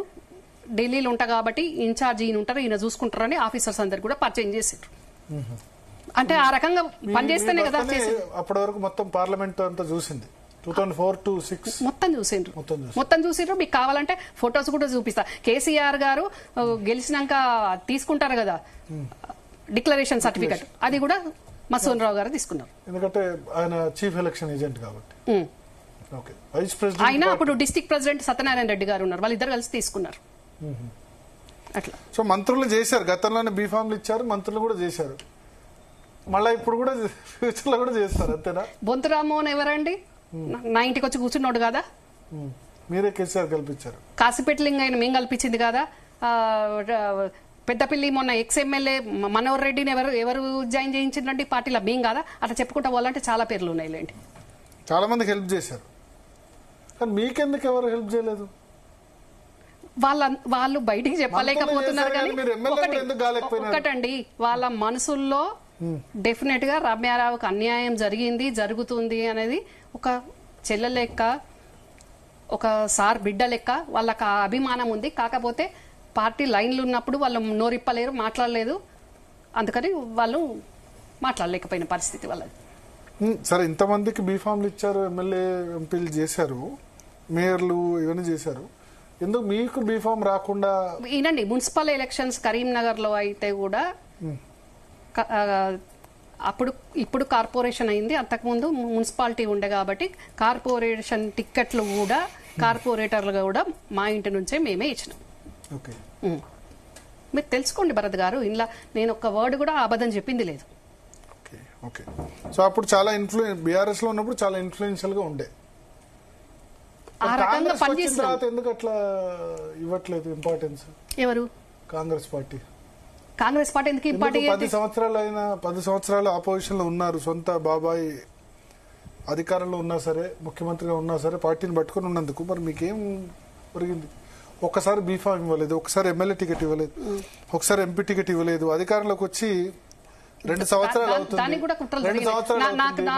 ఢిల్లీలో ఉంటా కాబట్టి ఇన్ఛార్జ్ ఈయన ఉంటారు, ఈయన చూసుకుంటారని ఆఫీసర్స్ అందరు కూడా పరిచయం చేశారు. అంటే ఆ రకంగా పనిచేస్తేనే కదా. అప్పటి వరకు మొత్తం పార్లమెంట్ అంతా చూసింది. 2004-2006 మొత్తం చూసిండ్రు. మీకు కావాలంటే ఫొటోస్ కూడా చూపిస్తా. కేసీఆర్ గారు గెలిచినాక తీసుకుంటారు కదా డిక్లరేషన్ సర్టిఫికెట్, అది కూడా మసూన్ రావు గారు తీసుకున్నారు. ఎందుకంటే ఆయన చీఫ్ ఎలక్షన్ ఏజెంట్ కాబట్టి. వైస్ ప్రెసిడెంట్ ఆయన అప్పుడు డిస్ట్రిక్ట్ ప్రెసిడెంట్ సత్యనారాయణ రెడ్డి గారు ఉన్నారు, వాళ్ళిద్దరు కలిసి తీసుకున్నారు. అట్లా సో మంత్రులు చేశారు, గతంలోనే బీఫామ్లు ఇచ్చారు, మంత్రులు కూడా చేశారు, మళ్ళీ ఇప్పుడు కూడా ఫ్యూచర్ లో కూడా చేస్తారు. అంతేనా? బొంతు రామ్మోహన్ ఎవరండి? నా ఇంటికి వచ్చి కూర్చున్నాడు కదా. మీరే కేసీఆర్ కల్పించారు. కాసిపేట లింగయ్యను మేము కల్పించింది కదా. పెద్దపల్లి మొన్న ఎక్స్ఎమ్మెల్యే మనోహర్ రెడ్డిని ఎవరు జాయిన్ చేయించిందండి పార్టీలో? మేం కదా. అట్లా చెప్పుకుంటా పోవాలంటే చాలా పేర్లు ఉన్నాయి లేండి. చాలా మందికి హెల్ప్ చేశారు, కానీ మీకెందుకు ఎవరు హెల్ప్ చేయలేదు? వాళ్ళు బయటికి చెప్పలేకపోతున్నారు. కానీ ఒకటండి, వాళ్ళ మనసుల్లో డెఫినెట్ గా రమ్యారావుకి అన్యాయం జరిగింది, జరుగుతుంది అనేది ఒక చెల్లె లెక్క, ఒక సార్ బిడ్డ లెక్క వాళ్ళకి ఆ అభిమానం ఉంది. కాకపోతే పార్టీ లైన్లు ఉన్నప్పుడు వాళ్ళు నోరిప్పలేరు, మాట్లాడలేదు. అందుకని వాళ్ళు మాట్లాడలేకపోయిన పరిస్థితి వాళ్ళది. సరే, ఇంతమందికి బీఫామ్లు ఇచ్చారు, ఎమ్మెల్యే ఎంపీలు చేశారు, మేయర్లు ఇవన్నీ చేశారు, ఎందుకు మీకు బీఫామ్ రాకుండా? ఈనండి మున్సిపల్ ఎలక్షన్స్ కరీంనగర్ లో అయితే కూడా ఇప్పుడు కార్పొరేషన్ అయింది, అంతకుముందు మున్సిపాలిటీ ఉండే కాబట్టి కార్పొరేషన్ టిక్కెట్లు కూడా కార్పొరేటర్లు కూడా మా ఇంటి నుంచే మేమే ఇచ్చినాం. మీరు తెలుసుకోండి భరత్ గారు, ఇలా నేను ఒక్క వర్డ్ కూడా అబద్ధం చెప్పింది లేదు. ఓకే. సో అప్పుడు చాలా బీఆర్ఎస్ లో ఉన్నప్పుడు చాలా ఇన్ఫ్లుయెన్షియల్ గా ఉండే. కాంగ్రెస్ వచ్చిన తర్వాత ఎందుకు అట్లా ఇవ్వట్లేదు ఇంపార్టెన్స్? ఎవరు? కాంగ్రెస్ పార్టీ. కాంగ్రెస్ పార్టీ ఎందుకు ఇంపార్టెంట్? 10 సంవత్సరాలు ఆపోజిషన్ లో ఉన్నారు. సొంత బాబాయ్ అధికారంలో ఉన్నా సరే, ముఖ్యమంత్రిగా ఉన్నా సరే, పార్టీని పట్టుకుని ఉన్నందుకు మరి మీకేం జరిగింది? ఒక్కసారి బీఫామ్ ఇవ్వలేదు, ఒకసారి ఎమ్మెల్యే టికెట్ ఇవ్వలేదు, ఒకసారి ఎంపీ టికెట్ ఇవ్వలేదు. అధికారంలోకి వచ్చి 2 సంవత్సరాలు అవుతుంది.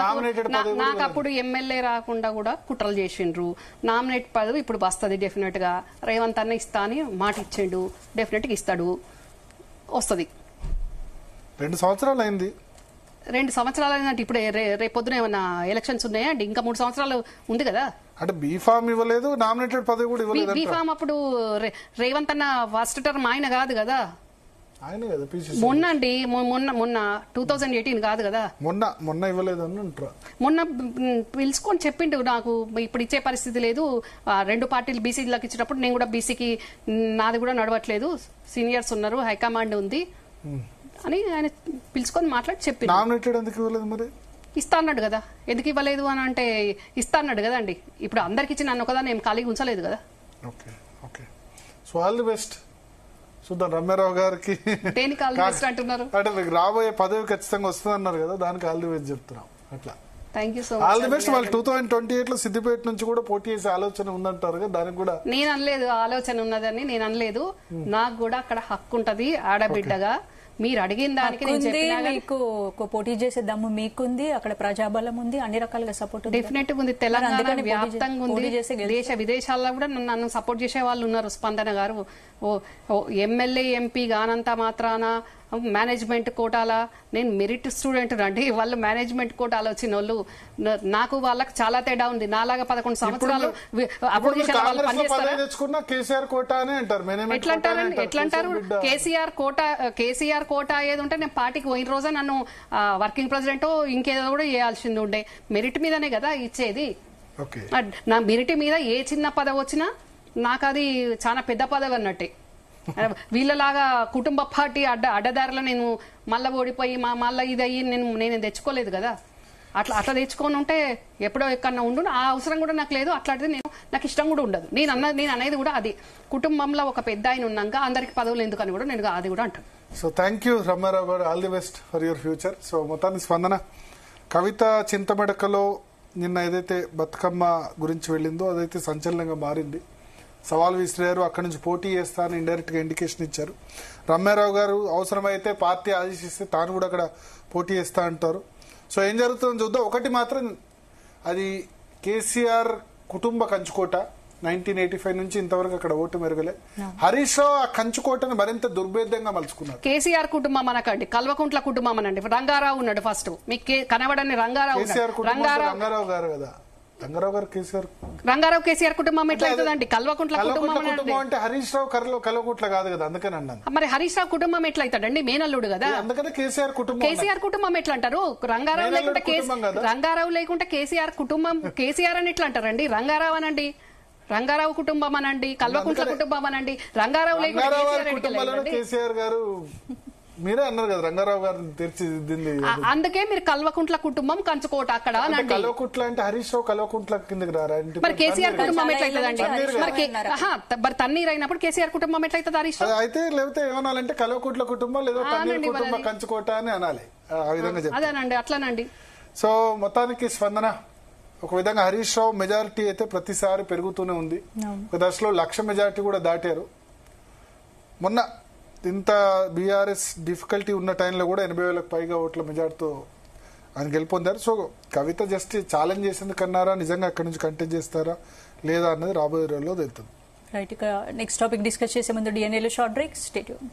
నాకు అప్పుడు ఎమ్మెల్యే రాకుండా కూడా కుట్రలు చేసిండ్రు. నామినేట్ పదవి ఇప్పుడు వస్తుంది డెఫినెట్ గా. రేవంత్ అన్న ఇస్తా అని మాట ఇచ్చిండు, డెఫినెట్ గా ఇస్తాడు, వస్తుంది. 2 సంవత్సరాలు అయింది. 2 సంవత్సరాలు అయిందంటే ఇప్పుడు రేపొద్దున ఏమన్నా ఎలక్షన్స్ ఉన్నాయా అండి? ఇంకా 3 సంవత్సరాలు ఉంది కదా. అంటే బీఫామ్ ఇవ్వలేదు, నామినేటెడ్ పదవి కూడా ఇవ్వలేదు. బీఫామ్ అప్పుడు రేవంత్ అన్న ఫస్ట్ టర్మ్ ఆయన కాదు కదా, ఆయన కదా మొన్న అండి, మొన్న 2018 కాదు కదా, మొన్న ఇవ్వలేదు అని అంటారు. మొన్న పిలుచుకొని చెప్పిండు నాకు ఇప్పుడు ఇచ్చే పరిస్థితి లేదు, 2 పార్టీలు బీసీలకు ఇచ్చినప్పుడు నేను కూడా బీసీకి నాది కూడా నడవట్లేదు, సీనియర్స్ ఉన్నారు, హైకమాండ్ ఉంది అని ఆయన పిలుచుకొని మాట్లాడి చెప్పిండు. నామినేటెడ్ ఎందుకు ఇవ్వలేదు మరి? ఇస్తా అన్నాడు కదా. ఎందుకు ఇవ్వలేదు అని అంటే ఇస్తా అన్నాడు కదా అండి. ఇప్పుడు అందరికి ఇచ్చి నన్ను ఒకదాన్ని ఏం ఖాళీగా ఉంచలేదు కదా. Okay okay. So all the best. చూద్దాం రమ్యారావు గారికి దేనికి ఆల్ ది బెస్ట్ అంటున్నారు? అంటే మీకు రాబోయే పదవి ఖచ్చితంగా వస్తుంది అన్నారు కదా, దానికి ఆల్ ది బెస్ట్ చెప్తున్నాం. అట్లా thank you so much. All the best. వాళ్ళు 2028 లో సిద్దిపేట నుంచి కూడా పోటీ చేసే ఆలోచన ఉందంటారు కదా, దానికి కూడా నేను అనలేదు ఆలోచన ఉన్నదని, నేను అనలేదు. నాకు కూడా అక్కడ హక్కు ఉంటది ఆడబిడ్డగా. మీరు అడిగిన దానికి మీకు పోటీ చేసే దమ్ము మీకుంది, అక్కడ ప్రజాబలం ఉంది, అన్ని రకాలుగా సపోర్ట్ డెఫినెట్ ఉంది. తెలంగాణ వ్యాప్తంగా ఉంది, దేశ విదేశాల్లో కూడా నన్ను సపోర్ట్ చేసే వాళ్ళు ఉన్నారు. స్పందన గారు ఎమ్మెల్యే ఎంపీ గానంత మాత్రాన మేనేజ్మెంట్ కోటాలా, నేను మెరిట్ స్టూడెంట్ అండి, వాళ్ళు మేనేజ్మెంట్ కోటాలో వచ్చిన వాళ్ళు. నాకు వాళ్ళకి చాలా తేడా ఉంది. నాలాగా 11 సంవత్సరాలు అపోజిషన్ వాళ్ళు పనిచేస్తారు. ఎట్లా అంటారు? కేసీఆర్ కోటా ఏది ఉంటే నేను పార్టీకి పోయిన రోజే నన్ను వర్కింగ్ ప్రెసిడెంట్ ఇంకేదో కూడా చేయాల్సింది ఉండే. మెరిట్ మీదనే కదా ఇచ్చేది. నా మెరిట్ మీద ఏ చిన్న పదవి వచ్చినా నాకు అది చాలా పెద్ద పదవి అన్నట్టే. వీళ్ళలాగా కుటుంబ పార్టీ అడ్డదారిలో నేను మళ్ళా ఓడిపోయి మళ్ళా ఇది అయ్యి నేను తెచ్చుకోలేదు కదా. అట్లా తెచ్చుకొని ఉంటే ఎప్పుడో ఎక్కడన్నా ఉండు, ఆ అవసరం కూడా నాకు లేదు. అట్లాంటిది నాకు ఇష్టం కూడా ఉండదు. నేను అనేది కూడా అది, కుటుంబంలో ఒక పెద్ద ఆయన ఉన్నాక అందరికి పదవులు ఎందుకని కూడా నేను అది కూడా అంటాను. సో థ్యాంక్ యూ రమ్యారావు గారు, all the best for your future. So మొత్తానికి స్పందన కవిత చింతమడకలో నిన్న ఏదైతే బతుకమ్మ గురించి వెళ్ళిందో అదైతే సంచలనంగా మారింది. సవాల్ విసిరారు, అక్కడి నుంచి పోటీ చేస్తా అని ఇండైరెక్ట్ గా ఇండికేషన్ ఇచ్చారు. రమ్యారావు గారు అవసరమైతే పార్టీ ఆదేశిస్తే తాను కూడా అక్కడ పోటీ చేస్తా అంటారు. సో ఏం జరుగుతుందో చూద్దాం. ఒకటి మాత్రం, అది కేసీఆర్ కుటుంబ కంచుకోట. 1985 నుంచి ఇంతవరకు అక్కడ ఓటు మెరుగలే. హరీష్ రావు ఆ కంచుకోటను మరింత దుర్భేద్యంగా మలుచుకున్నారు. కేసీఆర్ కుటుంబం అనకండి, కల్వకుంట్ల కుటుంబం అనండి. రంగారావు ఉన్నాడు ఫస్ట్, మీకు కనబడని రంగారావు. రంగారావు గారు కదా, రంగారావు కేసీఆర్ కుటుంబం ఎట్లా అవుతుందండి? కల్వకుంట్ల కుటుంబం అంటే హరీష్ రావు కల్వకుంట్ల కాదు కదా, అందుకని అన్నాను. మరి హరీష్ రావు కుటుంబం ఎట్లా అవుతాడండి? మేనల్లుడు కదా, అందుకనే కేసీఆర్ కుటుంబం ఎట్లా అంటారు? రంగారావు లేకుంటే కేసీఆర్ కుటుంబం కేసీఆర్ అని ఎట్లా అంటారండి? రంగారావు అనండి, రంగారావు కుటుంబం అనండి, కల్వకుంట్ల కుటుంబం అనండి. రంగారావు లేకుంటే కేసీఆర్ గారు మీరే అన్నారు కదా, రంగారావు గారిని తీర్చిదిద్దింది. అందుకే మీరు కల్వకుంట్ల కుటుంబం కంచుకోట అక్కడ. కల్వకుంట్ల అంటే హరీష్ రావు కల్వకుంట్ల కిందకి రారా? మరి కేసీఆర్ కుటుంబం ఎట్లయితుందండి? మరి తన్నీరు అయినప్పుడు కేసీఆర్ కుటుంబం ఎట్లయితుంది హరీష్ రావు? అయితే లేకపోతే ఏమనాలంటే కల్వకుంట్ల కుటుంబం లేదా తన్నీరు కుటుంబం కంచుకోట అని అనాలి. ఆ విధంగా అదేనండి, అట్లానండి. సో మొత్తానికి స్పందన ఒక విధంగా హరీష్ రావు మెజారిటీ అయితే ప్రతిసారి పెరుగుతూనే ఉంది. ఒక దశలో 1,00,000 మెజారిటీ కూడా దాటారు. మొన్న ఇంత బీఆర్ఎస్ డిఫికల్టీ ఉన్న టైంలో కూడా 80,000కు పైగా ఓట్ల మెజార్టీతో ఆయన గెలుపొందారు. సో కవిత జస్ట్ ఛాలెంజ్ చేసేందుకన్నారా, నిజంగా అక్కడి నుంచి కంటెస్ట్ చేస్తారా లేదా అన్నది రాబోయే రోజుల్లో తెలుస్తుంది. రైట్, ఇక నెక్స్ట్ టాపిక్ డిస్కస్ చేసే ముందు డిఎన్ఏలో షార్ట్ బ్రేక్. Stay tune.